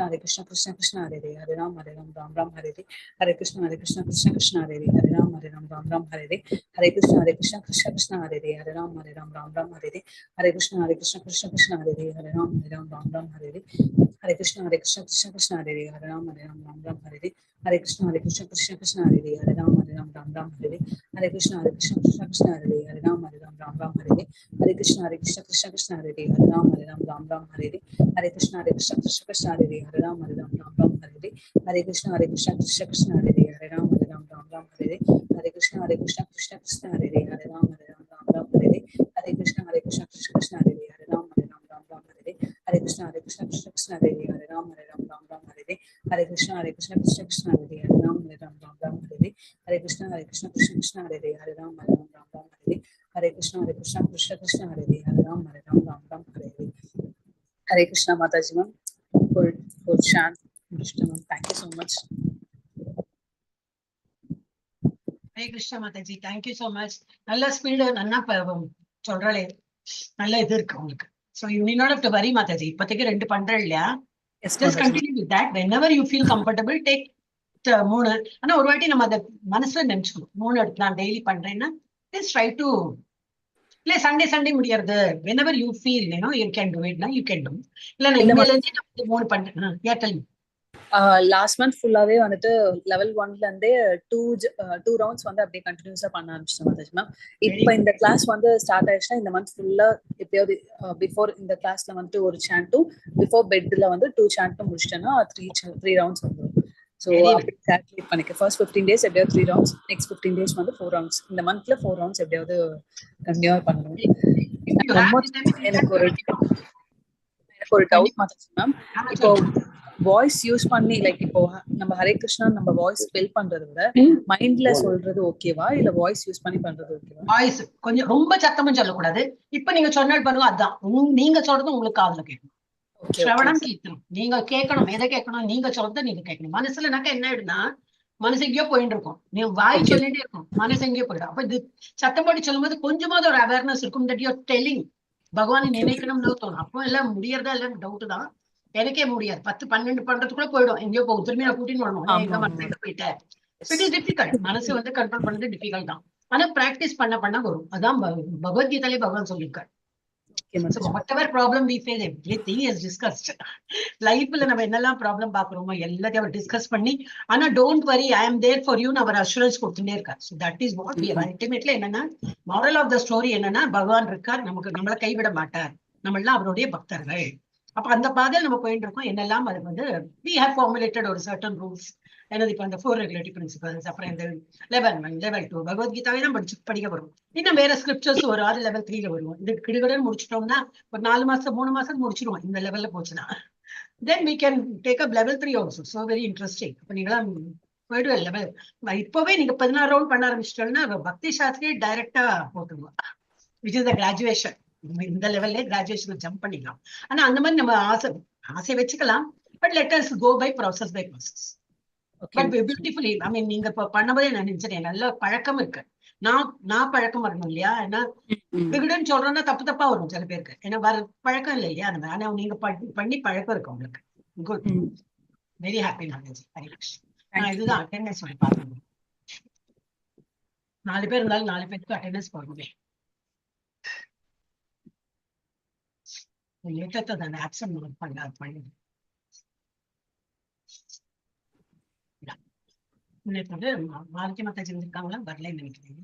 Hare Krishna Krishna Krishna Hare Hare Ram Ram Ram Hare Hare Krishna Krishna Krishna Hare Ram Ram Hare Hare Krishna Krishna Krishna Hare Hare Ram Ram Hare Hare Krishna Krishna Krishna Hare Hare Ram Ram Hare Hare Krishna Krishna Krishna Hare Hare Ram Ram Hare Hare Krishna Krishna Krishna Hare Hare Ram Ram Hare Hare Krishna Krishna Krishna Hare Hare Ram Ram Hare Hare Krishna Krishna Krishna Hare Hare Ram Ram Hare Hare Krishna Krishna Krishna Hare Hare Ram Ram Hare Hare Krishna Krishna Krishna Hare Hare Ram Ram Hare Hare Krishna Krishna Krishna Hare Hare Ram Ram Hare Hare Krishna Krishna Krishna Hare Hare Ram Ram Hare Hare Krishna Krishna Krishna Hare Hare Ram Ram Hare Hare Krishna Krishna Krishna Hare Hare Ram Ram Hare Hare Krishna Krishna Krishna Hare Hare Ram Ram Hare Hare Krishna Krishna Krishna Hare Hare Ram Ram Hare Hare Krishna Mataji ma'am for chant. Thank you so much. Hare Krishna Mataji, thank you so much. Nalla speed nanna சொல்றலே நல்ல இது இருக்கு உங்களுக்கு. So you need not have to worry Mataji. இப்போதைக்கு ரெண்டு பண்றேன் இல்லையா? Just continue with that. Whenever you feel comfortable, take மூணு. ஆனா ஒரு வாட்டி நம்ம அதை மனசுல நினைச்சுக்கணும். 3 எடுத்து நான் டெய்லி பண்றேன்னா just try to இல்ல சண்டே முடியறது. whenever you feel you can do it, you can do. இல்ல நான் இன்னையில இருந்து நான் 3 பண்றேன். Yeah, tell me. Last month ஃபுல்லாவே வந்துட்டு லெவல் 1ல இருந்தே 2 ரவுண்ட்ஸ் வந்து அப்படியே கண்டினியூஸா பண்ண ஆரம்பிச்சிட்டோம் மதாஜ் மேம். இப்போ இந்த கிளாஸ் வந்து ஸ்டார்ட் ஆயிடுச்சுன்னா இந்த மந்த் ஃபுல்லா எப்பயாவது பிஃபோர் இந்த கிளாஸ்ல வந்துட்டு ஒரு சாண்ட்டும் பிஃபோர் பெட்ல வந்து 2 சாண்ட்டும் முடிச்சிட்டேன்னா 3 ரவுண்ட்ஸ் வந்துடும். ஸோ அப்படி கால்குலேட் பண்ணிக்க ஃபர்ஸ்ட் 15 days எப்படியாவது 3 ரவுண்ட்ஸ், நெக்ஸ்ட் 15 days வந்து 4 ரவுண்ட்ஸ். இந்த மந்த்ல 4 ரவுண்ட்ஸ் எப்படியாவது கண்டினியூவா பண்ணணும். எனக்கு ஒரு டவுட் மதாஜ் மேம். இப்போ வாய்ஸ் யூஸ் பண்ணி லைக் இப்போ நம்ம ஹரே கிருஷ்ணா நம்ம வாய்ஸ் ஸ்பெல் பண்றதை விட மைண்ட்ல சொல்றது ஓகேவா இல்ல வாய்ஸ் யூஸ் பண்ணி பண்றது ஓகேவா? வாய்ஸ் கொஞ்சம் ரொம்ப சத்தமும் சொல்லக்கூடாது. இப்ப நீங்க சொன்னது பாருங்க, அதான் நீங்க சொல்றது உங்களுக்கு காதுல கேட்கணும். சிரவணம் கேட்கணும். நீங்க கேட்கணும். எதை கேட்கணும்? நீங்க சொல்றத நீங்க கேட்கணும். மனசுலனாக்கா என்ன ஆயிடுனா மனசு எங்கேயோ போயிட்டு இருக்கும். நீ வாய் சொல்லிட்டே இருக்கும், மனசு எங்கேயோ போயிடும். அப்ப இது சத்தம் போட்டு சொல்லும் போது கொஞ்சமாவது ஒரு அவேர்னஸ் இருக்கும். தட் யூ டெல்லிங் பகவானை நினைக்கணும்னு தோணும். அப்போ எல்லாம் முடியறதா இல்லைன்னு டவுட் தான். எனக்கே முடியாது. 10-12 பண்றதுக்குள்ள போயிடும். எங்கேயோ போகும். திரும்பி நான் கூட்டின்னு வரணும். எங்க மனசுல போயிட்டேன். It is difficult. மனசு வந்து கண்ட்ரோல் பண்றது டிஃபிகல்ட் தான். ஆனா பிராக்டிஸ் பண்ண வரும். அதான் பகவத்கீதையிலே பகவான் சொல்லியிருக்காரு. whatever problem we face, everything is discussed. லைஃப்ல நம்ம என்னெல்லாம் ப்ராப்ளம் பாக்குறோமோ எல்லாத்தையும் டிஸ்கஸ் பண்ணி, ஆனா don't worry, I am there for you அவர் அஷூரன்ஸ் கொடுத்துட்டே இருக்காரு. So that is what we அல்டிமேட்ல என்னன்னா மாரல் ஆஃப் த ஸ்டோரி என்னன்னா பகவான் இருக்கார், நம்மளை கைவிட மாட்டார், நம்ம எல்லாம் அவருடைய பக்தர்கள். அப்ப அந்த பாதையில் நம்ம போயிட்டு இருக்கோம். என்னெல்லாம் அது வந்து we have formulated ஒரு certain rules. என்னது இப்ப அந்த 4 ரெகுலேட்டிவ் பிரின்சிபல்ஸ், அப்புறம் இந்த லெவல் 1, லெவல் 2 பகவத்கீதாவே தான் படிக்க வரும். இன்னும் வேற ஸ்கிரிப்சர்ஸ் ஒரு லெவல் 3ல வருவோம். இது கிடுகடன் முடிச்சிட்டோம்னா ஒரு 4 மாசம் 3 மாசம் முடிச்சிருவோம். இந்த லெவல்ல போச்சுன்னா then we can take up level 3 also. So very interesting. அப்ப நீங்களாம் போயிடுவேன் லெவல். இப்பவே நீங்க 16 ரவுண்ட் பண்ண ஆரம்பிச்சிட்டோம்னா பக்தி சாஸ்திரி டைரக்டா போட்டுருவோம், which is the graduation. இந்த லெவல்ல கிராஜுவேஷன் ஜம்ப் பண்ணிக்கலாம். ஆனா அந்த மாதிரி நம்ம ஆசை வச்சுக்கலாம். But let us go by process. But beautifully I mean நீங்க இப்ப பண்ணும்போதே நான் நினைச்சேன் நல்ல பழக்கம் இருக்கு. நான் பழக்கம் வரணும் இல்லையா? ஏன்னா விகடன் சொல்றோம்னா தப்பா வரும் சில பேருக்கு. ஏன்னா வர பழக்கம் இல்லை இல்லையா? நம்ம ஆனா நீங்க பண்ணி பழக்கம் இருக்கு உங்களுக்கு. Good, very happy knowledge. Hari Krishna. இதுதான் அட்டெண்டன்ஸ் பார்க்கணும். 4 பேர் இருந்தாலும் 4 பேருக்கு அட்டெண்டன்ஸ் போடணுமே. ஏற்றத்தை தானே ஆப்சன்ட் பண்ணு. மாலதி மாதாஜி இருக்காங்களா? வரல நினைக்கிறேன்.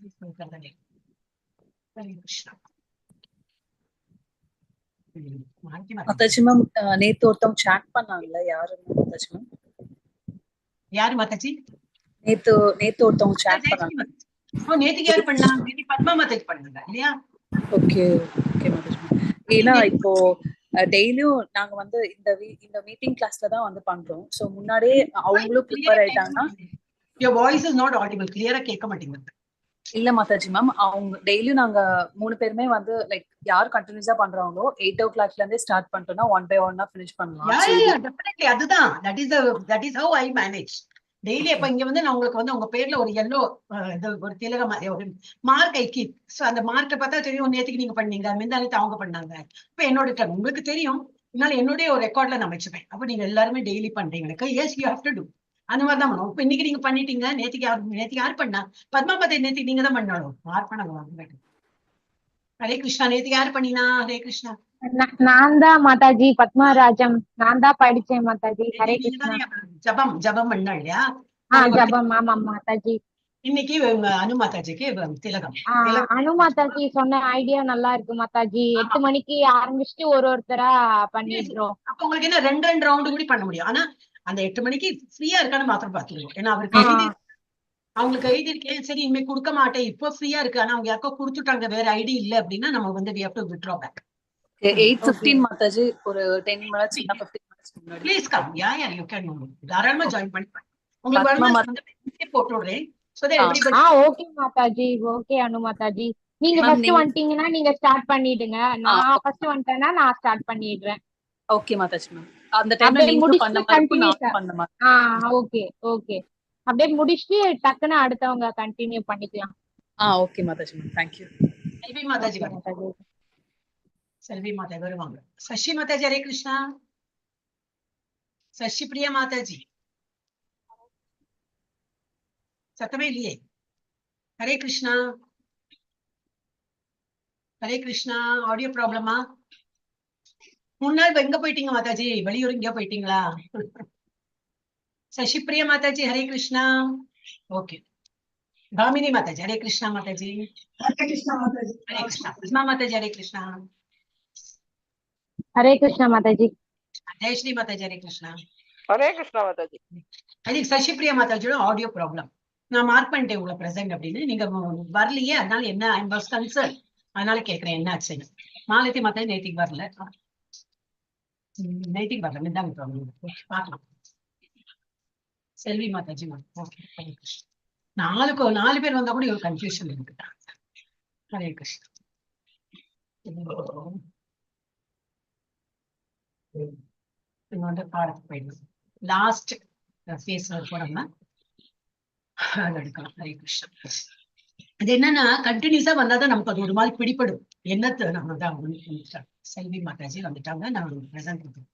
மாதாஜி மேம் நேத்து ஒருத்தவங்க சாட் பண்ணாங்கல்ல, யாரு மாதாஜி மேம்? யாரு மாதாஜி? நேத்து ஒருத்தவங்க சாட் பண்ணாங்க. நேத்துக்கு யாரு பண்ணா? நேத்து பத்மா மாதாஜி பண்ணாங்க இல்லையா? Okay mataji ma'am. ஏன்னா இப்போ டெய்லியும் நாங்க வந்து இந்த மீட்டிங் கிளாஸ்ல தான் வந்து பண்றோம். சோ முன்னாடியே அவங்களும் prepare ஆயிட்டாங்கன்னா your voice is not audible. கிளியரா கேட்க மாட்டேங்குது. இல்ல மாதாஜி மேம், அவங்க டெய்லியும் நாங்க 3 பேருமே வந்து லைக் யார் கண்டினியூஸா பண்றாங்களோ 8 o'clockல இருந்தே ஸ்டார்ட் பண்ணிட்டோம்னா 1 by 1 ஃபினிஷ் பண்ணலாம். டெஃபினெட்லி அதுதான். that is how I manage daily. அப்ப இங்க வந்து நான் உங்களுக்கு வந்து உங்க பேர்ல ஒரு yellow ஒரு திலகம் ஒரு மார்க் ஐக்கி. சோ அந்த மார்க்கை பார்த்தா தெரியும் நேத்துக்கு நீங்க பண்ணீங்க, முந்தானத்து அவங்க பண்ணாங்க. இப்ப என்னோட டர்ன் உங்களுக்கு தெரியும். அதனால என்னுடைய ஒரு ரெக்கார்ட்ல நான் வச்சுப்பேன். அப்ப நீங்க எல்லாருமே டெய்லி பண்றீங்க. Yes you have to do. அந்த மாதிரி தான் பண்ணுவோம். இப்ப இன்னைக்கு நீங்க பண்ணிட்டீங்க. நேத்துக்கு யார் பண்ணா? பத்மாபதி நேத்துக்கு நீங்க தான் பண்ணணும். யார் பண்ணாங்க? ஹரே கிருஷ்ணா. நேத்துக்கு யாரு பண்ணினா? ஹரே கிருஷ்ணா. நான் தான் மாதாஜி, பத்மராஜம். நான் தான் படிச்சேன் மாதாஜி. ஹரே நீங்க கிருஷ்ணா. தானே ஜபம் ஜபம் பண்ணா இல்லையா? ஜபம். ஆமா மாதாஜி. இன்னைக்கு அனு மாதாஜிக்கு திலகம். அனு மாதாஜி சொன்ன ஐடியா நல்லா இருக்கு மாதாஜி. 8 மணிக்கு ஆரம்பிச்சுட்டு ஒருத்தரா பண்ணிடுறோம். அப்ப உங்களுக்கு என்ன 2 ரவுண்டு கூட பண்ண முடியும். ஆனா அந்த 8 மணிக்கு ஃப்ரீயா இருக்கான்னு மாத்திரம் பாத்துருவோம். ஏன்னா அவருக்கு அவங்களுக்கு ஐடி இருக்கேன். சரி இனிமே கொடுக்க மாட்டேன், இப்போ ஃப்ரீயா இருக்கு. ஆனா அவங்க யாருக்கோ கொடுத்துட்டாங்க, வேற ஐடி இல்ல அப்படின்னா நம்ம வந்து we have to withdraw back. 8:15 Mataji. ஒரு 10 minutes 15 minutes முன்னாடி please come. Ya you can தாராளமா ஜாயின் பண்ணி உங்களுக்கு போட்டு விடுறேன். So that everybody. Okay mataji. Okay Anu mataji. நீங்க ஃபர்ஸ்ட் வந்துட்டீங்கன்னா நீங்க ஸ்டார்ட் பண்ணிடுங்க. நான் ஃபர்ஸ்ட் வந்துட்டேன்னா நான் ஸ்டார்ட் பண்ணிடுறேன். Okay mataji ma'am. அந்த டைம்ல நீங்க பண்ண மாதிரி நான் பண்ண மாதிரி. Okay okay. அப்படியே முடிச்சிட்டு டக்குன்னு அடுத்தவங்க கண்டினியூ பண்ணிக்கலாம். Okay mataji ma'am. Thank you. Selvi mataji வருவாங்க. செல்வி மாதாஜி வருவாங்க. சசி மாதாஜி. ஹரே கிருஷ்ணா. சசி பிரியா மாதாஜி சத்தமே இல்லையே. ஹரே கிருஷ்ணா. ஹரே கிருஷ்ணா. ஆடியோ ப்ராப்ளமா? முன்னாள் எங்க போயிட்டீங்க மாதாஜி? வெளியூர் எங்கேயோ போயிட்டீங்களா? சசி பிரியா மாதாஜி. ஹரே கிருஷ்ணா. ஓகே. பாமினி மாதாஜி. ஹரே கிருஷ்ணா மாதாஜி. ஹரே கிருஷ்ணா மாதாஜி. ஹரே கிருஷ்ணா. பத்மா மாதாஜி. ஹரே கிருஷ்ணா. ஹரே கிருஷ்ணா மாதாஜி. ஜெயஸ்ரீ மாதாஜி. ஹரே கிருஷ்ணா. ஹரே கிருஷ்ணா மாதாஜி. அது சசி பிரியா மாதாஜியோட ஆடியோ ப்ராப்ளம். நான் மார்க் பண்ணிட்டேன் உங்களை பிரசன்ட் அப்படின்னு. நீங்க வரலையே, அதனால என்ன ஐ வாஸ் கன்சர்ன். அதனால கேட்கிறேன் என்ன ஆச்சுன்னு. மாலதி மாதாஜி நேத்திக்கு வரல. நேத்திக்கு வரல. மிதாங்க ப்ராப்ளம். பார்க்கலாம். செல்வி மாதாஜி. ஓகே. ஹரே கிருஷ்ணா. 4 பேர் வந்தா கூட ஒரு கன்ஃபியூஷன் இருக்கு. ஹரே கிருஷ்ணா. பாடத்துக்கு போயிடலாம். லாஸ்ட் ஃபேஸ்ல போனோம்னா அது எடுக்கலாம். ஹரே கிருஷ்ணா. அது என்னன்னா கண்டினியூஸா வந்தாதான் நமக்கு அது ஒரு மாதிரி பிடிப்படும். என்னத்தை நம்ம தான். செல்வி மாதாஜி வந்துட்டாங்க. நான் பிரசன்ட் இருக்கேன்.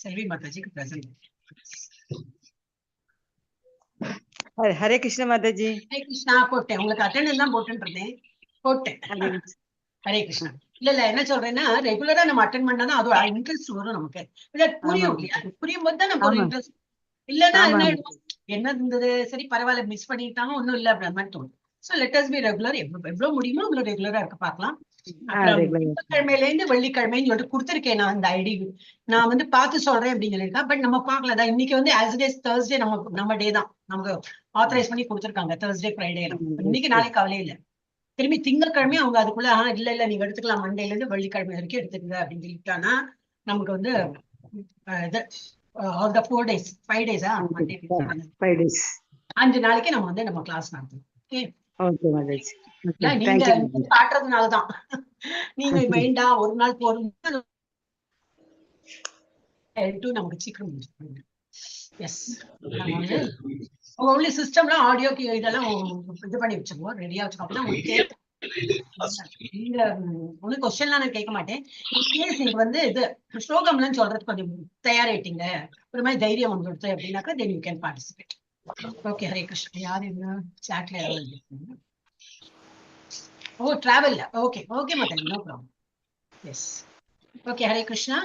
செல்வி மாதாஜிக்கு பிரசன்ட். ஹரே கிருஷ்ணா மாதாஜி. ஹரே கிருஷ்ணா. போட்டேன் உங்களுக்கு அட்டெண்டன்ஸ் தான் போட்டுட்டு இருந்தேன். போட்டேன். ஹரே கிருஷ்ணா. இல்ல என்ன சொல்றேன்னா ரெகுலரா நம்ம அட்டென்ட் பண்ணாதான் அதோட இன்ட்ரெஸ்ட் வரும் நமக்கு. புரியும் இல்லையா? புரியும் போது தான் நமக்கு ஒரு இன்ட்ரெஸ்ட். இல்லன்னா என்ன இருந்தது, சரி பரவாயில்ல மிஸ் பண்ணிட்டாங்க ஒண்ணும் இல்ல அப்படின்ற மாதிரி தோணும். So let us B regular. எவ்வளவு முடியுமோ அவ்வளவு ரெகுலரா இருக்க பார்க்கலாம். திங்கட்கிழமையில இருந்து வெள்ளிக்கிழமைன்னு சொல்லிட்டு கொடுத்துருக்கேன் நான் அந்த ஐடி. நான் வந்து பார்த்து சொல்றேன் அப்படின்னு சொல்லியிருக்கேன். பட் நம்ம பார்க்கலதான். இன்னைக்கு வந்து ஆஸ் டே தேர்ஸ்டே நம்ம டே தான் நமக்கு ஆத்தரைஸ் பண்ணி கொடுத்துருக்காங்க. Thursday Friday. இன்னைக்கு நாளைக்கு கவலை இல்லை. திரும்பி திங்கட்கிழமை அவங்க அதுக்குள்ள இல்ல நீங்க எடுத்துக்கலாம், மண்டேல இருந்து வெள்ளிக்கிழமை வரைக்கும் எடுத்துக்கங்க அப்படின்னு சொல்லிட்டாங்கன்னா நமக்கு வந்து 4 days 5 days மண்டே 5 days 5 நாளைக்கு நம்ம வந்து நம்ம கிளாஸ் நடத்துவோம். நீங்க காட்டுறதுனாலதான் நீங்க மைண்டா ஒரு நாள் போறோம் நமக்கு சீக்கிரம் எஸ். உங்க சிஸ்டம்லாம் ஆடியோக்கு இதெல்லாம் இது பண்ணி வச்சுக்கோ, ரெடியா வச்சுக்கோ. நீங்க ஒண்ணு கொஸ்டின்லாம் நான் கேட்க மாட்டேன். நீங்க வந்து இது ஸ்லோகம்லாம் சொல்றது கொஞ்சம் தயாராயிட்டீங்க, ஒரு மாதிரி தைரியம் வந்துடுது அப்படின்னாக்கா then you can participate. Okay. Hare Krishna. யாரு என்ன சாட்ல டிராவல்ல? Okay okay mataji, no problem. Yes. Okay. Hare Krishna.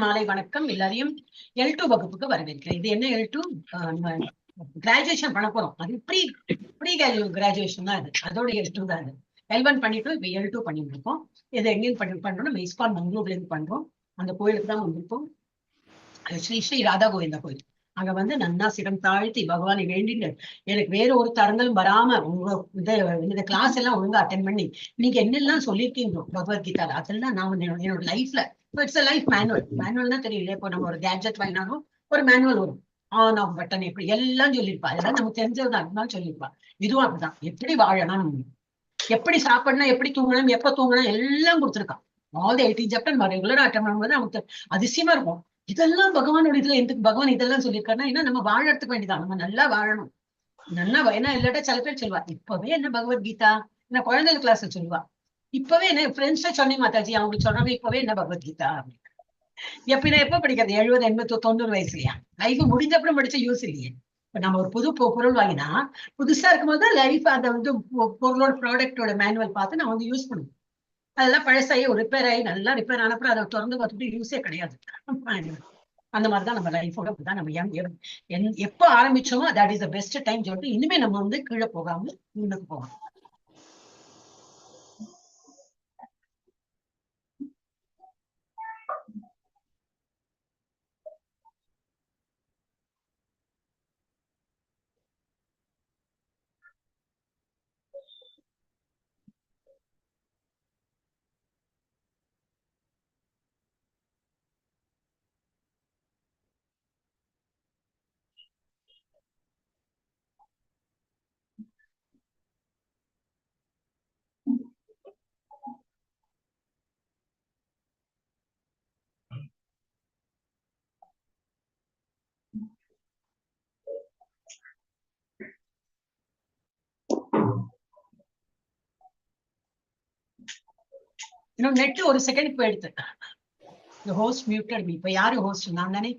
மாலை வணக்கம். எல்லாரையும் L2 வகுப்புக்கு வரவேற்கிறேன். இது என்ன L2? கிராஜுவேஷன் பண்ண போறோம். அது ப்ரீ கிராஜுவேஷன் தான். அதோட L2 தான். அது L1 பண்ணிட்டு இப்ப L2 பண்ணிட்டு இருக்கோம். இதை எங்கேயும் பண்றோம்? நம்ம இஸ்கான் மங்களூர்ல இருந்து பண்றோம். அந்த கோயிலுக்கு தான் வந்திருக்கோம். ஸ்ரீ ஸ்ரீ ராதா கோவிந்தா கோயில். அங்க வந்து நன்னா சிரம் தாழ்த்தி பகவானை வேண்டிட்டு எனக்கு வேற ஒரு தரங்களும் வராம உங்க இந்த கிளாஸ் எல்லாம் ஒழுங்கா அட்டென்ட் பண்ணி நீங்க என்னெல்லாம் சொல்லியிருக்கீங்களோ பகவத்கீதால அதெல்லாம் நான் என்னோட லைஃப்ல இட்ஸ் லைஃப் மேனுவல் தான் தெரியல. இப்போ நம்ம ஒரு கேட்ஜெட் வாங்கினாலும் ஒரு மேனுவல் வரும். ஆன் ஆஃப் பட்டன் எப்படி எல்லாம் சொல்லியிருப்பா. அதெல்லாம் நமக்கு தெரிஞ்சதுதான் இருந்தாலும் சொல்லியிருப்பா. இதுவும் அப்படிதான். எப்படி வாழணும், எப்படி சாப்பிடணும், எப்படி தூங்கணும், எப்ப தூங்கணும் எல்லாம் கொடுத்துருக்கான். ஆல் தி 18 சாப்டர் நம்ம ரெகுலரா அட்டென்ட் பண்ணும்போது நமக்கு அதிசயமா இருக்கும். இதெல்லாம் பகவானோட இதுல எதுக்கு பகவான் இதெல்லாம் சொல்லியிருக்காருன்னா ஏன்னா நம்ம வாழறதுக்கு வேண்டியதான். நம்ம நல்லா வாழணும். நல்லா ஏன்னா இல்லாட்டா சில பேர் சொல்லுவா இப்பவே என்ன பகவத்கீதா என்ன குழந்தைகள் கிளாஸ்ல சொல்லுவா. இப்பவே என்ன ஃப்ரெண்ட்ஸ்ல சொன்னேன் மாதாஜி, அவங்களுக்கு சொல்றாங்க இப்பவே என்ன பகவத்கீதா அப்படின்னு. எப்ப படிக்கிறது? 70, 80, 90 வயசுலயா? லைஃப் முடிஞ்ச அப்புறம் படிச்ச யூஸ் இல்லையே. இப்ப நம்ம ஒரு புது பொருள் வாங்கினா புதுசா இருக்கும்போது லைஃப் அந்த வந்து பொருளோட ப்ராடக்டோட மேனுவல் பார்த்து நான் வந்து யூஸ் பண்ணுவேன். அதெல்லாம் பழசாகி ஒரு ரிப்பேர் ஆகி நல்லா ரிப்பேர் ஆனப்பறம் அதை திறந்து பார்த்துட்டு யூஸே கிடையாது. அந்த மாதிரிதான் நம்ம லைஃபோட அப்படிதான். நம்ம எப்ப ஆரம்பிச்சோமோ that is the best time சொல்லிட்டு இனிமே நம்ம வந்து கீழே போகாம முன்னுக்கு போகணும். இன்னும் நெட் ஒரு செகண்ட் போயிடுது. The host muted me. இப்ப யாரு ஹோஸ்ட்? நான் தானே.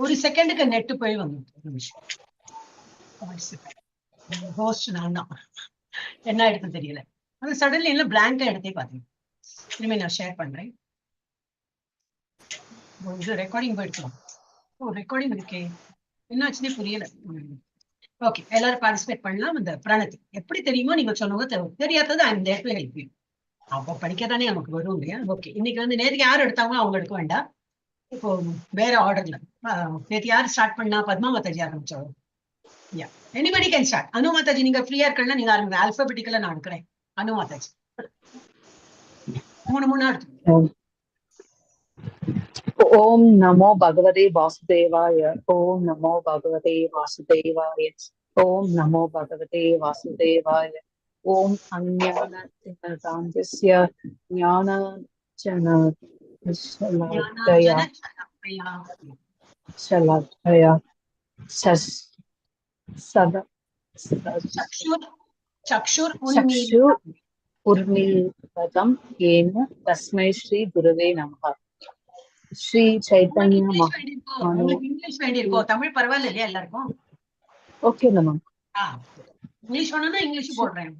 ஒரு செகண்டுக்கு நெட் போய் வந்து ஹோஸ்ட் நான் தான். என்ன எடுத்து தெரியல. அது சடன்லி எல்லாம் பிளாங்கா எடுத்தே பாத்தீங்க. இனிமே நான் ஷேர் பண்றேன். இது ரெக்கார்டிங் போயிடுச்சோம். ஓ ரெக்கார்டிங் இருக்கே, என்னாச்சுன்னே புரியல. ஓகே, எல்லாரும் பார்ட்டிசிபேட் பண்ணலாம். இந்த பிரணதி எப்படி தெரியுமோ நீங்க சொன்னவங்க தெரியாதது ஐ அம் தேர் டு ஹெல்ப் யூ. அப்ப படிக்கத்தானே நமக்கு வரும் இல்லையா? ஓகே, இன்னைக்கு வந்து நேருக்கு யார் எடுத்தாங்களோ அவங்க எடுக்க வேண்டாம். இப்போ வேற ஆர்டர்ல நேற்று யார் ஸ்டார்ட் பண்ணா? பத்மா மாதாஜி ஆரம்பிச்சாங்க. யா, எனிபடி கேன் ஸ்டார்ட். அனு மாதாஜி நீங்க ஃப்ரீயா இருக்கலன்னா நீங்க ஆரம்பிங்க. ஆல்பபெட்டிக்கலா நான் எடுக்கிறேன். அனு மாதாஜி 3 எடுத்து. ஓம் நமோ பகவதே வாசுதேவாய. ஓம் நமோ பகவதே வாசுதேவாய. ஓம் நமோ பகவதே வாசுதேவாய. ஓம் அஞ்ஞானதிமிராந்தஸ்ய ஞானஞ்சனசலாக்கயா சக்ஷுர் உர்மீலதம் ஏன தஸ்மை ஸ்ரீ குருவே நமஹ. ஸ்ரீ சைத்தன்ய இங்கிலீஷ் வேண்டியிருக்கோம், தமிழ் பரவாயில்ல இல்லையா எல்லாருக்கும்? ஓகே நம்ம இங்கிலீஷ் வேணும்னா இங்கிலீஷ் போடுறேன்.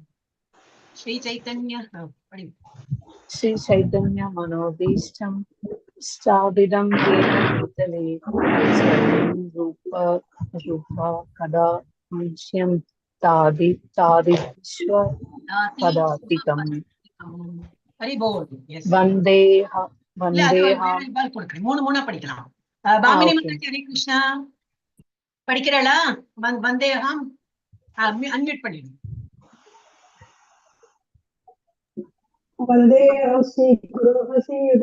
ஸ்ரீ சைத்தன்ய ஸ்ரீ சைத்தன்ய மனோபீஷ்டம் ஸ்தாபிதம் ஏன பூதலே ரூபா கதா மன்ஷ்யம் தாதி பதாதிகம் வந்தேஹம். 3 படிக்கலாம். பாமினி மாதாஜி ஹரே கிருஷ்ணா படிக்கிறாளா? வந்தேஹம் அன்மியூட் பண்ணிடுங்க. वंदे श्री गुरु श्रीयुत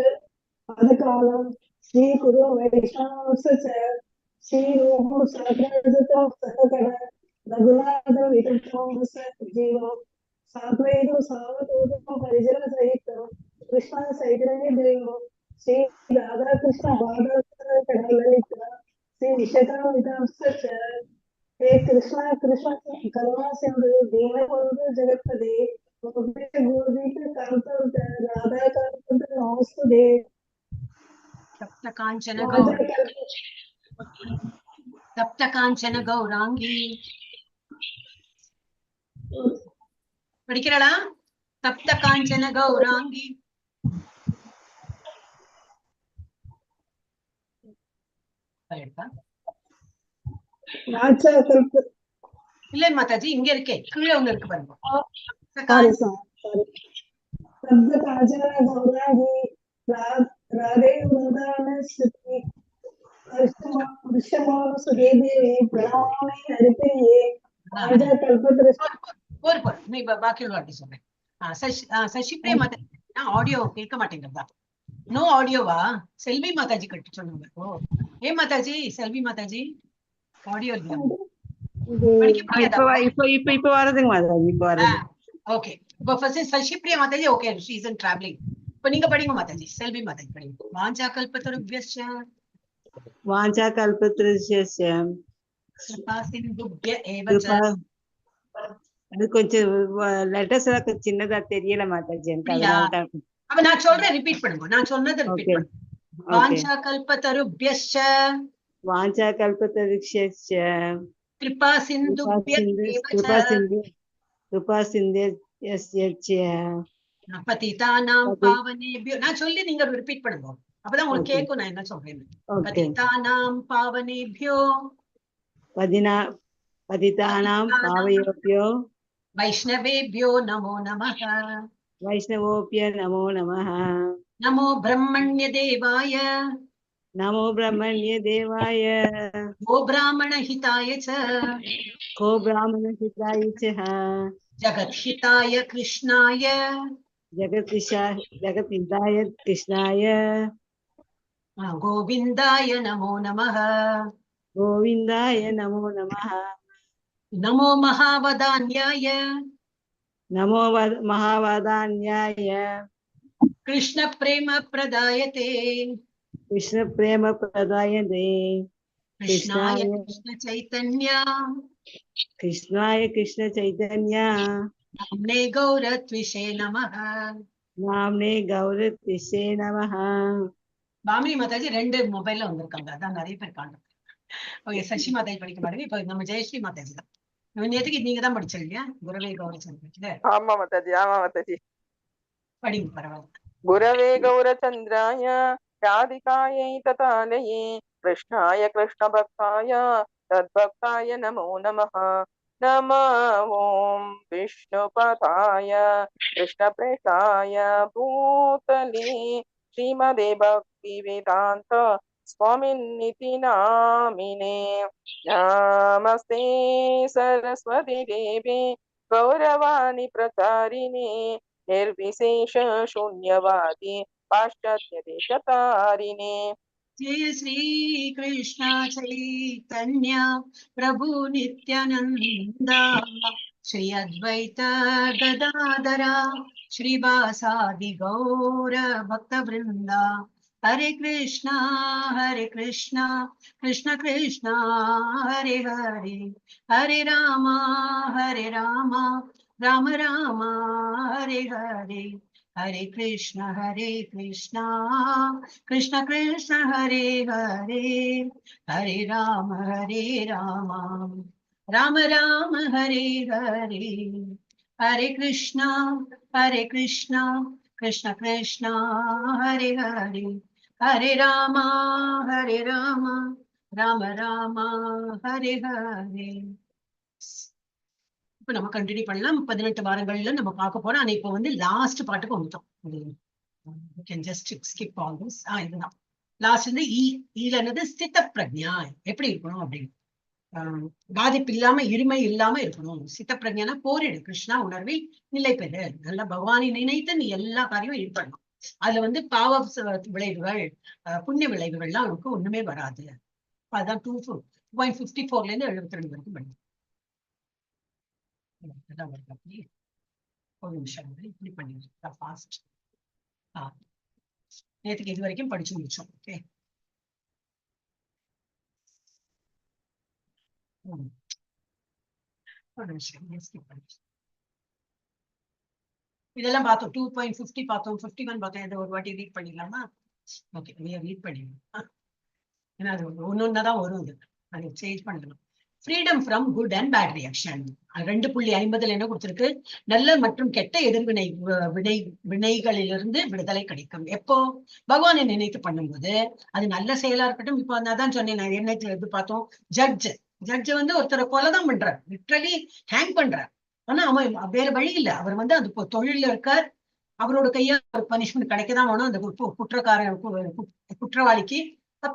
पादकालं श्री गुरु वैष्णवस्य श्री रूप सहस्रजतो सहकड़ रघुनाथ विक्रमस्य जीवो सात्वैतो सावधूतो परिजन सहित कृष्ण चैतन्य देवो श्री राधा कृष्ण बालकृष्ण ललित श्री विशाखावितांस्य हे कृष्ण कृष्ण करुणा सिंधु दीनबंधु जगत्पते सप्त कांचन गौरांगी படிக்கிறாளா? சப்த காஞ்சன கௌராங்கி இல்ல மாதாஜி, இங்க இருக்கே, கீழே ஒண்ணு இருக்கு பாருங்க. शब्द कांचन गौरांगी राधे वृंदावन स्थिति वृषभानु सुदेवी प्रणमामि हरिप्रिये आजा कल्पतरुष्ट போர் நீ பாக்கி வாட்டி சொல்றேன். சசிப்ரியா மாதாஜி ஆடியோ கேட்க மாட்டேங்கிறதா? நோ ஆடியோவா? செல்வி மாதாஜி கட்டு சொன்னாங்க. ஓ ஏ மாதாஜி, செல்வி மாதாஜி ஆடியோ இல்லையா? இப்ப வரதுங்க மாதாஜி, இப்ப வரது. ஓகே, இப்போ first Sashipriya mataji okay, she is in travelling. இப்போ நீங்க படிங்க மாதாஜி, செல்வி மாதாஜி படிங்க. வாஞ்சா கல்பத்தருभ्यश्च कृपा सिन्धुभ्य एव च அது கொஞ்சம் லெட்டர்ஸ் எல்லாம் சின்னதா தெரியல மாதாஜி எனக்கு, அப்படியா? அதனால தான். அப்ப நான் சொல்றேன், ரிப்பீட் பண்ணுங்க. நான் சொன்னதை ரிப்பீட் ஓகே பண்ணுங்க. ஓகே. வாஞ்சா கல்பதருப்யஸ்ச வாஞ்சா கல்பதருக்ஷஸ்ய கிருபா கிருபா சிந்து சிந்துப்யேவ கிருபா சிந்து யஸ்ய பதிதானாம் பாவனேபியோ. நான் சொல்லி நீங்க ரிப்பீட் பண்ணுங்க, அப்பதான் உங்களுக்கு ஓகே கேட்கும் நான் என்ன சொல்றேன்னு. ஓகே. பதிதானாம் பாவனேபியோ பதிதானாம் பாவயோப்யோ வைஷ்ணவேபியோ நமோ நமः. வைஷ்ணவோப்ய நமோ நமः. நமோ பிரம்மண்ய தேவாய நமோ பிரம்மண்ய தேவாய கோ பிராமண ஹிதாய ச கோ பிராமண ஹிதாய ச ஜகத் ஹிதாய கிருஷ்ணாய ஜகத்ஹிதாய கிருஷ்ணாய கோவிந்தாய நமோ நமः. கோவிந்தாய நமோ நமः. நமோ மகாவதான்யாய நமோ மகாவதான்யாய கிருஷ்ண பிரேம பிரதாயதே கிருஷ்ண பிரேம பிரதாயதே கிருஷ்ணாய கிருஷ்ணாய கிருஷ்ண சைதன்யா கிருஷ்ணாய கிருஷ்ண சைதன்யா நாம்னே கௌரத்விஷே நமः. நாம்னே கௌரத்விஷே நமः. பாமினி மாதாஜி 2 மொபைல்ல வந்திருக்காங்க, அதான் நிறைய பேர் காண்றாங்க. ஓகே, சசி மாதாஜி படிக்க மாட்டேங்க. இப்ப நம்ம ஜெயஸ்ரீ மாதாஜி தான். நேற்றுக்கு நீங்க தான் படிச்சிருக்கீங்க, குரவே கௌரச்சந்திர. ஆமா மாதாஜி, ஆமா மாதாஜி. படிங்க, பரவாயில்ல. குரவே கௌரச்சந்திராய ராதிகாயை ததாலயே கிருஷ்ணாய கிருஷ்ணபக்தாய தத்பக்தாய நமோ நமः. நம ஓம் விஷ்ணுபதாய கிருஷ்ணபிரேஷ்டாய பூதலே ஸ்ரீமதே பக்தி வேதாந்த स्वामिन्निति नामिने. नमस्ते सरस्वती देवे गौरवाणी प्रचारिणे निर्विशेष शून्यवादी पाश्चात्य देशतारिणे. जय श्री कृष्ण चैतन्य प्रभु नित्यानंदा श्री अद्वैत गदाधरा श्रीवासादि गौर भक्त वृंदा. हरे कृष्णा कृष्ण कृष्ण हरे हरे, हरे राम राम राम हरे हरे. हरे कृष्ण कृष्ण कृष्ण हरे हरे, हरे राम राम राम हरे हरे. हरे कृष्ण कृष्ण कृष्ण हरे हरे, हरे राम राम राम हरे हरे. இப்ப நம்ம கண்டினியூ பண்ணலாம். 18 வாரங்கள்ல நம்ம பார்க்க போறோம். ஆனா இப்ப வந்து லாஸ்ட் பாட்டுக்கு வந்துட்டோம். இதுதான் லாஸ்ட் வந்து ஈல என்னது ஸ்தித பிரக்ஞா எப்படி இருக்கணும் அப்படின்னு. பாதிப்பு இல்லாம இருமை இல்லாம இருக்கணும். சித்த பிரஜைனா போரிடு, கிருஷ்ணா உணர்வில் நிலை பெறு, நல்ல பகவானை நினைத்து நீ எல்லா காரியமும் ஈடுபடணும். அதுல வந்து பாவ விளைவுகள் புண்ணிய விளைவுகள்லாம் அவனுக்கு ஒண்ணுமே வராது. அதுதான் 2.54 இருந்து 72 வரைக்கும் பண்ணணும். ஒரு நிமிஷம் இப்படி பண்ணிடுறேன் ஃபாஸ்ட். நேற்றுக்கு இது வரைக்கும் படிச்சு முடிச்சோம். ஓகே, இதெல்லாம் பார்த்தோம். 2.50 பார்த்தோம், 51 பார்த்தோம். இதை ஒரு வாட்டி ரீட் பண்ணிடலாமா? ஓகே, ரீட் பண்ணிடலாம். ஏன்னா அது ஒன்னொன்னதான் வரும். அது சேஞ்ச் பண்ணலாம். Freedom from good and bad reaction 2.50 என்ன கொடுத்திருக்கு? நல்ல மற்றும் கெட்ட எதிர்வினை வினைகளிலிருந்து விடுதலை கிடைக்கும். எப்போ? பகவானை நினைத்து பண்ணும்போது. அது நல்ல செயலா இருக்கட்டும். இப்போ நான் சொன்னேன், நான் என்ன இது பார்த்தோம், ஜட்ஜ் வந்து ஒருத்தரை கொலைதான் பண்றார், லிட்டரலி ஹேங் பண்றார். ஆனா அவன் வேற வழி இல்லை. அவர் வந்து அந்த தொழில இருக்கார். அவரோட கையா ஒரு பனிஷ்மெண்ட் கிடைக்கதான் வேணும். அந்த குற்றவாளிக்கு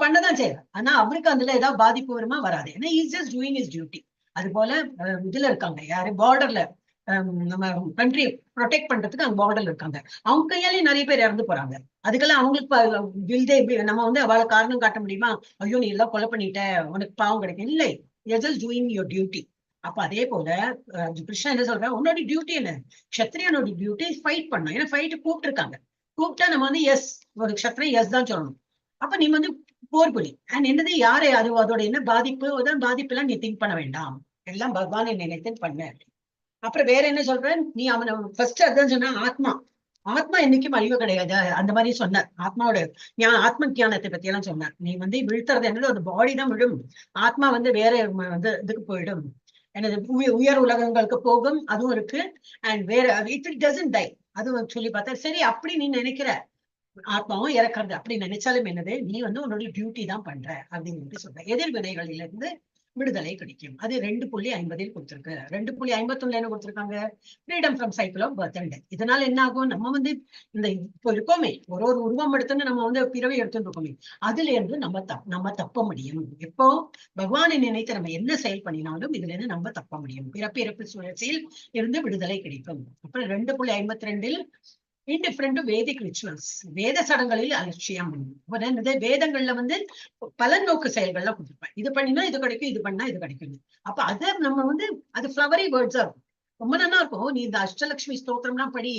பண்ணதான் செய்யறாரு. ஆனா அவருக்கு அதுல ஏதாவது பாதிப்பு வருமா? வராது. ஏன்னா is just doing is duty. அது போல இதுல இருக்காங்க யாரு, பார்டர்ல நம்ம கண்ட்ரி ப்ரொடெக்ட் பண்றதுக்கு அங்க பார்டர்ல இருக்காங்க. அவங்க கையாலே நிறைய பேர் இறந்து போறாங்க. அதுக்கெல்லாம் அவங்களுக்கு நம்ம வந்து அவளை காரணம் காட்ட முடியுமா? ஐயோ நீ எல்லாம் கொலை பண்ணிட்ட, உனக்கு பாவம் கிடைக்கும். இல்லை, you're just doing your duty. அப்ப அதே போல கிருஷ்ணா என்ன சொல்ற, உன்னோட டியூட்டி என்ன? க்ஷத்ரியனோட டியூட்டி ஃபைட் பண்ணும். ஏன்னா ஃபைட் கூப்பிட்டு இருக்காங்க. கூப்பிட்டா நம்ம வந்து எஸ், ஒரு க்ஷத்ரியன் எஸ் தான் சொல்லணும். அப்ப நீ வந்து போர்புலி அண்ட் என்னது யாரு, அதோட என்ன பாதிப்பு, பாதிப்பு எல்லாம் நீ திங்க் பண்ண வேண்டாம், எல்லாம் பகவானை நினைத்து பண்ண. அப்புறம் வேற என்ன சொல்றேன், நீ அவனை ஃபர்ஸ்ட் அதான் சொன்னா, ஆத்மா என்னைக்கும் அழிவு கிடையாது அந்த மாதிரி சொன்னார். ஆத்மாவோட ஆத்ம ஞானத்தை பத்தி எல்லாம் சொன்னார். நீ வந்து வீழ்த்துறது என்னது, ஒரு பாடி தான் விடும், ஆத்மா வந்து வேற வந்து இதுக்கு போயிடும், எனது உயர் உலகங்களுக்கு போகும், அதுவும் இருக்கு. அண்ட் வேற இட் டசன்ட் டை, அதுவும் சொல்லி பார்த்தா சரி. அப்படி நீ நினைக்கிற ஆத்மாவும் இறக்குறது அப்படி நினைச்சாலும் என்னது, நீ வந்து உன்னோட டியூட்டி தான் பண்ற அப்படின்னு சொல்ற. எதிர்வினைகளில இருந்து விடுதலை கிடைக்கும். அது 2.50 கொடுத்திருக்கு. 2.51 என்ன கொடுத்திருக்காங்க, freedom from cycle of birth and death. இதனால என்ன ஆகும், நம்ம வந்து இந்த இப்போ இருக்கோமே, ஒரு உருவம் எடுத்துன்னு நம்ம வந்து பிறவி எடுத்துட்டு இருக்கோமே, அதுல இருந்து நம்ம தப்ப முடியும். எப்போ பகவானை நினைத்து நம்ம என்ன செயல் பண்ணினாலும் இதுல இருந்து நம்ம தப்ப முடியும். பிறப்பு சுழற்சியில் இருந்து விடுதலை கிடைக்கும். அப்புறம் 2.52 இன்டிஃபரண்ட் வேதிக் ரிச்சுவல்ஸ், வேத சடங்களில் அலட்சியம். வேதங்கள்ல வந்து பலன் நோக்கு செயல்கள்லாம் கொடுத்துருப்பேன், இது பண்ணினா இது கிடைக்கும், இது பண்ணா இது கிடைக்கும். அப்ப அதை நம்ம வந்து அது ஃபிளவரி வேர்ட்ஸா இருக்கும், ரொம்ப நல்லா இருக்கும். நீ இந்த அஷ்டலட்சுமி ஸ்தோத்திரம்லாம் படி,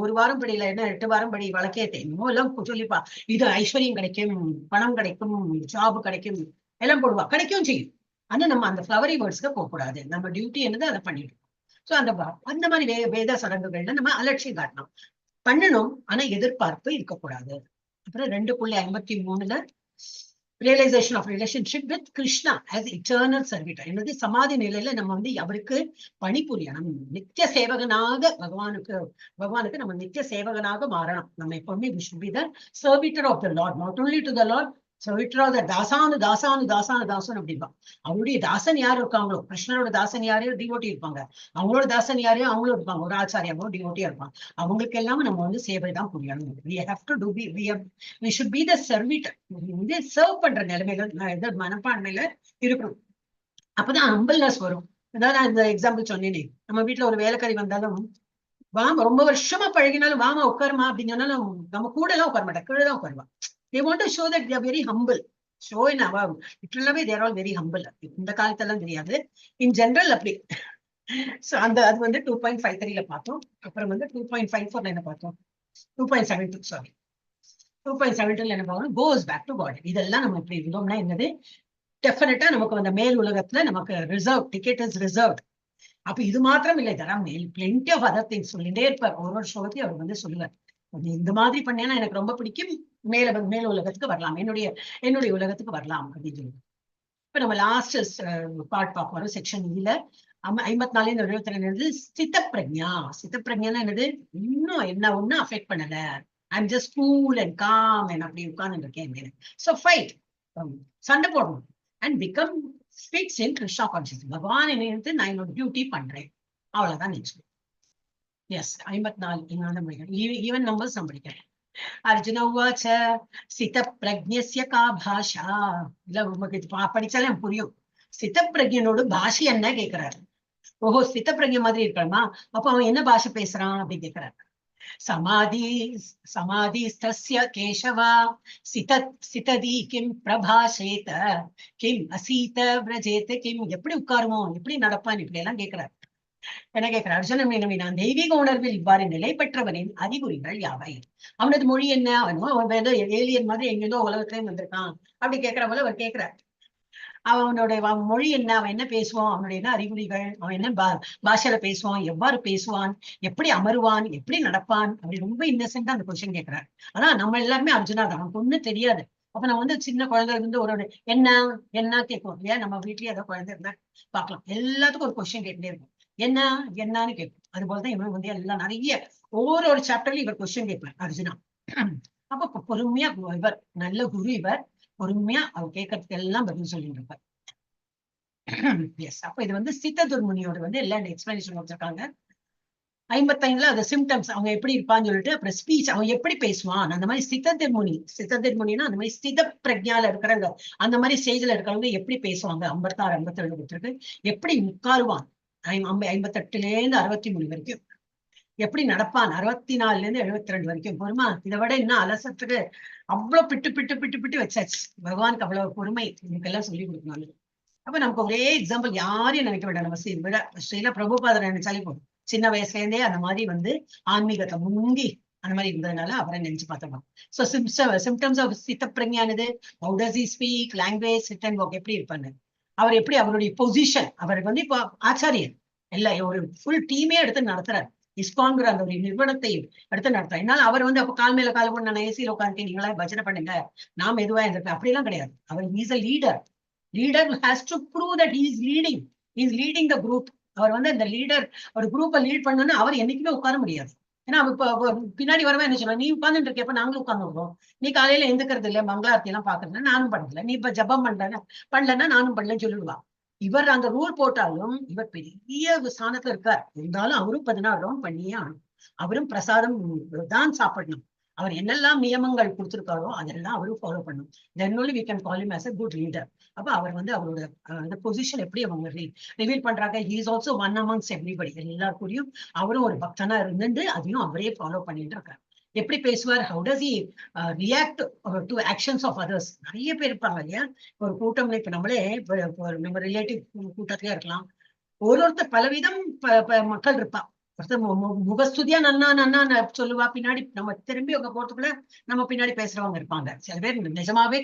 ஒரு வாரம் படியில என்ன 8 வாரம் படி, வழக்கேத்தை எல்லாம் சொல்லிப்பா, இது ஐஸ்வர்யம் கிடைக்கும், பணம் கிடைக்கும், ஜாப் கிடைக்கும், எல்லாம் போடுவா, கிடைக்கும் செய்யும். ஆனா நம்ம அந்த ஃபிளவரி வேர்ட்ஸ்க்கு போக கூடாது. நம்ம டியூட்டி என்னது அதை பண்ணிடுவோம். சோ அந்த மாதிரி வேத சடங்குகள்ல நம்ம அலட்சியம் காட்டணும், பண்ணணும், ஆனா எதிர்பார்ப்பு இருக்கக்கூடாது. அப்புறம் 2.53 realisation of relationship with Krishna as eternal servitor. என்னது, சமாதி நிலையில நம்ம வந்து அவருக்கு பணிபுரியணும், நித்திய சேவகனாக பகவானுக்கு நம்ம நித்திய சேவகனாக மாறணும். நம்ம எப்பவுமே we should be the servitor of the Lord, not only to the Lord, servitor of the தாசானு அப்படின்பா. அவருடைய தாசன் யாரு இருக்காங்களோ, கிருஷ்ணரோட தாசன் யாரையோ டிவோட்டி இருப்பாங்க, அவங்களோட தாசன் யாரையோ அவங்களும் இருப்பாங்க, ஒரு ஆச்சாரியாவோ டிவோட்டியா இருப்பாங்க. அவங்களுக்கு எல்லாமே நம்ம வந்து சேவை தான் புரியணும். we should be the servitor. வந்து சர்வ் பண்ற நிலைமையில மனப்பான்மையில இருக்கணும். அப்பதான் ஹம்பிள்னஸ் வரும். அதாவது நான் இந்த எக்ஸாம்பிள் சொன்னேனே, நம்ம வீட்டுல ஒரு வேலைக்காரி வந்தாலும் வாமா, ரொம்ப வருஷமா பழகினாலும் வாமா உட்காருமா அப்படின்னு சொன்னாலும் நம்ம கூட எல்லாம் உட்கார மாட்டேன், கீழே தான் உட்காருவா. They want to show that they are very humble. Show in our literally they are all very humble. இந்த காலத்தெல்லாம் தெரியாது, இன் ஜெனரல் அப்படி. சோ அது வந்து 2.53ல பார்த்தோம். அப்புறம் வந்து 2.54ல என்ன பார்த்தோம், 2.72 சாரி 2.72ல என்ன பார்த்தோம், கோஸ் பேக் டு காட். இதெல்லாம் நம்ம இப்படி இருந்தோம்னா என்னது, டெஃபினட்டா நமக்கு அந்த மேல் உலகத்துல நமக்கு ரிசர்வ் டிக்கெட் இஸ் ரிசர்வ்ட். அப்ப இது மாத்திரம் இல்லை, தரம் பிளென்டி ஆஃப் அதர் திங்ஸ் சொல்லிட்டே இருப்பார். ஒரு ஸ்லோகத்தையும் அவர் வந்து சொல்லுவார், இந்த மாதிரி பண்ணேன்னா எனக்கு ரொம்ப பிடிக்கும், மேல் உலகத்துக்கு வரலாம், என்னுடைய உலகத்துக்கு வரலாம் அப்படின்னு சொல்லி. இப்ப நம்ம லாஸ்ட் பார்ட் பார்க்க வரோம், செக்ஷன் இதுல 54-72 ஸ்தித பிரக்ஞா. ஸ்தித பிரக்ஞானா என்னது, இன்னும் என்ன ஒன்னும் அஃபெக்ட் பண்ணல, I'm just cool and com and அப்படி உட்கார்ந்து இருக்கேன். சோ ஃபைட், சண்டை போடணும், and become fix in Krishna conscious. பகவான் நினைத்து நான் என்னோட டியூட்டி பண்றேன், அவ்வளவுதான் நினைச்சு. எஸ் 54 ஈவன் நம்பர்ஸ் நான் படிக்கிறேன். அர்ஜுன உவாச்ச சித பிரஜ்ஞஸ்ய கா பாஷா. இல்ல உங்களுக்கு இது படிச்சாலே புரியும், சித பிரஜனோட பாஷை என்ன கேட்கிறாரு. ஓஹோ, சித்த பிரஜை மாதிரி இருக்கணுமா, அப்ப அவன் என்ன பாஷை பேசுறான் அப்படின்னு கேட்கிறாரு. சமாதிஸ்தஸ்ய கேசவா சிததி கிம் பிரபாஷேத கிம் அசீத விரஜேத கிம். எப்படி உட்காருவோம், எப்படி நடப்பான், இப்படி எல்லாம் கேட்கிறாரு. என்ன கேட்கிற அர்ஜுன மீனவன் தெய்வீக உணர்வில் இவ்வாறு நிலை பெற்றவனின் அறிகுறிகள் யாவை, அவனது மொழி என்ன, அவன் ஏதோ ஏலியன் மாதிரி எங்கேதோ உலகத்திலேயும் வந்திருக்கான் அப்படி கேட்கிற போல அவர் கேட்கிறார். அவனுடைய மொழி என்ன, அவன் என்ன பேசுவான், அவனுடைய என்ன அறிகுறிகள், அவன் என்ன பாஷையில பேசுவான், எவ்வாறு பேசுவான், எப்படி அமருவான், எப்படி நடப்பான், அப்படி ரொம்ப இன்னசென்டா அந்த கொஸ்டின் கேட்கிறார். ஆனா நம்ம எல்லாருமே அர்ஜுனா தான், நமக்கு ஒண்ணும் தெரியாது. அப்ப நம்ம வந்து சின்ன குழந்தை இருந்து ஒரு என்ன கேட்போம் இல்லையா, நம்ம வீட்லயே ஏதோ குழந்தை இருந்தா பாக்கலாம், எல்லாத்துக்கும் ஒரு கொஸ்டின் கேட்டுட்டே இருக்கும், என்னன்னு கேட்போம். அது போலதான் இவன் வந்து எல்லாம் நிறைய ஒவ்வொரு சாப்டர்லயும் இவர் கொஸ்டின் கேட்பார் அர்ஜுனா. அப்ப பொறுமையா இவர் நல்ல குரு, இவர் பொறுமையா அவர் கேட்கறதுக்கு எல்லாம் பதில் சொல்லிட்டு இருப்பார். எஸ், அப்ப இது வந்து சித்த துர்முனியோட வந்து எல்லாம் எக்ஸ்பிளனேஷன் கொடுத்திருக்காங்க. 55ல அது சிம்டம்ஸ், அவங்க எப்படி இருப்பான்னு சொல்லிட்டு, அப்புறம் ஸ்பீச், அவன் எப்படி பேசுவான், அந்த மாதிரி சித்ததிர்முனினா அந்த மாதிரி ஸ்தித பிரஜால இருக்கிறவங்க, அந்த மாதிரி ஸ்டேஜ்ல இருக்கிறவங்க எப்படி பேசுவாங்க. 56 57 கொடுத்திருக்கு. எப்படி உட்காருவான் 58ல இருந்து 63 வரைக்கும், எப்படி நடப்பான் 64ல இருந்து 72 வரைக்கும். பொறுமா, இதை விட இன்னும் அலசத்துக்கு அவ்வளவு பிட்டு வச்சாச்சு. பகவானுக்கு அவ்வளவு பொறுமை நமக்கெல்லாம் சொல்லி கொடுக்கணும். அப்ப நமக்கு ஒரே எக்ஸாம்பிள் யாரையும் நினைக்க வேண்டாம், நம்ம ஸ்ரீல பிரபுபாதர் நினைச்சாலே போதும். சின்ன வயசுல இருந்தே அந்த மாதிரி வந்து ஆன்மீகத்தை முங்கி அந்த மாதிரி இருந்ததுனால அவரை நினைச்சு பார்த்தோம். சோ சிம்டம்ஸ் ஆஃப் சித்த பிரஞானது, how does he speak, language, sit and walk, எப்படி இருப்பாங்க, அவர் எப்படி அவருடைய பொசிஷன், அவருக்கு வந்து இப்போ ஆச்சாரியன் ஒரு ஃபுல் டீமே எடுத்து நடத்துறாரு. இஸ்கான்ங்கிற அந்த ஒரு நிறுவனத்தை எடுத்து நடத்துறாரு. என்னால அவர் வந்து அப்ப கால் மேல கால் பண்ண நான் ஏசியில உட்காந்து நீங்களா பஜனை பண்ணுங்க, நான் மெதுவா இருந்திருக்கேன் அப்படிலாம் கிடையாது. அவர் is a leader. Leader has to prove that he is leading the group. அவர் வந்து அந்த லீடர் ஒரு குரூப்பை லீட் பண்ணணும்னு அவர் என்னைக்குமே உட்கார முடியாது. ஏன்னா இப்ப பின்னாடி வரவா என்ன சொல்லுவா, நீ உட்கார்ந்துட்டு இருக்கப்ப நாங்களும் உட்கார்ந்து விடுறோம், நீ காலையில எந்துக்கிறது இல்ல, மங்களாரத்தி எல்லாம் பாக்குறது நானும் பண்ணல, நீ இப்ப ஜபம் பண்ணலன்னா நானும் பண்ணலன்னு சொல்லிடுவா. இவர் அந்த ரூல் போட்டாலும் இவர் பெரிய ஸ்தானத்துல இருக்கார். இருந்தாலும் அவரும் 16 ரவுண்ட் பண்ணியே ஆகணும். அவரும் பிரசாதம் தான் சாப்பிடணும். அவர் என்னெல்லாம் நியமங்கள் கொடுத்திருக்காரோ அதெல்லாம் அவரும் ஃபாலோ பண்ணணும். தென் only we can call him as a good leader. அப்ப அவர் வந்து அவரோட அந்த பொசிஷன் எப்படி அவங்க ரிவீல் பண்றாங்க. he is also one amongst everybody. எல்லாருக்கும் அவரும் ஒரு பக்தனா இருந்து அதையும் அவரே ஃபாலோ பண்ணிட்டு இருக்காரு. எப்படி பேசுவார், how does he react to actions of others. நிறைய பேர் இருப்பாங்க இல்லையா ஒரு கூட்டம்ல. இப்ப நம்மளே நம்ம ரிலேட்டிவ் கூட்டத்திலே இருக்கலாம். ஒருத்தர் பலவிதம் மக்கள் இருப்பா. முகஸ்துதியா நன்னா சொல்லுவா, பின்னாடி நம்ம திரும்பி உங்க போறதுக்குள்ள நம்ம பின்னாடி பேசுறவங்க இருப்பாங்க. சில பேர் நிஜமாவே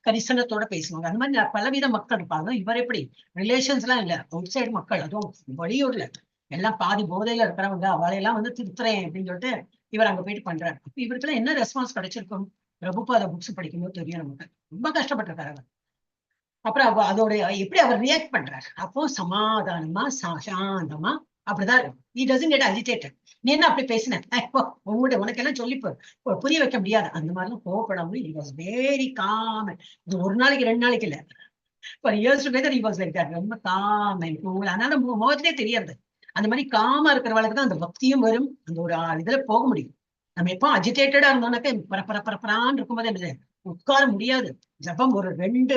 கரிசனத்தோட பேசுவாங்க. அந்த மாதிரி பலவித மக்கள் இருப்பாங்க. இவர் எப்படி ரிலேஷன்ஸ் எல்லாம் இல்ல, அவுட் சைடு மக்கள், அதுவும் வெளியூர்ல எல்லாம் பாதி போதையில இருக்கிறவங்க, அவளையெல்லாம் வந்து திருத்துறேன் அப்படின்னு சொல்லிட்டு இவர் அங்க போயிட்டு பண்றாரு. அப்ப இவருக்குள்ள என்ன ரெஸ்பான்ஸ் கிடைச்சிருக்கும், பிரபுபாத புக்ஸ் படிக்கும்போது தெரியும் நமக்கு. ரொம்ப கஷ்டப்பட்டிருக்காரு அவர். அப்புறம் அதோட எப்படி அவர் ரியாக்ட் பண்றாரு, அப்போ சமாதானமா சாந்தமா அப்படிதான் இருக்கும். he doesn't get agitated. நீ என்ன அப்படி பேசின, உனக்கு எல்லாம் சொல்லி புரிய வைக்க முடியாது, அந்த மாதிரிலாம் கோவப்படாம he was very calm. இது ஒரு நாளைக்கு 2 நாளைக்கு இல்ல, for years together he was like that. ரொம்ப calm and cool. அதனால முகத்திலே தெரியாது. அந்த மாதிரி காமா இருக்கிறவளுக்கு தான் அந்த பக்தியும் வரும், அந்த ஒரு இதுல போக முடியும். நம்ம எப்போ அஜிடேட்டடா இருந்தோம்னாக்க பரப்பரான்னு இருக்கும்போது என்ன உட்கார முடியாது. ஜபம் ஒரு 2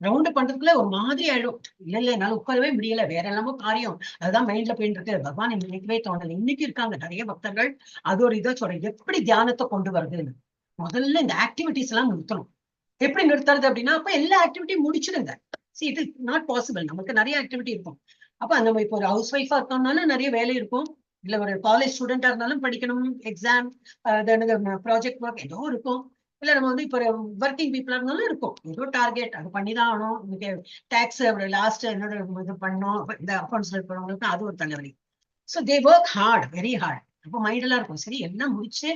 ரவுண்டு பண்றதுக்குள்ள ஒரு மாதிரி ஆயிடும். இல்ல என்னால உட்காரவே முடியல, வேற எல்லாமோ காரியம் அதுதான் மைண்ட்ல போயிட்டு இருக்கு, பகவான் நினைக்கவே தோணல. இன்னைக்கு இருக்காங்க நிறைய பக்தர்கள் அது ஒரு இதை சொல்றேன், எப்படி தியானத்தை கொண்டு வருதுன்னு. முதல்ல இந்த ஆக்டிவிட்டிஸ் எல்லாம் நிறுத்தணும். எப்படி நிறுத்துறது அப்படின்னா, அப்ப எல்லா ஆக்டிவிட்டியும் முடிச்சிடுங்க. see it is not possible. நமக்கு நிறைய ஆக்டிவிட்டி இருக்கும். அப்ப நம்ம இப்போ ஒரு ஹவுஸ் ஒய்ஃபா இருக்கோம்னாலும் நிறைய வேலை இருக்கும், இல்ல ஒரு காலேஜ் ஸ்டூடெண்டா இருந்தாலும் படிக்கணும், எக்ஸாம் ப்ராஜெக்ட் ஒர்க் ஏதோ இருக்கும், இல்ல நம்ம வந்து இப்போ ஒர்க்கிங் பீப்புளா இருந்தாலும் இருக்கும், ஏதோ டார்கெட் அது பண்ணிதான் ஆகணும். இன்னைக்கு டாக்ஸ் லாஸ்ட் என்னோட இது பண்ணோம், இந்த அக்கௌண்ட்ஸ்ல இருக்கிறவங்களுக்கு அது ஒரு தலைவலி. So they work hard, very hard. அப்போ மைண்ட் எல்லாம் இருக்கும். சரி எல்லாம் முடிச்சு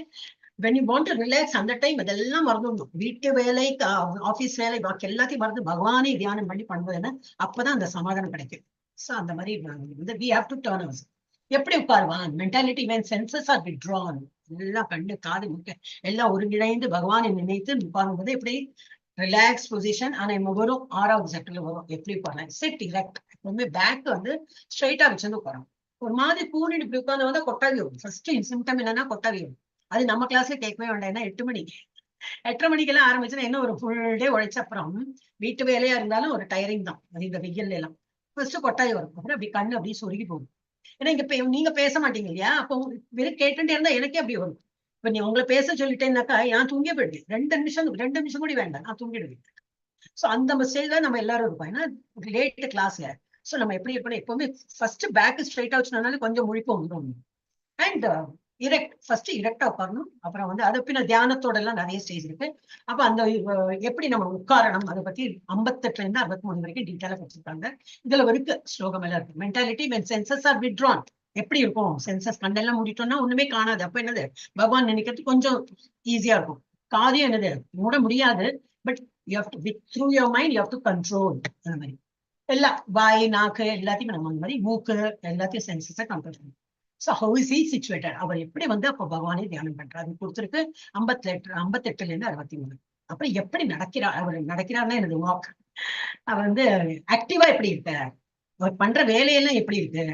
when you want to relax அந்த டைம் அதெல்லாம் மறந்துடணும். வீட்டு வேலை, ஆபீஸ் வேலை, பாக்கி எல்லாத்தையும் மறந்து பகவானை தியானம் பண்ணி பண்ணுவதுன்னா அப்பதான் அந்த சமாதானம் கிடைக்கும். ஸோ அந்த மாதிரி வந்து we have to turn ourselves. எப்படி உட்காருவான் mentality when senses are withdrawn. எல்லாம் கண்ணு காது முக்க எல்லாம் ஒருங்கிணைந்து பகவானை நினைத்து உட்காரும்போது எப்படி ரிலாக்ஸ் பொசிஷன். ஆனா நம்ம வரும் 6வது செக்டர்ல வரும். எப்படி உட்காரலாம், செட் டிரெக்ட். எப்பவுமே பேக் வந்து ஸ்ட்ரைட்டா வச்சிருந்து உட்காரணும். ஒரு மாதிரி கூறிட்டு இப்படி உட்கார்ந்து வந்தா கொட்டாவி வரும். ஃபர்ஸ்ட் சிம்டம் என்னன்னா கொட்டாவி வரும். அது நம்ம கிளாஸ்ல கேட்கவே வேண்டாம். ஏன்னா 8 மணிக்கு 8:30 மணிக்கெல்லாம் ஆரம்பிச்சுன்னா என்ன ஒரு ஃபுல் டே உழைச்ச அப்புறம் வீட்டு வேலையா இருந்தாலும் ஒரு டயரிங் தான். அது இந்த வெயில்ல எல்லாம் ஃபர்ஸ்ட் கொட்டாவி வரும். அப்புறம் அப்படி கண்ணு அப்படியே சொருகி போகும். ஏன்னா இங்க நீங்க பேச மாட்டீங்க இல்லையா, அப்போ வெறும் கேட்டுட்டே இருந்தா எனக்கே அப்படி வரும். இப்ப நீ உங்களை பேச சொல்லிட்டேன்னாக்கா நான் தூங்கியே போயிடுவேன். 2 நிமிஷம் கூட வேண்டாம், நான் தூங்கிடுவேன். சோ அந்த ஸ்டேஜ்ல நம்ம எல்லாரும் இருப்போம். ஏன்னா லேட் கிளாஸ்ல. சோ நம்ம எப்படி இருக்கணும், எப்பவுமே ஃபர்ஸ்ட் பேக் ஸ்ட்ரைட்டா வச்சுனாலும் கொஞ்சம் முழிப்போம் வந்துடும். அண்ட் ஃபர்ஸ்ட் இரக்டா உட்காரணும். அப்புறம் வந்து அதை பின்ன தியானத்தோட எல்லாம் நிறைய ஸ்டேஜ் இருக்கு. அப்ப அந்த எப்படி நம்ம உட்காரணும் அதை பத்தி 58ல இருந்து 63 வரைக்கும் டீட்டெயிலா வச்சிருக்காங்க. இதுல இருக்கு ஸ்லோகம் எல்லாம் இருக்கு. Mentality when senses are withdrawn. எப்படி இருக்கும், சென்சஸ் கண்ணெல்லாம் மூடிட்டோம்னா ஒண்ணுமே காணாது. அப்ப என்னது பகவான் நினைக்கிறது கொஞ்சம் ஈஸியா இருக்கும். காரியம் என்னது மூட முடியாது, but you have to through your mind you have to control. அந்த மாதிரி எல்லாம் வாய் நாக்கு எல்லாத்தையும் நம்ம அந்த மாதிரி மூக்கு எல்லாத்தையும் சென்சஸை கண்ட்ரோல் பண்ணணும். So how is he situated? அவர் எப்படி வந்து அப்ப பகவானை தியானம் பண்றாரு கொடுத்துருக்கு 58ல இருந்து 63. அப்புறம் எப்படி நடக்கிறார், அவர் நடக்கிறார்னா எனது வாக். அவர் வந்து ஆக்டிவா எப்படி இருக்கார், அவர் பண்ற வேலையெல்லாம் எப்படி இருக்கு,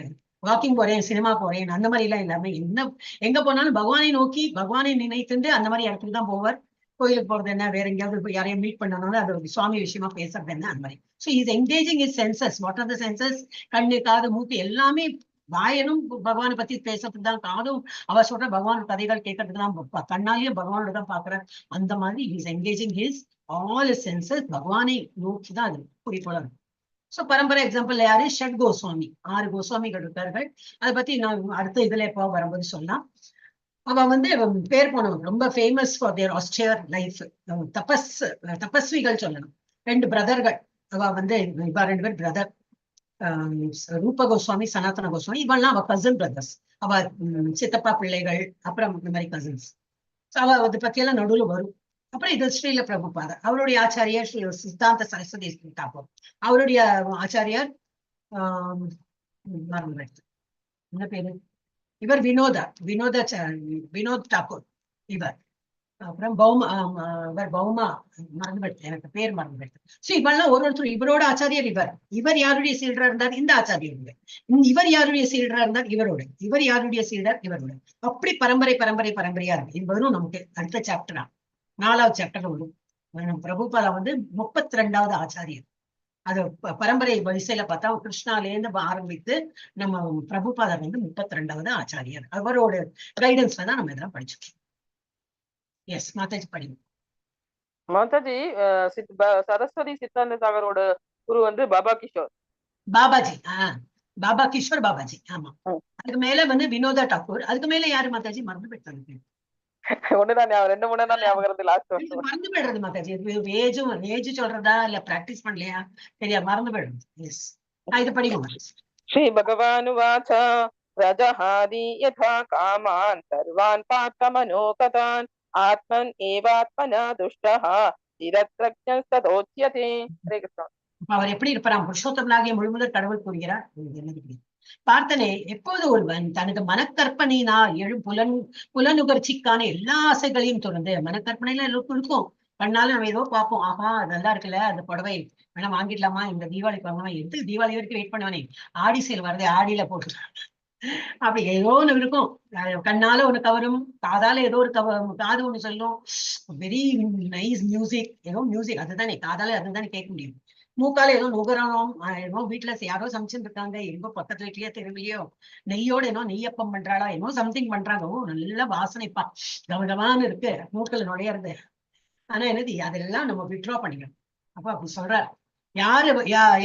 வாக்கிங் போறேன் சினிமா போறேன் அந்த மாதிரி எல்லாம் இல்லாம என்ன எங்க போனாலும் பகவானை நோக்கி பகவானை நினைத்துட்டு அந்த மாதிரி இடத்துக்கு தான் போவார். கோயிலுக்கு போறது என்ன, வேற எங்கேயாவது யாரையும் மீட் பண்ணனாலும் அது ஒரு சுவாமி விஷயமா பேசுறது என்ன அந்த மாதிரி. So is engaging is senses. What are the senses? கண்ணு காது மூக்கு எல்லாமே. வாயனும் பகவானை பத்தி பேசுறதுக்கு தான், காதும் அவர் சொல்ற பகவான் கதைகள் கேட்கறதுக்கு தான், கண்ணாலேயும் பகவானோட தான் பாக்குற. அந்த மாதிரி is engaging his all senses. பகவானை நோக்கி தான் அது குறிக்கோளா இருக்கும். சோ பரம்பரை எக்ஸாம்பிள் யாரு, ஷட் கோஸ்வாமி, 6 கோஸ்வாமிகள் இருக்கார்கள். அதை பத்தி நான் அடுத்த இதுல எப்போ வரும்போது சொல்லலாம். அவ வந்து பேர் போனவங்க, ரொம்ப famous for their austere life. தபஸ்விகள் சொல்லணும். 2 பிரதர்கள். அவ வந்து இவா 2 பேர் பிரதர். ரூப கோஸ்வாமி, சனாதன கோஸ்வாமி, இவெல்லாம் அவ கசின் பிரதர்ஸ். அவ சித்தப்பா பிள்ளைகள், அப்புறம் இந்த மாதிரி கசின்ஸ். அவ அதை பத்தியெல்லாம் நடுவுல வரும். அப்புறம் இது ஸ்ரீல பிரபுபாதர், அவருடைய ஆச்சாரியர் ஸ்ரீ சித்தாந்த சரஸ்வதி தாக்கூர், அவருடைய ஆச்சாரியர் மறந்து என்ன பேரு, இவர் வினோத் தாக்கூர் இவர். அப்புறம் இவர் பௌமா, மறந்துபடுத்து, எனக்கு பேர் மறந்துபடுத்து. சோ இவெல்லாம் ஒருத்தர், இவரோட ஆச்சாரியர் இவர் யாருடைய சீடரா இருந்தார், இந்த ஆச்சாரியர். இவர் யாருடைய சீடரா இருந்தார், இவர் யாருடைய சீடர், இவரோட. அப்படி பரம்பரையா இருக்கு. இது வரும் நமக்கு அடுத்த சாப்டரா, 4வது சாப்டர் வரும். பிரபுபாதா 32வது ஆச்சாரியர். அது பரம்பரை வரிசையில பார்த்தா கிருஷ்ணாலேருந்து ஆரம்பித்து நம்ம பிரபுபாதர் 32வது ஆச்சாரியர். அவரோட கைடன்ஸ்ல தான் நம்ம இதெல்லாம் படிச்சிருக்கோம். எஸ் மாதாஜி படிங்க. மாதாஜி, சரஸ்வதி சித்தாந்த சாகரோட குரு பாபா கிஷோர் பாபாஜி. பாபா கிஷோர் பாபாஜி. ஆமா. அதுக்கு மேல வினோதா டாக்கூர். அதுக்கு மேல யாரு மாதாஜி, மறந்து போயிட்டாங்க. ஒண்ணுதான், 2-3 தான் ஞாபகம் இருக்கு. லாஸ்ட் மறந்து போயிடுறது மாதாஜி. ஏஜ் சொல்றதா இல்ல பிராக்டிஸ் பண்ணலையா சரியா மறந்து போயிடுறது. எஸ், இது படிங்க. ஸ்ரீ பகவானுவாச்ச ரஜஹாதி யதா காமான் சர்வான் பார்த்த மனோகதான் ஆத்மன் ஏவாத்மனா துஷ்டஹ சிரத்ரக்ஞஸ்ததோச்யதே. ஹரே கிருஷ்ணா. அவர் எப்படி இருப்பாராம், புருஷோத்தமனாகிய முழுமுதற் கடவுள் கூறுகிறார். பார்த்தனே, எப்போது ஒருவன் தனது மனக்கற்பனையினால் எழும் புலனுகர்ச்சிக்கான எல்லா ஆசைகளையும் தொடர்ந்து, மனக்கற்பனையில எல்லாருக்கும் இருக்கும். கண்ணாலும் நம்ம ஏதோ பார்ப்போம், ஆஹா நல்லா இருக்குல்ல அந்த புடவை, வேணா வாங்கிடலாமா, இந்த தீபாவளிக்கு வாங்கலாமா, எது தீபாவளி வரைக்கும் வெயிட் பண்ணுவானே, ஆடி சேல் வரதே ஆடியில போட்டு, அப்படி ஏதோ ஒண்ணு இருக்கும். கண்ணால ஒண்ணு கவரும், காதால ஏதோ ஒரு காது ஒண்ணு சொல்லும், வெரி நைஸ் மியூசிக், ஏதோ மியூசிக், அதுதானே காதால அதுதானே கேட்க முடியும். மூக்கால ஏதோ நுகரணும், ஏதோ வீட்டுல யாரோ சமைச்சுட்டு இருக்காங்க, எங்கோ பக்கத்துல வீட்லயோ தெருவிலையோ நெய்யோட ஏதோ நெய்யப்பம் பண்றாளா, ஏதோ சம்திங் பண்றாங்க, ஓ நல்ல வாசனைப்பா, கவனமானு இருக்கு, மூக்கல நுழையிறது. ஆனா என்னது, அதெல்லாம் நம்ம விட்ரா பண்ணிக்கணும். அப்ப அப்படி சொல்றாரு,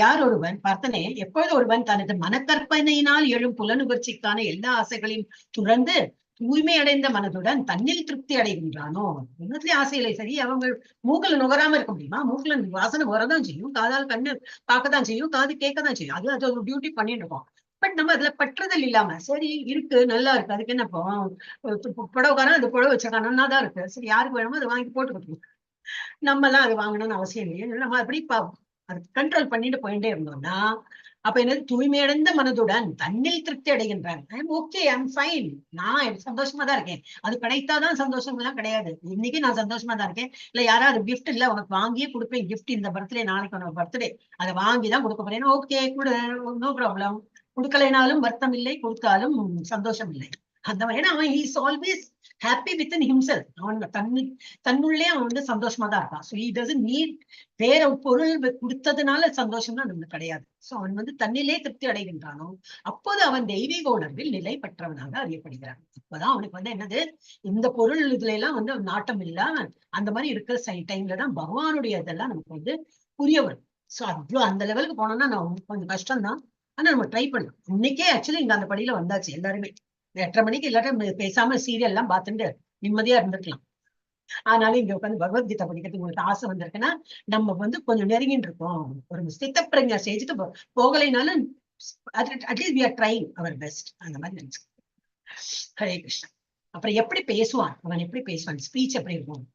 யார் ஒருவன் பார்த்தனே, எப்பொழுது ஒருவன் தனது மனக்கற்பனையினால் எழும் புலனுகர்ச்சிக்கான எல்லா ஆசைகளையும் துறந்து தூய்மை அடைந்த மனதுடன் தன்னில் திருப்தி அடைகின்றானோ, இன்னத்துலயும் ஆசை இல்லை. சரி, அவங்க மூக்கல நுகராம இருக்க முடியுமா, மூக்கல வாசனை வரதான் செய்யும், காதால் கண்ணு பார்க்கதான் செய்யும், காது கேட்கதான் செய்யும், அது ஒரு டியூட்டி பண்ணிட்டு இருக்கோம். பட் நம்ம அதுல பற்றுதல் இல்லாம, சரி இருக்கு நல்லா இருக்கு, அதுக்கு என்ன புடவைக்காரன் அது புடவை வச்சிருக்கான் நல்லா தான் இருக்கு, சரி யாருக்கு வேணுமோ அதை வாங்கி போட்டு கொடுக்கணும், நம்ம எல்லாம் அது வாங்கணும்னு அவசியம் இல்லையே. நம்ம அப்படி அது கண்ட்ரோல் பண்ணிட்டு போயிட்டே இருந்தோம்னா, அப்ப என்னது, தூய்மையடைந்த மனதுடன் தன்னில் திருப்தி அடைகின்றான். ஐம் ஓகே, ஐம் ஃபைன், நான் சந்தோஷமா தான் இருக்கேன். அது கிடைத்தாதான் சந்தோஷம் எல்லாம் கிடையாது. இன்னைக்கு நான் சந்தோஷமா தான் இருக்கேன். இல்ல யாராவது கிஃப்ட் இல்ல உனக்கு வாங்கியே கொடுப்பேன், கிஃப்ட் இந்த பர்த்டே, நாளைக்கு உனக்கு பர்த்டே, அதை வாங்கிதான் கொடுக்க போறேன், ஓகே கொடு, நோ ப்ராப்ளம். கொடுக்கலைனாலும் வருத்தம் இல்லை, கொடுத்தாலும் சந்தோஷம் இல்லை. அந்த மாதிரி அவன் is always happy with in himself. அவன் தன்னுள்ளே அவன் சந்தோஷமா தான் இருக்கான். ஸோ ஹி டசன்ட் நீட் வேற பொருள் கொடுத்ததுனால சந்தோஷம் தான் நமக்கு கிடையாது. ஸோ அவன் தன்னிலே திருப்தி அடைகின்றானோ அப்போது அவன் தெய்வீக உணர்வில் நிலை பெற்றவனாக அறியப்படுகிறான். அப்பதான் அவனுக்கு என்னது, இந்த பொருள் இதுல எல்லாம் நாட்டம் இல்லாம அந்த மாதிரி இருக்கிற டைம்ல தான் பகவானுடைய இதெல்லாம் நமக்கு புரிய வரும். ஸோ அவ்வளோ அந்த லெவலுக்கு போனோம்னா நான் கொஞ்சம் கஷ்டம் தான். ஆனா நம்ம ட்ரை பண்ணலாம். இன்னைக்கே ஆக்சுவலி இங்க அந்த படியில வந்தாச்சு எல்லாருமே. 8:30 மணிக்கு இல்லாட்டும் பேசாம சீரியல் எல்லாம் பார்த்துட்டு நிம்மதியா இருந்துக்கலாம். ஆனாலும் இங்க உட்காந்து பகவத்கீதை படிக்கிறதுக்கு உங்களுக்கு ஆசை வந்திருக்குன்னா, நம்ம கொஞ்சம் நெருங்கிட்டு இருக்கோம். ஒரு ஸ்தித பிரஜா ஸ்டேஜுக்கு போகலைனாலும் at least we are trying our best. அந்த மாதிரி நினைச்சு. ஹரே கிருஷ்ணா. அப்புறம் எப்படி பேசுவான், அவன் எப்படி பேசுவான், ஸ்பீச் எப்படி இருக்கும்.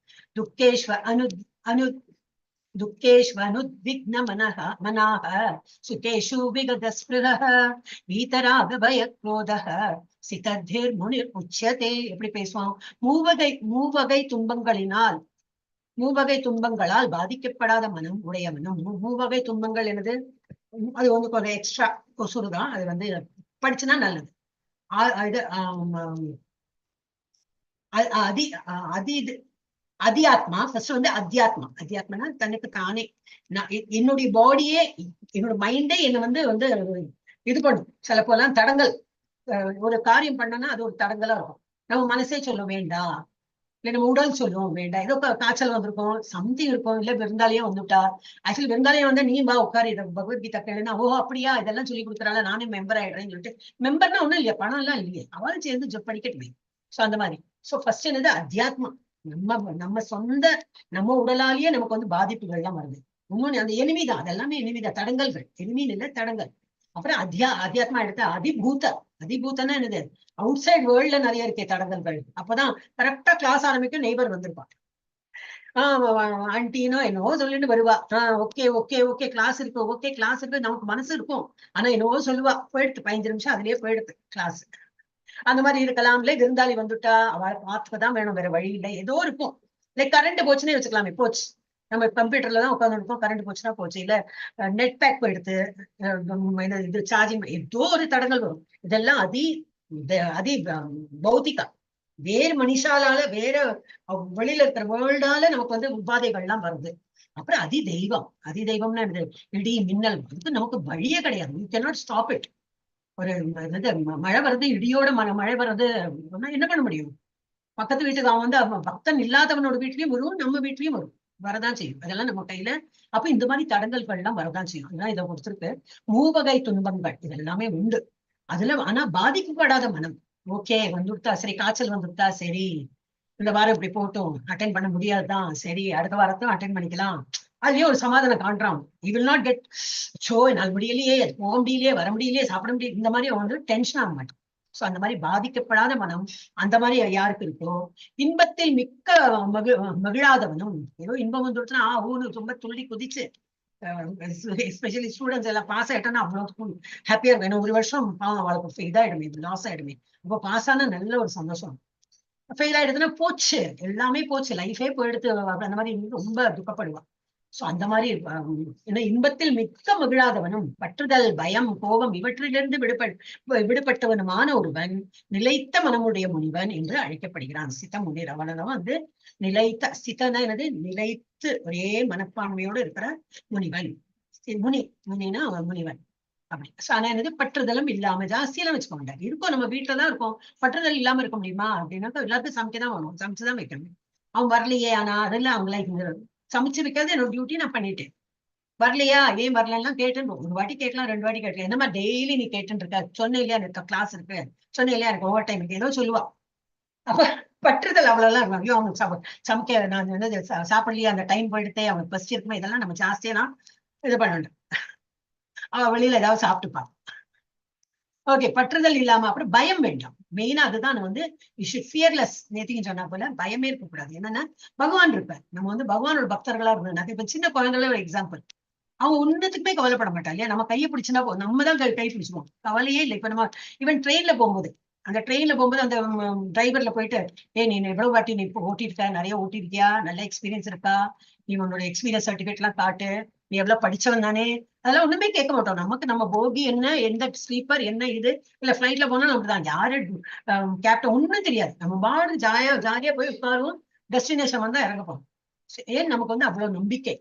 துக்கேஷ்வனுத்விக்ன மனாஹ சுகேஷு விகத ஸ்பிருஹ வீதராக பயக்ரோதஹ சிதத்திர் முனிர் உச்சதே. எப்படி பேசுவான், மூவகை துன்பங்களால் பாதிக்கப்படாத மனம் உடையவனும். மூவகை துன்பங்கள் என்னது, அது கொஞ்சம் எக்ஸ்ட்ரா கொசுறுதான், அது படிச்சுன்னா நல்லது. அத்தியாத்மா ஃபர்ஸ்ட் அத்தியாத்மனா தனக்கு தானே, என்னுடைய பாடியே என்னோட மைண்டே என்ன இது பண்ணும். சில போலாம் தடங்கள், ஒரு காரியம் பண்ணனா அது ஒரு தடங்கலா இருக்கும். நம்ம மனசே சொல்ல வேண்டாம், இல்ல நம்ம உடல் சொல்லுவோம் வேண்டாம், ஏதோ காய்ச்சல் வந்திருக்கும், சம்திங் இருக்கும், இல்ல விருந்தாளியே வந்துட்டா. ஆக்சுவலி விருந்தாளியே வந்தா நீ வா உட்காரு, இதை பகவத்கீதா கேளுன்னா, ஓ அப்படியா இதெல்லாம் சொல்லி கொடுக்குறாள், நானே மெம்பர் ஆயிடுறேன்னு சொல்லிட்டு, மெம்பர்னா ஒண்ணும் இல்லையா, பணம் எல்லாம் இல்லையே, அவளும் சேர்ந்து படிக்கட்டுமே. சோ அந்த மாதிரி. சோ ஃபர்ஸ்ட் என்னது, அத்தியாத்மா. நம்ம சொந்த நம்ம உடலாலேயே நமக்கு பாதிப்புகள் எல்லாம் வருது. இன்னொன்னு அந்த எனிமிதான், அதெல்லாமே எனிமிதான், தடங்கல்கள். எனிமின்னு இல்ல, தடங்கள். அப்புறம் அத்தியாத்மா எடுத்த அதிபூத்தன்னா என்னது, அவுட் சைட் வேர்ல்ட்ல நிறைய இருக்கே தடங்கல்கள். அப்பதான் கரெக்டா கிளாஸ் ஆரம்பிக்கும், நெய்பர் வந்திருப்பான். ஆன்டினோ என்னவோ சொல்லிட்டு வருவா. ஓகே ஓகே ஓகே கிளாஸ் இருக்கு, ஓகே கிளாஸ் இருக்கு, நமக்கு மனசு இருக்கும். ஆனா என்னவோ சொல்லுவா, போயிடுத்து 15 நிமிஷம் அதுலயே போயிடுது கிளாஸ். அந்த மாதிரி இருக்கலாம்ல. விருந்தாளி வந்துட்டா அவளை பார்த்துக்கதான் வேணும், வேற வழி இல்லை. ஏதோ இருக்கும். லைக் கரண்ட் போச்சுன்னே வச்சுக்கலாமே, போச்சு. நம்ம கம்ப்யூட்டர்ல தான் உட்காந்துருக்கோம், கரண்ட் போச்சுன்னா போச்சு. இல்ல நெட் பேக் போயிடுது, இது சார்ஜிங், ஏதோ ஒரு தடங்கள் வரும். இதெல்லாம் அதி பௌத்திகா. வேறு மனுஷாலால, வேற வெளியில இருக்கிற வேர்ல்டால நமக்கு வந்து உபாதைகள்லாம் வருது. அப்புறம் அதிதெய்வம்னா என்னது, இடி மின்னல், அதுக்கு நமக்கு வழியே கிடையாது. You cannot stop it. ஒரு இது மழை வருது, இடியோட மழை வருது, என்ன பண்ண முடியும்? பக்கத்து வீட்டுக்கு அவன் வந்து அவன் பக்தன் இல்லாதவனோட வீட்லயும் வரும், நம்ம வீட்லயும் வரும், வரதான் செய்யும். அதெல்லாம் நம்ம கையில. அப்ப இந்த மாதிரி தடங்கல்கள் எல்லாம் வரதான் செய்யும். அதுதான் இதை பொறுத்திருக்கு. மூவகை துன்பங்கள் இது எல்லாமே உண்டு. அதுல ஆனா பாதிக்கப்படாத மனம். ஓகே வந்துட்டா சரி, காய்ச்சல் வந்துட்டா சரி, இந்த வாரம் இப்படி போட்டோம், அட்டென்ட் பண்ண முடியாதுதான், சரி அடுத்த வாரத்தும் அட்டென்ட் பண்ணிக்கலாம், அதுலயே ஒரு சமாதானம் காண்றான். You will not get show, என்னால் முடியலையே, போக முடியலையே, வர முடியலையே, சாப்பிட முடியல, இந்த மாதிரி அவன் வந்து டென்ஷன் ஆக மாட்டான். சோ அந்த மாதிரி பாதிக்கப்படாத மனம், அந்த மாதிரி யாருக்கு இருக்கோ, இன்பத்தில் மிக்க மகிழாதவனும். ஏதோ இன்பம் வந்துடுச்சுன்னா ஊன்னு ரொம்ப துள்ளி குதிச்சு, எஸ்பெஷலி ஸ்டூடெண்ட்ஸ் எல்லாம் பாஸ் ஆயிட்டோம்னா அவ்வளவு ஹாப்பியா இருக்கும். ஒரு வருஷம் அவளுக்கு இதாயிடுமே, லாஸ் ஆயிடுமே. அப்போ பாஸ் ஆனா நல்ல ஒரு சந்தோஷம். ஃபெயில் ஆயிடுதுன்னா போச்சு, எல்லாமே போச்சு, லைஃபே போயிடுது, அந்த மாதிரி ரொம்ப துக்கப்படுவான். சோ அந்த மாதிரி இன்பத்தில் மிக்க மகிழாதவனும், பற்றுதல், பயம், கோபம் இவற்றிலிருந்து விடுபட்டவனுமான ஒருவன் நிலைத்த மனமுடைய முனிவன் என்று அழைக்கப்படுகிறான். சித்த முனிவர் அவனதான் வந்து நிலைத்த, சித்தனா என்னது, நிலைத்து ஒரே மனப்பான்மையோடு இருக்கிற முனிவன். முனினா அவன் முனிவன் அப்படி. ஆனா என்னது, பற்றுதலும் இல்லாம, ஜாஸ்தியெல்லாம் வச்சுக்கோங்க. இருக்கும், நம்ம வீட்டுலதான் இருக்கும், பற்றுதல் இல்லாம இருக்க முடியுமா அப்படின்னாக்கா எல்லாருக்கும் சமைக்கதான் வேணும், சமைச்சுதான் வைக்கணும். அவன் வரலையே, ஆனா அதெல்லாம் அவங்களா சமைச்சு வைக்கிறது என்னோட டியூட்டி, நான் பண்ணிட்டேன். வரலையா, ஏன் வரலாம் கேட்டு ஒரு வாட்டி கேட்கலாம், 2 வாட்டி கேட்கலாம். என்னமா டெய்லி நீ கேட்டுட்டு இருக்க, சொன்ன இல்லையா எனக்கு கிளாஸ் இருக்கு, சொன்ன இல்லையா எனக்கு ஓவர் டைம் இருக்கு, ஏதோ சொல்லுவா. அப்ப பற்றுதல் அவ்வளவுலாம் இருக்கும். ஐயோ அவனுக்கு சமைக்க நான் என்னது சாப்பிடலையா, அந்த டைம் போயிடுத்தே, அவனுக்கு பசி இருக்குமே, இதெல்லாம் நம்ம ஜாஸ்தியா நான் இது பண்ணணும். அவ வெளியில ஏதாவது சாப்பிட்டுப்பான். ஓகே, பற்றுதல் இல்லாம. அப்புறம் பயம் வேண்டாம். மெயினா அதுதான் வந்து ஃபியர்லெஸ். நேத்திக்கு சொன்னா போல பயமே இருக்கக்கூடாது. என்னன்னா பகவான் இருப்பார். நம்ம வந்து பகவானோட பக்தர்களா இருக்கணும். இப்ப சின்ன குழந்தைகள ஒரு எக்ஸாம்பிள், அவங்க ஒன்னுத்துக்குமே கவலைப்பட மாட்டா இல்லையா. நம்ம கையை பிடிச்சுன்னா நம்ம தான் கை பிடிச்சுவோம், கவலையே இல்லை. இப்ப நம்ம ஈவன் ட்ரெயின்ல போகும்போது, அந்த டிரைவர்ல போயிட்டு, நீ எவ்வளவு வாட்டி நீ இப்போ ஓட்டிருக்க, நிறைய ஓட்டிருக்கியா, நல்ல எக்ஸ்பீரியன்ஸ் இருக்கா, நீ உன்னோட எக்ஸ்பீரியன்ஸ் சர்டிபிகேட் எல்லாம் காட்டு, நீ எவ்வளவு படிச்சவன் தானே, அதெல்லாம் ஒண்ணுமே கேட்க மாட்டோம். நமக்கு நம்ம போகி என்ன, எந்த ஸ்லீப்பர் என்ன, இது இல்ல ஃபிளைட்ல போனா நமக்கு தான் யாரு கேப்டன் ஒண்ணும் தெரியாது. நம்ம பாடு ஜாலியா போய் உட்காருவோம், டெஸ்டினேஷன் வந்தா இறங்க போறோம். ஏன் நமக்கு வந்து அவ்வளவு நம்பிக்கை.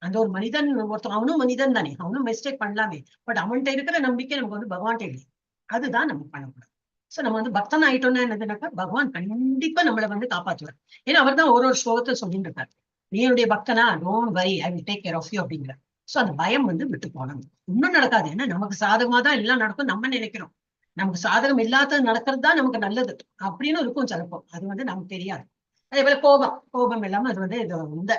அந்த ஒரு மனிதன் ஒருத்தன், அவனும் மனிதன் தானே, அவனும் மிஸ்டேக் பண்ணலாமே, பட் அவன்கிட்ட இருக்கிற நம்பிக்கை நமக்கு வந்து பகவான்கிட்ட இல்லை. அதுதான் நம்ம பண்ணக்கூடாது. சோ நம்ம வந்து பக்தன் ஆயிட்டோம்னா என்னதுனாக்கா, பகவான் கண்டிப்பா நம்மளை வந்து காப்பாற்றுவார். ஏன்னா அவர் தான் ஒரு ஸ்லோகத்தை சொல்லிட்டு இருக்காரு, நீ என்னுடைய பக்தனா, don't worry, I will take care of you அப்படிங்கிற. சோ அந்த பயம் வந்து விட்டு போனோம். இன்னும் நடக்காது. ஏன்னா நமக்கு சாதகமா தான் எல்லாம் நடக்கும் நம்ம நினைக்கிறோம். நமக்கு சாதகம் இல்லாதது நடக்கிறது தான் நமக்கு நல்லது அப்படின்னு இருக்கும் சிலப்போ. அது வந்து நமக்கு தெரியாது. அதே போல கோபம் இல்லாம அது வந்து இந்த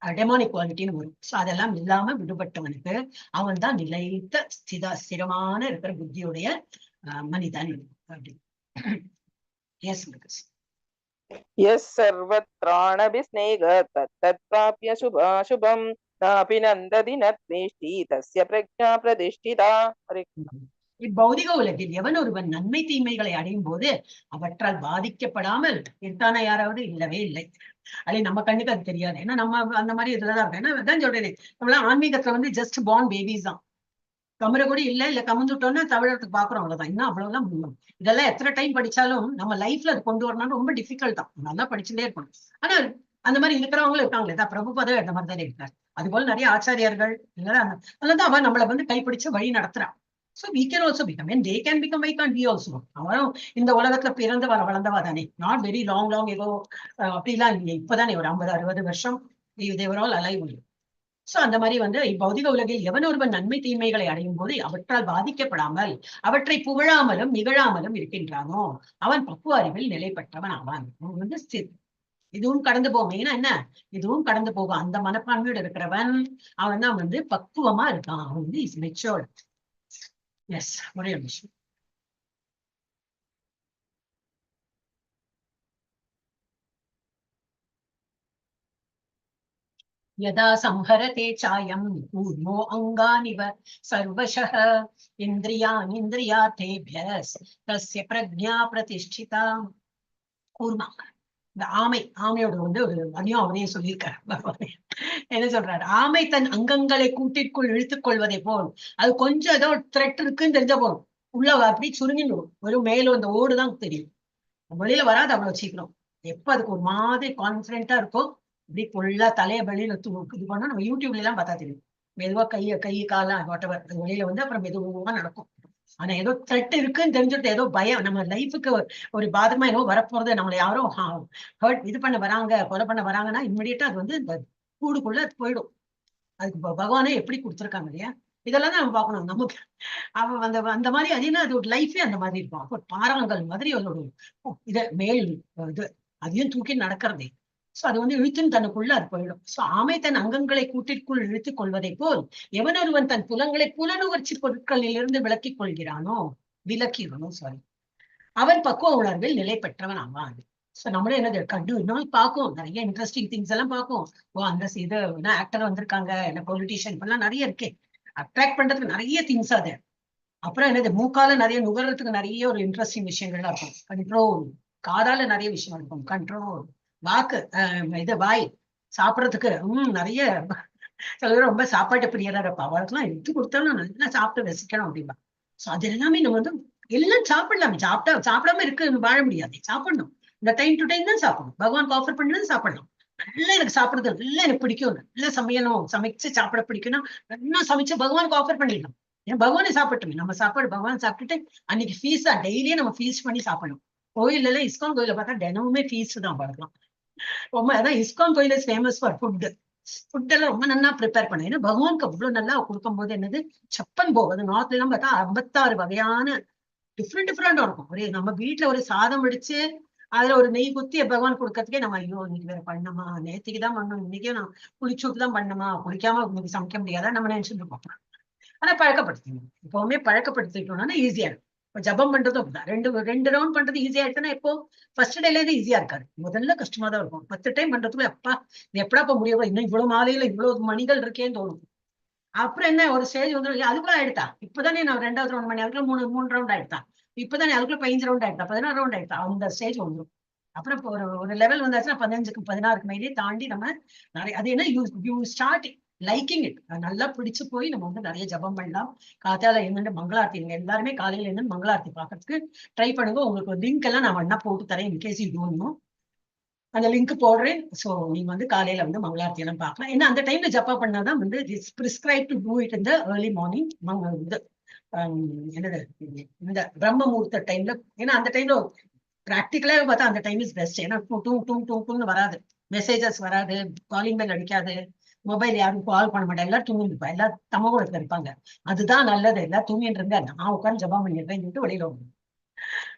டெமானிக் குவாலிட்டின்னு வரும். சோ அதெல்லாம் இல்லாம விடுபட்டவனுக்கு அவன் தான் நிலைத்த ஸ்திரமான இருக்கிற புத்தியுடைய மனிதன் அப்படி. எஸ் यः सर्वत्राणभिस्नेहः तत्तत्प्राप्य शुभाशुभं नापि नन्दति न द्वेष्टि तस्य प्रज्ञा प्रतिष्ठिता. இப்பௌதிக உலகில் எவன் ஒருவன் நன்மை தீமைகளை அடையும் போது அவற்றால் பாதிக்கப்படாமல் இருக்கான யாராவது இல்லவே இல்லை. அது நம்ம கண்ணுக்கு அது தெரியாது. ஏன்னா நம்ம அந்த மாதிரி இதுலதான் இருக்கோம். ஏன்னா அதான் சொல்றேன், நம்மளாம் ஆன்மீகத்துல வந்து ஜஸ்ட் பார்ன் பேபிஸ் தான். கமர கூட இல்ல கமந்துட்டோம்னா தவிழத்துக்கு பாக்குறோம், அவ்வளவுதான். இன்னும் அவ்வளவுதான் முடியும். இதெல்லாம் எத்தனை டைம் படிச்சாலும் நம்ம லைஃப்ல அது கொண்டு வரணும்னு ரொம்ப டிஃபிகல்ட் தான். நல்லா படிச்சுட்டே இருக்கணும். ஆனா அந்த மாதிரி இருக்கிறவங்களும் இருக்காங்களே தான். பிரபுபாதம் அந்த மாதிரி தானே இருக்காரு. அது போல நிறைய ஆச்சாரியர்கள் அதனாலதான் அவன் நம்மளை வந்து கைப்பிடிச்சு வழி நடத்துறான். So we can also become, and they can become, why can't we also? அவனும் இந்த உலகத்துல பிறந்து வளர்ந்தவா தானே. நாட் வெரி லாங் ஏதோ அப்படிலாம் இல்லையே, இப்பதானே ஒரு 50-60 வருஷம் they were all alive. So அந்த மாதிரி வந்து இப்பௌதிக உலகில் எவன் ஒருவன் நன்மை தீமைகளை அடையும் போது அவற்றால் பாதிக்கப்படாமல் அவற்றை புகழாமலும் நிகழாமலும் இருக்கின்றானோ அவன் பக்குவ அறிவில் நிலைப்பட்டவன் ஆவான். அவன் வந்து இதுவும் கடந்து போகும். ஏன்னா என்ன, இதுவும் கடந்து போகும். அந்த மனப்பான்மையோடு இருக்கிறவன் அவன் தான் வந்து பக்குவமா இருக்கான். அவன் வந்து இஸ் மெச்சூர்ட். எஸ், ஒரே நிமிஷம். यदा संहरते चायं कूर्मो अङ्गानिव सर्वशः इन्द्रियाणीन्द्रियार्थेभ्यः तस्य प्रज्ञा प्रतिष्ठिता. கூர்மா, இந்த ஆமையோட ஒரு அதையும் அவரே சொல்லியிருக்காரு. என்ன சொல்றாரு? ஆமை தன் அங்கங்களை கூட்டிற்குள் இழுத்துக் கொள்வதை போல், அது கொஞ்சம் ஏதோ த்ரெட் இருக்குன்னு தெரிஞ்ச போதும் உள்ள அப்படி சுருங்கிடும். வெறும் மேலும் அந்த ஓடுதான் தெரியும், வெளியில வராது அவ்வளவு சீக்கிரம். எப்ப அதுக்கு ஒரு மாதிரி கான்பிடென்டா இருக்கும், இப்படி ஃபுல்லா தலைய வெளியில இது பண்ணா நம்ம யூடியூப்ல எல்லாம் பார்த்தா தெரியும். மெதுவா கை காலாம் வாட்டவர் அது வெளியில வந்து அப்புறம் மெதுவா நடக்கும். ஆனா ஏதோ த்ரெட் இருக்குன்னு தெரிஞ்சுட்டு ஏதோ பயம், நம்ம லைஃபுக்கு ஒரு பாதகமா ஏதோ வரப்போறது, நம்மளை யாரோ ஹர்ட் இது பண்ண வராங்க, கொலை பண்ண வராங்கன்னா இம்மிடியட்டா அது வந்து இந்த கூடுக்குள்ள போயிடும். அதுக்கு பகவானே எப்படி கொடுத்துருக்காங்க இல்லையா? இதெல்லாம் தான் நம்ம பார்க்கணும். நமக்கு அவன் அந்த மாதிரி அது என்ன, அது ஒரு லைஃபே அந்த மாதிரி இருக்கும். அப்போ பாறாங்கல் மாதிரி அதோட இதை மேல் இது அதையும் தூக்கி நடக்கிறதே. சோ அது வந்து இழுத்துன்னு தனக்குள்ள அது போயிடும். சோ ஆமை தன் அங்கங்களை கூட்டிற்குள் இழுத்துக் கொள்வதை போல் எவனொருவன் தன் புலங்களை புலனுணர்ச்சி பொருட்களிலிருந்து விலக்கிக் கொள்கிறானோ அவன் பக்குவ உணர்வில் நிலை பெற்றவன் ஆவான். சோ நம்மளே என்னது கண்டு இன்னும் பார்க்கும், நிறைய இன்ட்ரெஸ்டிங் திங்ஸ் எல்லாம் பார்க்கும். அந்த இது என்ன ஆக்டர் வந்திருக்காங்க, என்ன பொலிட்டீஷியன் இப்பெல்லாம் நிறைய இருக்கே, அட்ராக்ட் பண்றதுக்கு நிறைய திங்ஸ் அது. அப்புறம் என்னது மூக்கால நிறைய நுகர்றதுக்கு நிறைய ஒரு இன்ட்ரெஸ்டிங் விஷயங்கள்லாம் இருக்கும். கண்ட்ரோல், காதால நிறைய விஷயம் இருக்கும். கண்ட்ரோல், வாக்கு இது வாய் சாப்பிடறதுக்கு நிறைய. சில பேர் ரொம்ப சாப்பாட்டு பிரியரா இருப்பா, அவளுக்குலாம் எடுத்து கொடுத்தாலும் நல்லா சாப்பிட்டு ரசிக்கணும் அப்படின்பா. சோ அது எல்லாமே நம்ம வந்து எல்லாம் சாப்பிடலாம். சாப்பிடாம இருக்கு வாழ முடியாது, சாப்பிடணும். இந்த டைம் டு டைம் தான் சாப்பிடணும். பகவானுக்கு ஆஃபர் பண்ணது சாப்பிடலாம். நல்லா எனக்கு சாப்பிடுறது நல்லா எனக்கு பிடிக்கும், நல்லா சமையணும், சமைச்சு சாப்பிட பிடிக்கணும், நல்லா சமைச்சு பகவானுக்கு ஆஃபர் பண்ணிடலாம். ஏன் பகவானே சாப்பிட்டுமே, நம்ம சாப்பாடு பகவான் சாப்பிட்டுட்டு அன்னைக்கு ஃபீஸா டெய்லியே நம்ம ஃபீஸ் பண்ணி சாப்பிடணும். கோயில் எல்லாம் இஸ்கான் கோயில பார்த்தா தினமுமே ஃபீஸ் தான் பார்க்கலாம். ரொம்ப அதான் இஸ்கான் கோயில் is famous for food. Food எல்லாம் ரொம்ப நல்லா ப்ரிப்பேர் பண்ண. ஏன்னா பகவானுக்கு அவ்வளவு நல்லா கொடுக்கும் போது என்னது சப்பன் போகுது. நார்த்ல எல்லாம் பார்த்தா 56 வகையான டிஃப்ரெண்டா இருக்கும். ஒரு நம்ம வீட்டுல ஒரு சாதம் வடிச்சு அதுல ஒரு நெய் குத்தி பகவான் கொடுக்கறதுக்கே நம்ம ஐயோ இன்னைக்கு வேற பண்ணமா, நேற்றுக்கு தான் பண்ணணும், இன்னைக்கே நான் குளிச்சுட்டு தான் பண்ணணுமா, குளிக்காம இன்னைக்கு சமைக்க முடியாதா நம்ம நினைச்சுட்டு இருக்கோம். ஆனா பழக்கப்படுத்திக்கணும். எப்பவுமே பழக்கப்படுத்திட்டோம்னா ஈஸியா இருக்கும். இப்ப ஜபம் பண்றதும் அப்படிதான். ரெண்டு ரவுண்ட் பண்றது ஈஸியா இருக்குன்னா இப்போ ஃபர்ஸ்ட் டேல இருந்து ஈஸியா இருக்காது, முதல்ல கஷ்டமா தான் இருக்கும். 10 டைம் பண்றதுக்குள்ள அப்பா இது எப்படாப்ப முடியும், இன்னும் இவ்வளவு மாலையில இவ்வளவு மணிகள் இருக்கேன்னு தோணும். அப்புறம் என்ன ஒரு ஸ்டேஜ் வந்து அதுக்குள்ள ஆயிடுத்தா, இப்பதானே நான் 2வது ரவுண்ட் பண்ணி அதுக்குள்ள 3 ரவுண்ட் ஆயிடுத்தா, இப்பதானே அதுக்குள்ள 15 ரவுண்ட் ஆயிடுத்தா, 16 ரவுண்ட் ஆயிடுத்தா, அந்த ஸ்டேஜ் வந்துடும். அப்புறம் இப்போ ஒரு லெவல் வந்தாச்சுன்னா 15க்கு 16க்கு மேலே தாண்டி நம்ம நிறைய அது என்ன யூ ஸ்டார்ட் லைக்கிங் இட், நல்லா பிடிச்சு போய் நம்ம வந்து நிறைய ஜபம் பண்ணலாம். காத்தால என்னென்ன மங்களார்த்தி, எல்லாருமே காலையில என்னன்னு மங்களார்த்தி பாக்குறதுக்கு ட்ரை பண்ணுங்க. உங்களுக்கு லிங்க் எல்லாம் நான் வேணா போட்டு தரேன், இன்கேஸ் இது வேணும் அந்த லிங்க் போடுறேன். சோ நீங்க வந்து காலையில வந்து மங்களார்த்தி எல்லாம் பார்க்கலாம். ஏன்னா அந்த டைம்ல ஜப்பா பண்ணாதான் வந்து பிரிஸ்கிரைப் டு டூ இட் இந்த ஏர்லி மார்னிங். இது என்னது இந்த பிரம்ம முகூர்த்த டைம்ல, ஏன்னா அந்த டைம்ல பிராக்டிக்கலா பார்த்தா அந்த டைம் இஸ் பெஸ்ட். ஏன்னா டூ வராது, மெசேஜஸ் வராது, காலிங் பெல் அடிக்காது, மொபைல் யாரும் கால் பண்ண மாட்டேன், எல்லாம் தூங்கிட்டு இருப்பா, எல்லாம் தமகுலத்துல இருப்பாங்க. அதுதான் நல்லது. எல்லாம் தூங்கிட்டு இருந்தா நான் உட்காந்து ஜபம் பண்ணிடுறேன் சொல்லிட்டு வெளியில வரும்.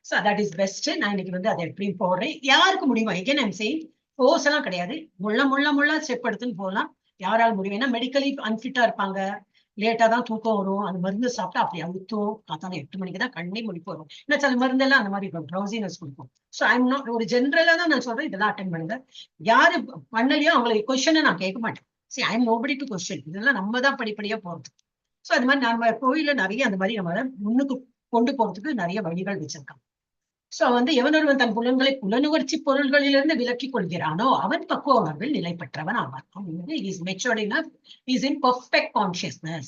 So that is best. நான் இன்னைக்கு வந்து அதை எப்படி போடுறேன், யாருக்கு முடியுமா எகேன் ஐம் சேயிங், ஃபோர்ஸ் எல்லாம் கிடையாது, முள்ள ஸ்டெப் எடுத்துன்னு போகலாம், யாரால முடியும். ஏன்னா மெடிக்கலி அன்ஃபிட்டா இருப்பாங்க, லேட்டா தான் தூக்கம் வரும், அந்த மருந்து சாப்பிட்டா அப்படி அழுத்தும், காத்தால 8 மணிக்கு தான் கண்ணே முடிப்பு வரும். ஏன்னா சில மருந்து எல்லாம் அந்த மாதிரி இருக்கும், ட்ரௌசினஸ் கொடுக்கும். சோ ஐம் நாட் ஒரு ஜென்ரலா தான் நான் சொல்றேன், இதெல்லாம் அட்டென்ட் பண்ணுங்க. யாரு பண்ணலையோ அவங்களுக்கு கொஸ்டினை நான் கேட்க மாட்டேன். சரி I am nobody to question, இதெல்லாம் நம்ம தான் படிப்படியா போறது. சோ அது மாதிரி நம்ம கோயில நிறைய அந்த மாதிரி நம்ம முன்னுக்கு கொண்டு போறதுக்கு நிறைய வழிகள் வச்சிருக்காங்க. சோ வந்து எவனொருவன் தன் புலன்களை புலனுணர்ச்சி பொருள்களிலிருந்து விலக்கிக் கொள்கிறானோ அவன் பக்குவ உணர்வில் நிலை பெற்றவன் ஆவான்.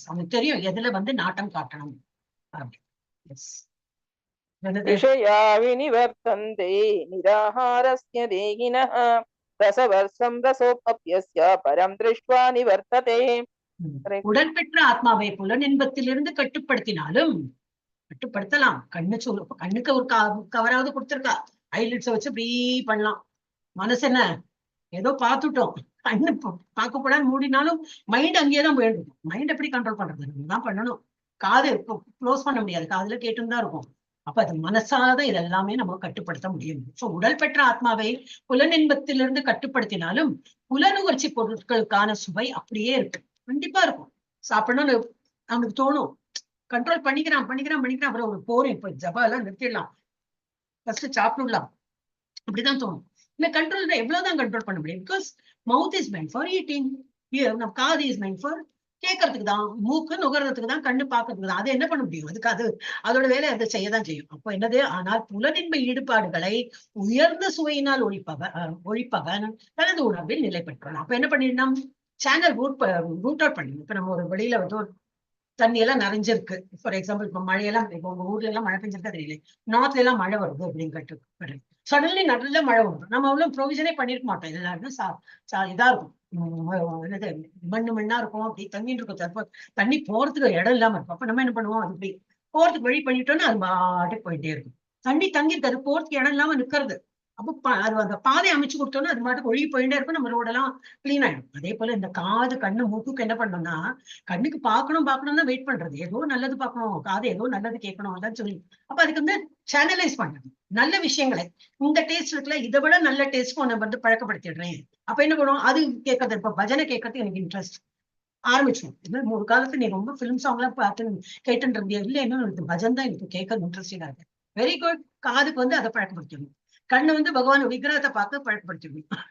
அவனுக்கு தெரியும் எதுல வந்து நாட்டம் காட்டணும். விஷயா விநிவர்த்தந்தே நிராஹாரஸ்ய தேகினஹ ரசவர்ஷம் ரசோபப்யஸ்ய பரம் திருஷ்ட்வா நிவர்த்ததே. உடன் பெற்ற ஆத்மாவை புலனின்பத்திலிருந்து கட்டுப்படுத்தினாலும், கட்டுப்படுத்தலாம். கண்ணுக்கு ஒரு கவராவது கொடுத்திருக்கா, ஐலிட்ஸை வச்சு இப்படி பண்ணலாம். மனசு என்ன ஏதோ பார்த்துட்டோம், கண்ணு பார்க்க கூடாது மூடினாலும் மைண்ட் அங்கேயேதான் போயிடும். மைண்ட் எப்படி கண்ட்ரோல் பண்றது, நம்ம தான் பண்ணணும். காது க்ளோஸ் பண்ண முடியாது, காதுல கேட்டுன்னு தான் இருக்கும். அப்ப அது மனசாலதான் இதெல்லாமே நம்ம கட்டுப்படுத்த முடியும். சோ உடல் பெற்ற ஆத்மாவை புலனின்பத்திலிருந்து கட்டுப்படுத்தினாலும் புலனுணர்ச்சி பொருட்களுக்கான சுவை அப்படியே இருக்கு, கண்டிப்பா இருக்கும். சாப்பிடணும்னு நமக்கு தோணும், கண்ட்ரோல் பண்ணிக்கிறான் அப்புறம் ஒரு போறேன் இப்ப ஜபா எல்லாம் நிறுத்திடலாம், ஃபர்ஸ்ட் சாப்பிடலாம் அப்படிதான் தோணும். இந்த கண்ட்ரோல் எவ்வளவுதான் கண்ட்ரோல் பண்ண முடியும்? Because mouth is meant for eating, நம்ம காது இஸ் மென்ட் ஃபார் கேட்கறதுக்கு தான், மூக்கு நுகர்றதுக்கு தான், கண்ணு பார்க்கறதுக்கு தான். அது என்ன பண்ண முடியும்? அதுக்கு அது அதோட வேலை அதை செய்யதான் செய்யும். அப்போ என்னது? ஆனால் புலனின்மை ஈடுபாடுகளை உயர்ந்த சுவையினால் ஒழிப்பவன் தனது உணர்வில் நிலை பெற்றான். அப்ப என்ன பண்ணிடணும்? சேனல் ரூட் அவுட் பண்ணணும். இப்ப நம்ம ஒரு வெளியில வந்து ஒரு தண்ணி எல்லாம் நிறைஞ்சிருக்கு, ஃபார் எக்ஸாம்பிள் இப்ப மழையெல்லாம், இப்போ உங்க ஊர்ல எல்லாம் மழை பெஞ்சிருக்கா தெரியல, நார்த்ல எல்லாம் மழை வருது அப்படின்னு கேட்டு சடன்லி நல்ல மழை வரும். நம்ம அவ்வளவு ப்ரொவிஷனே பண்ணிருக்க மாட்டோம். எல்லாருமே இதா இருக்கும், என்னது மண்ணா இருக்கும், அப்படி தண்ணி இருக்கும், தண்ணி போறதுக்கு இடம் இல்லாம இருக்கும். அப்ப நம்ம என்ன பண்ணுவோம்? அது இப்படி போறதுக்கு வழி பண்ணிட்டோம்னா அது பாட்டுக்கு போயிட்டே இருக்கும். தண்ணி தங்கிருக்காது, போறதுக்கு இடம் இல்லாம நிக்கிறது. அப்போ அது அந்த பாதை அமைச்சு கொடுத்தோம்னா அது மாட்டுக்கு ஒழுகி போயிட்டே இருக்கும், நம்ம ரோடெல்லாம் கிளீன் ஆயிடும். அதே போல இந்த காது கண்ணு மூக்குக்கு என்ன பண்ணணும்னா, கண்ணுக்கு பார்க்கணும் தான் வெயிட் பண்றது, ஏதோ நல்லது பார்க்கணும், காது ஏதோ நல்லது கேட்கணும் அதான் சொல்லி, அப்ப அதுக்கு வந்து சேனலைஸ் பண்றது நல்ல விஷயங்களை. இந்த டேஸ்ட் இருக்குல்ல, இதை விட நல்ல டேஸ்ட் நான் வந்து பழக்கப்படுத்திடுறேன். அப்ப என்ன பண்ணுவோம்? அது கேட்கறது, இப்ப பஜனை கேட்கறது எனக்கு இன்ட்ரெஸ்ட் ஆரம்பிச்சோம். ஒரு காலத்துல நீ ரொம்ப பிலிம் சாங் எல்லாம் பார்த்து கேட்டுட்டு இருந்தியா? இல்ல, என்ன பஜன் தான் எனக்கு கேட்கறது இன்ட்ரெஸ்டிங்கா இருக்கு. Very good. காதுக்கு வந்து அதை பழக்கப்படுத்தணும். கண்ணு வந்து பகவான் விக்கிரகத்தை பார்த்து பழக்கப்படுத்திக்கணும்.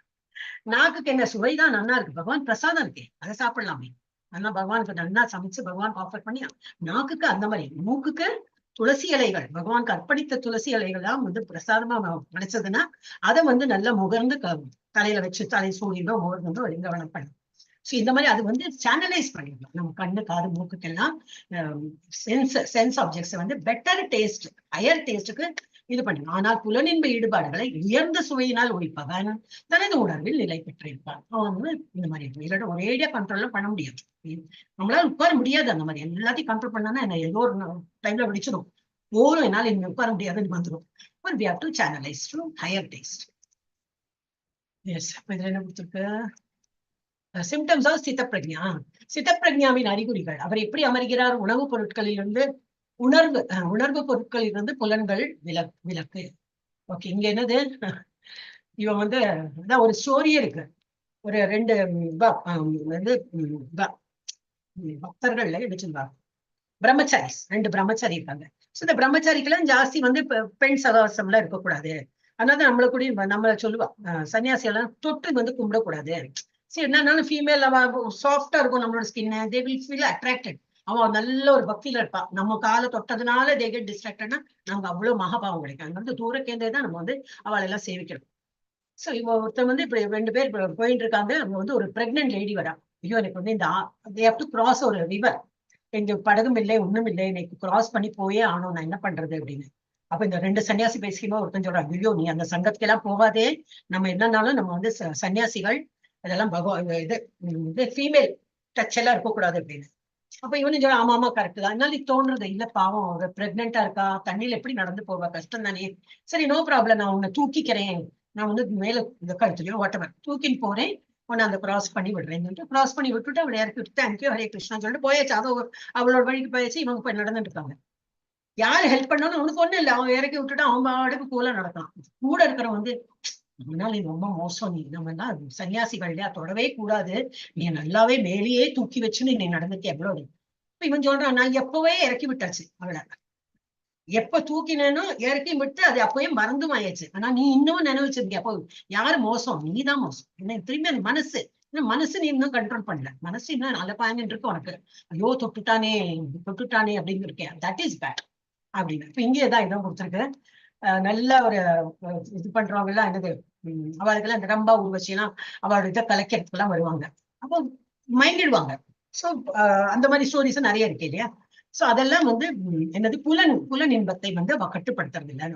நாக்குக்கு என்ன? சுவைதான் நல்லா இருக்கு, பகவான் பிரசாதம் இருக்கே, அதை சாப்பிடலாமே. ஆனா பகவானுக்கு நல்லா சமைச்சு பகவான் ஆஃபர் பண்ணி, நாக்குக்கு அந்த மாதிரி. மூக்குக்கு துளசி இலைகள், பகவானுக்கு அர்ப்பணித்த துளசி இலைகள் தான் வந்து பிரசாதமா கிடைச்சதுன்னா அதை வந்து நல்லா முகர்ந்து தலையில வச்சு தலை சூழியோ முகர்ந்து ஒரு கவனம் பண்ணும். ஸோ இந்த மாதிரி அது வந்து சேனலைஸ் பண்ணிடலாம். நம்ம கண்ணு காது மூக்குக்கெல்லாம் சென்ஸ் ஆப்ஜெக்ட்ஸ் வந்து பெட்டர் டேஸ்ட், ஹையர் டேஸ்டுக்கு இது பண்ணணும். ஆனால் புலனின்ப ஈடுபாடுகளை உயர்ந்த சுவையினால் ஒழிப்பவன் தனது உணர்வில் நிலை பெற்றிருப்பான். அவன் வந்து இந்த மாதிரி இருக்கும். இதோட ஒரேடியா கண்ட்ரோல்லாம் பண்ண முடியாது, நம்மளால உட்கார முடியாது. அந்த மாதிரி எல்லாத்தையும் கண்ட்ரோல் பண்ணா என்ன ஏதோ ஒரு டைம்ல வெடிச்சிடும், போரும் என்னால இங்க உட்கார முடியாதுன்னு வந்துடும். But we have to channelize to higher taste. Yes, அப்ப இதுல என்ன கொடுத்திருக்கு? Symptoms of சித்தப்பிரஜா. சித்தப்பிரஜாவின் அறிகுறிகள். அவர் எப்படி அமர்கிறார்? உணவுப் பொருட்களிலிருந்து உணர்வு பொருட்களிலிருந்து புலன்கள் விலக்கு. ஓகே, இங்க என்னது? இவன் வந்து அதான் ஒரு ஸ்டோரியே இருக்கு. ஒரு 2 வந்து பக்தர்கள்ல எடுச்சிருந்தாங்க, பிரம்மச்சாரிஸ், 2 பிரம்மச்சாரி இருக்காங்க. இந்த பிரம்மச்சாரிக்கெல்லாம் ஜாஸ்தி வந்து பெண் சகவாசம் எல்லாம் இருக்கக்கூடாது. அதனால நம்மள கூட நம்மள சொல்லுவா, சன்னியாசி எல்லாம் தொட்டு வந்து கும்பிடக்கூடாது. சரி, என்னன்னாலும் ஃபீமேல் சாஃப்டா இருக்கும் நம்மளோட skin, they will feel attracted. அவன் நல்ல ஒரு பக்தியில இருப்பா, நம்ம காலை தொட்டதுனால தே கெட் டிஸ்ட்ராக்டட்னா நமக்கு அவ்வளவு மகாபாவம் கிடைக்கும். அங்க வந்து தூரக்கேந்தே தான் நம்ம வந்து அவளை எல்லாம் சேவிக்கணும். சோ இவ ஒருத்தர் வந்து இப்படி 2 பேர் போயிட்டு இருக்காங்க. அவங்க வந்து ஒரு பிரெக்னென்ட் லேடி வரா. ஐயோ, எனக்கு வந்து இந்த they have to cross ஒரு ரிவர், எங்க படகும் இல்லை ஒண்ணும் இல்லை, எனக்கு கிராஸ் பண்ணி போயே ஆனோம், நான் என்ன பண்றது அப்படின்னு. அப்ப இந்த 2 சன்னியாசி பேசிக்குமா ஒருத்தன் சொல்றான், ஐயோ நீ அந்த சங்கத்துக்கு எல்லாம் போகாதே, நம்ம என்னன்னாலும் நம்ம வந்து சன்னியாசிகள் அதெல்லாம் இது ஃபீமேல் டச் எல்லாம் இருக்கக்கூடாது அப்படின்னு. அப்ப இவனு சொல்ல, ஆமா கரெக்ட் தான், என்னால தோன்றது இல்ல, பாவம் அவ பிரெக்னெண்டா இருக்கா, தண்ணியில எப்படி நடந்து போவா, கஷ்டம் தானே, சரி நோ ப்ராப்ளம், நான் உன்னை தூக்கிக்கிறேன், நான் வந்து மேல இந்த கழுத்துலயோ வாட்டவர் தூக்கின்னு போறேன், உன்னை அந்த கிராஸ் பண்ணி விடுறேன். கிராஸ் பண்ணி விட்டுட்டு அவளை இறக்கி விட்டு தேங்க்யூ ஹரே கிருஷ்ணா சொல்லிட்டு போயாச்சு. அவளோட வழிக்கு போயாச்சு. இவங்க போய் நடந்துட்டு இருக்காங்க. யாரு ஹெல்ப் பண்ணாலும் அவனுக்கு ஒண்ணும் இல்லை, அவன் இறக்கி விட்டுட்டு அவன் பாட்டுக்கு கூல நடக்கலாம். கூட இருக்கிறவன் வந்து, அதனால இது ரொம்ப மோசம், நீ நம்ம எல்லாம் சன்னியாசிகள் இல்லையா, தொடவே கூடாது, நீ நல்லாவே மேலேயே தூக்கி வச்சுன்னு நீ நடந்துட்டு எவ்வளவு. இவன் சொல்றான், நான் எப்பவே இறக்கி விட்டாச்சு அவளை, எப்ப தூக்கினேனோ இறக்கி விட்டு அது அப்பவே மறந்தும் ஆயாச்சு. ஆனா நீ இன்னமும் நினைவச்சிருக்க, அப்போ யாரு மோசம்? நீதான் மோசம். என்ன திரும்பி அந்த மனசு நீ இன்னும் கண்ட்ரோல் பண்ணல, மனசு இன்னும் நல்ல பயன் இருக்கு உனக்கு. ஐயோ தொட்டுட்டானே அப்படின்னு இருக்கேன், தட் இஸ் பேட் அப்படின்னு. இப்ப இங்கேதான் இடம் கொடுத்துருக்கு. நல்ல ஒரு இது பண்றவங்க எல்லாம் என்னது, அவளுக்கெல்லாம் இந்த ரம்பா உருவச்சியெல்லாம் அவளோட இதை கலைக்கிறதுக்கு எல்லாம் வருவாங்க. அப்போ மயங்கிடுவாங்க. சோ அந்த மாதிரி ஸ்டோரிஸ் நிறைய இருக்கு இல்லையா. சோ அதெல்லாம் வந்து என்னது, புலன் இன்பத்தை வந்து அவ கட்டுப்படுத்துறது இல்லை.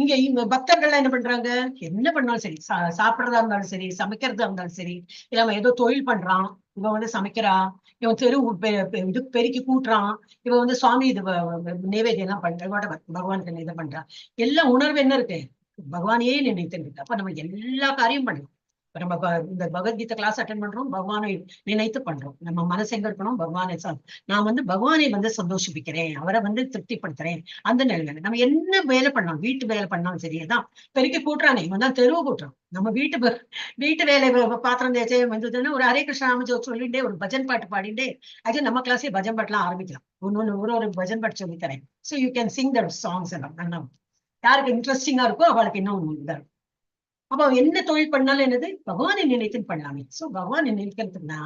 இங்க பக்தர்கள்லாம் என்ன பண்றாங்க, என்ன பண்ணாலும் சரி, சாப்பிடறதா இருந்தாலும் சரி, சமைக்கிறதா இருந்தாலும் சரி, இல்ல அவன் ஏதோ தொழில் பண்றான், இவன் வந்து சமைக்கிறான், இவன் தெரு இது பெருக்கி கூட்டுறான், இவன் வந்து சுவாமி இது நைவேத்தியம் எல்லாம் பண்றான், பகவானுக்கு இதை பண்றான், எல்லாம் உணர்வு என்ன இருக்கு, பகவானையே நினைத்து இருக்கு. அப்ப நம்ம எல்லா காரியம் பண்ணலாம். நம்ம இந்த பகவத்கீதை கிளாஸ் அட்டன் பண்றோம், பகவானை நினைத்து பண்றோம். நம்ம மனசு எங்க இருக்கணும், பகவானை நான் வந்து பகவானை வந்து சந்தோஷிப்பிக்கிறேன், அவரை வந்து திருப்திப்படுத்துறேன். அந்த நிலையில நம்ம என்ன வேலை பண்ணலாம், வீட்டு வேலை பண்ணாலும் சரிதான். பெருக்கி கூட்டுறானே இவன் தான் தெருவு கூட்டுறோம். நம்ம வீட்டு வேலை பாத்திரம் தேய்ச்சே வந்ததுன்னா ஒரு ஹரே கிருஷ்ணா நாம சொல்லிட்டே ஒரு பஜன் பாட்டு பாடிட்டே, ஆக்சுவலி நம்ம கிளாஸே பஜன் பாட்டுலாம் ஆரம்பிக்கலாம். ஒரு பஜன் பாட்டு சொல்லி தரேன். So you can Singh the songs எல்லாம். யாருக்கு இன்ட்ரெஸ்டிங்கா இருக்கோ அவளுக்கு இன்னும் இதா இருக்கும். அப்ப என்ன தொழில் பண்ணாலும் என்னது, பகவானை நினைத்துன்னு பண்ணலாமே. சோ பகவானை நினைக்கிறதுனா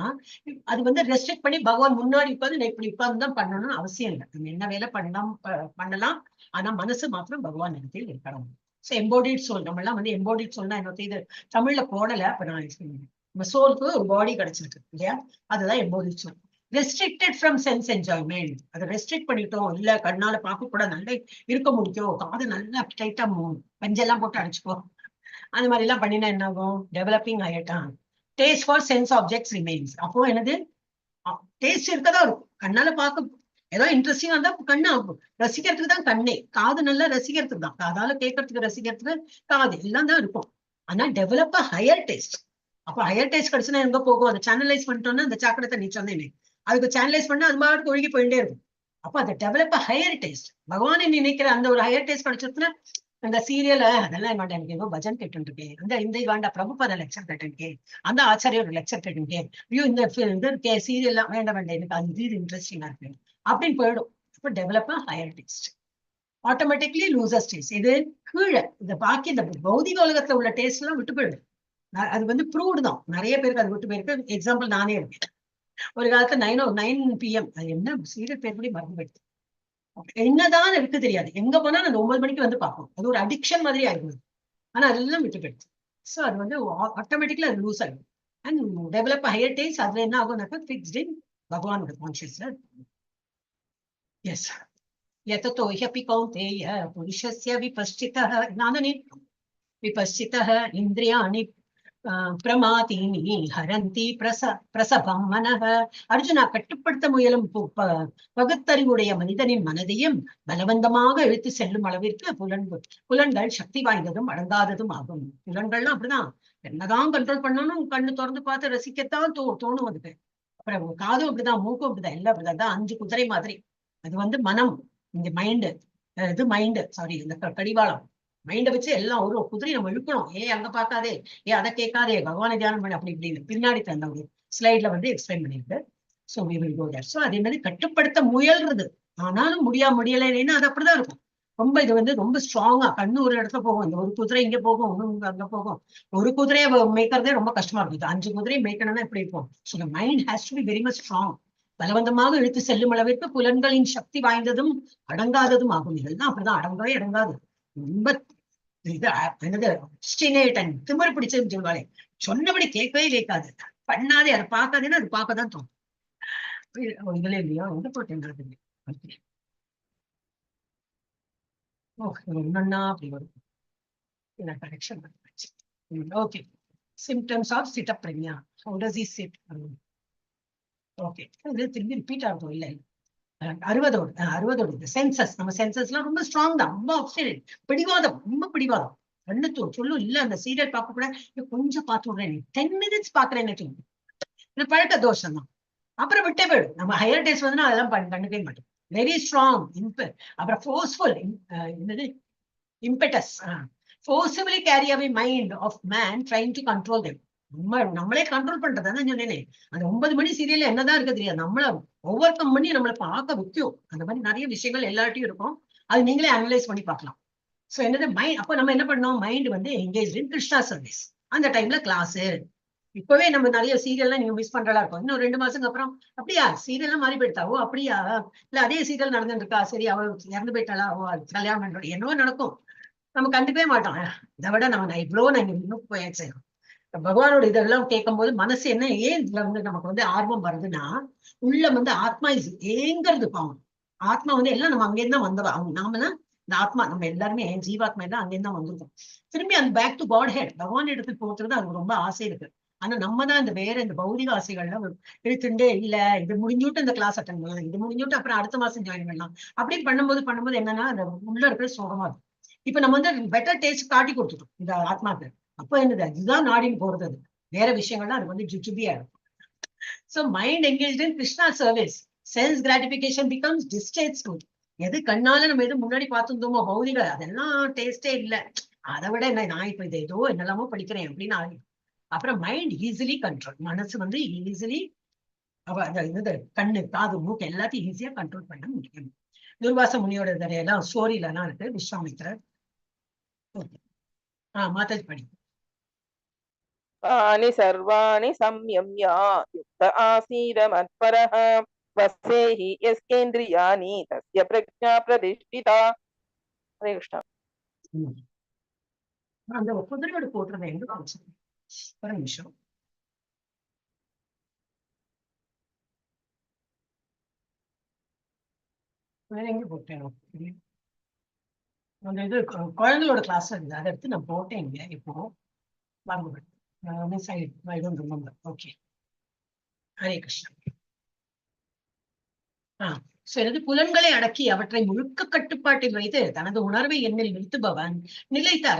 அது வந்து ரெஸ்ட்ரிக்ட் பண்ணி பகவான் முன்னாடி உட்காந்து இப்படி உட்கார்ந்து தான் பண்ணணும்னு அவசியம் இல்லை. நம்ம என்ன வேலை பண்ணலாம். ஆனா மனசு மாத்திரம் பகவான் இடத்தில் இருக்கணும். சோ எம்போடிட் சோல், நம்ம எல்லாம் வந்து எம்போடிட் சோல்னா என்ன, இது தமிழ்ல போடல. அப்ப நான் நம்ம சோலுக்கு ஒரு பாடி கிடைச்சிருக்கு இல்லையா, அதுதான் embodied soul. Restricted from sense enjoyment, அதை ரெஸ்ட்ரிக்ட் பண்ணிட்டோம். இல்ல கண்ணால பார்க்க கூட நல்லா இருக்க முடியும், காது நல்லா டைட்டா பஞ்செல்லாம் போட்டு அடிச்சுக்கோ, அந்த மாதிரி எல்லாம் பண்ணினா என்ன ஆகும், டெவலப்பிங் ஆயிட்டான். Taste for sense objects remains. அப்போ என்னது, டேஸ்ட் இருக்கதான் இருக்கும். கண்ணால பார்க்க ஏதோ இன்ட்ரெஸ்டிங்கா இருந்தா கண்ணு ஆகும், ரசிக்கிறதுக்கு தான் கண்ணே. காது நல்லா ரசிக்கிறதுக்கு தான், காதால கேட்கறதுக்கு ரசிக்கிறதுக்கு காது எல்லாம் தான் இருக்கும். ஆனா டெவலப் ஹையர் டேஸ்ட். அப்ப ஹையர் டேஸ்ட் கிடைச்சுன்னா எங்க போகும், அதை சேனலைஸ் பண்ணிட்டோம்னா அந்த சாக்கடத்தை நீ சொன்னேனே, அதுக்கு சேனலைஸ் பண்ணா அது மாதிரி ஒழுகி போயிட்டே இருக்கும். அப்ப அதை டெவலப் ஹையர் டேஸ்ட், பகவானை நினைக்கிற அந்த ஒரு ஹையர் டேஸ்ட் கிடைச்சிருச்சுன்னா அந்த சீரியல் அதெல்லாம் வேண்டாம், எனக்கு ஏதோ பஜன் கேட்டு இருக்கேன், இந்த வேண்டா பிரபுபாத லெக்சர் கேட்டிருக்கேன், அந்த ஆச்சாரியோட லெக்சர் கேட்டிருக்கேன், ஐயோ இந்த சீரியல்லாம் வேண்டாம் எனக்கு அது இன்ட்ரெஸ்டிங்கா இருக்கு அப்படின்னு போயிடும். இப்போ develop higher taste, automatically loses taste. இது கீழே இந்த பாக்கி இந்த பௌதிக உலகத்துல உள்ள டேஸ்ட் எல்லாம் விட்டு போயிடும். அது வந்து ப்ரூவ்டு தான், நிறைய பேருக்கு அது விட்டு போயிருக்கு. எக்ஸாம்பிள் நானே இருக்கேன். ஒரு காலத்துல 9 PM அது என்ன சீரியல் பேர் கூட மறந்து போயிடுது, என்னதான் இருக்கு தெரியாது. எங்க போனா நான் 9 மணிக்கு வந்து பார்ப்போம், அது ஒரு அடிக்ஷன் மாதிரி ஆயிடுது. ஆனா அதெல்லாம் விட்டு போயிடுச்சு. ஸோ அது வந்து ஆட்டோமேட்டிக்லி அது லூஸ் ஆகும். அண்ட் டெவலப் ஹையர் டேஸ்ட், அதுல என்ன ஆகும்னாக்கா ஃபிக்ஸ்ட் இன் பகவானோட கான்சியஸ்ல. எஸ் யததோ ஹ்யபி கௌந்தேய புருஷஸ்ய விபஸ்சிதः ஞானனே விபஸ்சிதः இந்திரியாணி பிரமாதீனி ஹரந்தி பிரசபம் மனஹ. அர்ஜுனா, கட்டுப்படுத்த முயலும் பகுத்தறிவுடைய மனிதனின் மனதையும் பலவந்தமாக இழுத்து செல்லும் அளவிற்கு புலன்கள் சக்தி வாய்ந்ததும் அடங்காததும் ஆகும். புலன்கள்லாம் அப்படிதான், என்னதான் கண்ட்ரோல் பண்ணணும், கண்ணு திறந்து பார்த்து ரசிக்கத்தான் தோணும் அதுக்கு. அப்புறம் காதும் அப்படிதான், மூக்கும் அப்படிதான், எல்லாம் அப்படிதான். 5 குதிரை மாதிரி. அது வந்து மனம், இந்த மைண்டு, இது மைண்டு சாரி இந்த கடிவாளம், மைண்டை வச்சு எல்லாம் ஒரு குதிரை நம்ம இழுக்கணும். அங்க பார்க்காதே, அதை கேட்காதே, பகவானை தியானம் பண்ணி அப்படி இப்படி பின்னாடி தந்த ஒரு ஸ்லைட்ல வந்து எக்ஸ்பிளைன் பண்ணிருக்கு. So we will go there. So அதே மாதிரி கட்டுப்படுத்த முயல்றது, ஆனாலும் முடியலைன்னா அது அப்படிதான் இருக்கும். ரொம்ப இது வந்து ரொம்ப ஸ்ட்ராங்கா, கண்ணு ஒரு இடத்துல போகும், இந்த ஒரு குதிரை இங்க போகும், ஒண்ணு அங்க போகும். ஒரு குதிரையை மேய்க்கிறதே ரொம்ப கஷ்டமா இருக்கும், 5 குதிரையை மேய்க்கணும்னா எப்படி இருக்கும். So the mind has to be very much strong. பலவந்தமாக இழுத்து செல்லும் அளவிற்கு புலன்களின் சக்தி வாய்ந்ததும் அடங்காததும் ஆகும். இதெல்லாம் அப்படிதான், அடங்கவே அடங்காது. ரொம்ப இது என்னது திமிரு பிடிச்சதுன்னு சொல்லுவாளே, சொன்னபடி கேட்கவே கேட்காது, பண்ணாதே, அதை பார்க்காதேன்னா அது பார்க்கதான் தோணும். இதுல இல்லையா எங்க போட்டேன் ஒன்னா அப்படி வரும் கரெக்ஷன். ஓகே, சிம்டம்ஸ் ஆஃப் சிட்டப்ரீமியா. How does he sit? Okay, இது திரும்பி ரிப்பீட் ஆகும். இல்லை 60 சென்சஸ், நம்ம சென்சஸ்லாம் ரொம்ப ஸ்ட்ராங் தான், ரொம்ப அப்சைட் பிடிவாதம், ரொம்ப பிடிவாதம். கண்ணு சொல்லும் இல்ல, அந்த சீரியல் பார்க்க கூட கொஞ்சம் பார்த்து விடுறேன், 10 minutes பாக்குறேன்னு சொல்லு, பழக்க தோஷம் தான். அப்புறம் விட்டே போயிடும். நம்ம ஹையர் டேஸ் வந்து அதெல்லாம் கண்டுக்கவே மாட்டோம். வெரி ஸ்ட்ராங் அப்புறம் ஃபோர்ஸ்ஃபுல், என்னது impetus, forcibly carry away mind of man trying to control them. நம்மளே கண்ட்ரோல் பண்றதுதான் சொன்னேனே. அந்த 9 மணி சீரியல்ல என்னதான் இருக்கு தெரியாது, நம்மள ஓவர் கம் பண்ணி நம்மளை பார்க்க வைக்கும். அந்த மாதிரி நிறைய விஷயங்கள் எல்லார்ட்டையும் இருக்கும், அது நீங்களே அனலைஸ் பண்ணி பார்க்கலாம். சோ என்னது மைண்ட், அப்போ நம்ம என்ன பண்ணோம், மைண்ட் வந்து எங்கேஜ் இன் கிருஷ்ணா சர்வீஸ். அந்த டைம்ல கிளாஸ், இப்பவே நம்ம நிறைய சீரியல்லாம் நீங்க மிஸ் பண்றதா இருக்கும். இன்னும் 2 மாசத்துக்கு அப்புறம் அப்படியா சீரியல்லாம் மாறி போயிட்டாவோ, அப்படியா இல்ல அதே சீரியல் நடந்துட்டு இருக்கா, சரி அவள் இறந்து போயிட்டாளா, கல்யாணம் பண்றோம், என்னவோ நடக்கும். நம்ம கண்டுக்கவே மாட்டோம். இதை விட நம்ம இவ்வளவு நாங்க இன்னும் போயாச்சு. பகவானோட இதெல்லாம் கேட்கும் போது மனசு என்ன, ஏன் இதுல வந்து நமக்கு வந்து ஆர்வம் வருதுன்னா, உள்ள வந்து ஆத்மா ஏங்கிறது பாவம். ஆத்மா வந்து எல்லாம் நம்ம அங்கேருந்து தான் வந்தவா. அவங்க நாமெல்லாம் இந்த ஆத்மா, நம்ம எல்லாருமே ஜீவாத்மா எல்லாம் அங்கேருந்து தான் வந்திருக்கோம். திரும்பி அந்த பேக் டு காட் ஹெட், பகவான் இடத்துக்கு போகிறது அது ரொம்ப ஆசை இருக்கு. ஆனா நம்ம தான் இந்த வேற இந்த பௌதிக ஆசைகள்லாம் இழுத்துட்டே, இல்ல இது முடிஞ்சுட்டு இந்த கிளாஸ் அட்டன் பண்ணலாம், இது முடிஞ்சுட்டு அப்புறம் அடுத்த மாசம் ஜாயின் பண்ணலாம் அப்படின்னு பண்ணும்போது என்னன்னா அந்த உள்ள இருக்கிற சோகமா இருக்கும். இப்ப நம்ம வந்து பெட்டர் டேஸ்ட் காட்டி கொடுத்துட்டோம் இந்த ஆத்மாக்கு. அப்ப என்னது, அதுதான் நாடின்னு போறது. அது வேற விஷயங்கள்லாம் அது வந்து ஜுஜுபியா இருக்கும். So mind engaged in Krishna service, sense gratification becomes distasteful. எது கண்ணால நம்ம எது முன்னாடி பார்த்துருந்தோமோ பௌதிக அதெல்லாம் டேஸ்டே இல்லை. அதை விட என்ன, நான் இப்ப இது ஏதோ என்னெல்லாமோ படிக்கிறேன் அப்படின்னு ஆகி அப்புறம் மைண்ட் ஈஸிலி கண்ட்ரோல், மனசு வந்து ஈஸிலி கண்ணு காது மூக்கு எல்லாத்தையும் ஈஸியா கண்ட்ரோல் பண்ண முடியும். துர்வாச முனியோட எல்லாம் ஸ்டோரியில எல்லாம் இருக்கு. விஸ்வாமித்திரர் மாதாஜி படி. तानि सर्वाणि संयम्य युक्त आसीद मत्परः वसेहि यस्केन्द्रियाणि तस्य प्रज्ञा प्रतिष्ठिता. हरे कृष्ण. அந்த குதிரையோட போட்டுறதை எங்க காமிச்சேன் ஒரு நிமிஷம். வேற எங்க போட்டேன் அந்த இது குழந்தையோட கிளாஸ் இருந்தது, அதை எடுத்து நான் போட்டேன் இங்க. இப்போ மிஸ் ஆயிடுச்சு, I don't remember. Okay, Hare Krishna. சிறிது புலன்களை அடக்கி அவற்றை முழுக்க கட்டுப்பாட்டில் வைத்து தனது உணர்வை எண்ணில் நிறுத்துபவன் நிலைத்த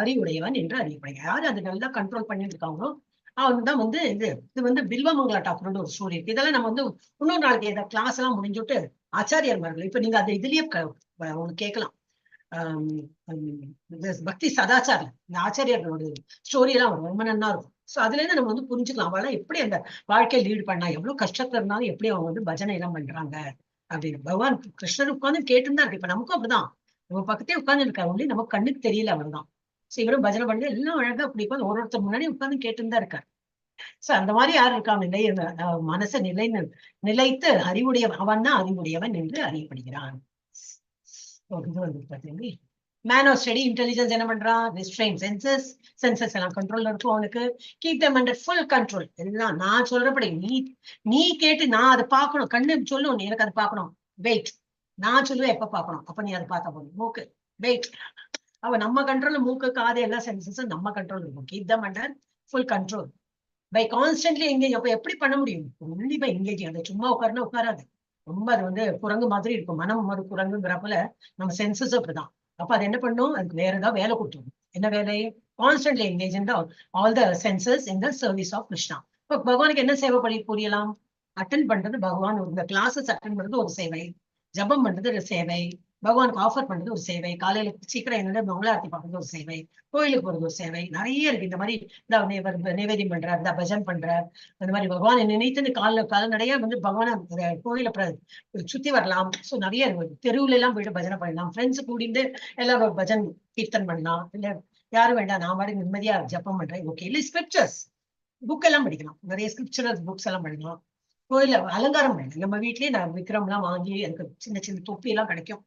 அறிவுடையவன் என்று அறியப்படுகிறார். யாரு அது நல்லா கண்ட்ரோல் பண்ணிட்டு இருக்காங்களோ அவன் தான் வந்து இது வந்து பில்வமங்கலா டாக்டரோட ஒரு ஸ்டோரி இருக்கு. இதெல்லாம் நம்ம வந்து இன்னொரு நாளைக்கு ஏதாவது கிளாஸ் எல்லாம் முடிஞ்சுட்டு ஆச்சாரியர்கள் இப்ப நீங்க அந்த இதுலயே ஒண்ணு கேட்கலாம். பக்தி சதாச்சாரம் இந்த ஆச்சாரியர்களோட ஸ்டோரி எல்லாம் ரொம்ப நல்லா இருக்கும். சோ அதுல இருந்து நம்ம வந்து புரிஞ்சுக்கலாம் அவளை எப்படி அந்த வாழ்க்கையை லீடு பண்ணா, எவ்வளவு கஷ்டத்துல இருந்தாலும் எப்படி அவங்க வந்து பஜனை எல்லாம் பண்றாங்க அப்படின்னு. பகவான் கிருஷ்ணர் உட்கார்ந்து கேட்டுன்னு தான் இருக்கு. இப்ப நமக்கும் அப்படிதான், நம்ம பக்கத்தே உட்கார்ந்து இருக்காரு, ஒன்லி நமக்கு கண்ணுக்கு தெரியல அவர்தான். சோ இவரும் பஜனை பண்ணி எல்லாம் அழகா அப்படி உட்காந்து ஒருத்தர் முன்னாடி உட்கார்ந்து கேட்டுன்னு தான் இருக்காரு. சோ அந்த மாதிரி யாரு இருக்காங்க, மனசை நிலைத்து அறிவுடைய அவன் தான் அறிவுடையவன் என்று அறியப்படுகிறான். இது வந்து பாத்தீங்க மேன் ஆஃப் ஸ்டடி இன்டெலிஜென்ஸ் என்ன பண்றான், ரிஸ்ட்ரெயின் சென்சஸ் எல்லாம் கண்ட்ரோல்ல இருக்கும் அவனுக்கு. Keep them under full control. எல்லாம் நான் சொல்றபடி நீ கேட்டு நான் அதை பார்க்கணும், கண்ணு சொல்லும் நீ எனக்கு அதை பார்க்கணும், வெயிட் நான் சொல்லுவேன் எப்ப பார்க்கணும், அப்ப நீ அதை பார்த்தா போதும். மூக்கு வெயிட், அவ நம்ம கண்ட்ரோல்ல, மூக்கு காது எல்லா சென்சஸும் நம்ம கண்ட்ரோல் இருக்கும். Keep them under full control by constantly engage. அப்ப எப்படி பண்ண முடியும், ஒன்லி பை எங்கேஜிங். அந்த சும்மா உட்காருன்னா உட்காராது, ரொம்ப அது வந்து குரங்கு மாதிரி இருக்கும். மனம் ஒரு குரங்குங்கிறப்பல நம்ம சென்சஸ் அப்படிதான். அப்ப அது என்ன பண்ணும், அதுக்கு வேற ஏதாவது வேலை கொடுத்துரும். என்ன வேலை, constantly engage in all the senses in the service of Krishna. இப்ப பகவானுக்கு என்ன சேவை பண்ணி புரியலாம், அட்டன் பண்றது பகவான் இந்த கிளாஸஸ் அட்டன் பண்றது ஒரு சேவை, ஜபம் பண்றது ஒரு சேவை, பகவானுக்கு ஆஃபர் பண்றது ஒரு சேவை, காலையில சீக்கிரம் என்னோட மங்களாரத்தி பார்க்கறது ஒரு சேவை, கோயிலுக்கு போறது ஒரு சேவை, நிறைய இருக்கு. இந்த மாதிரி நிவேதியம் பண்றார், இந்த பஜன் பண்றார், அந்த மாதிரி பகவானை நினைத்து கால்நடையா வந்து பகவான கோயில சுத்தி வரலாம். சோ நிறைய தெருவுல எல்லாம் போயிட்டு பஜனை பண்ணலாம், ஃப்ரெண்ட்ஸ் கூடிட்டு எல்லாரும் ஒரு பஜன் கீர்த்தன் பண்ணலாம். இல்ல யாரும் வேண்டாம் நான் மாதிரி நிம்மதியா ஜப்பம் பண்றேன், ஓகே. இல்ல ஸ்கிரிப்சர்ஸ் புக் எல்லாம் படிக்கலாம், நிறைய ஸ்கிரிப்சரல் புக்ஸ் எல்லாம் படிக்கலாம். கோயில அலங்காரம் பண்ணலாம், நம்ம வீட்லயே நான் விக்ரம் எல்லாம் வாங்கி எனக்கு சின்ன சின்ன தொப்பி எல்லாம் கிடைக்கும்,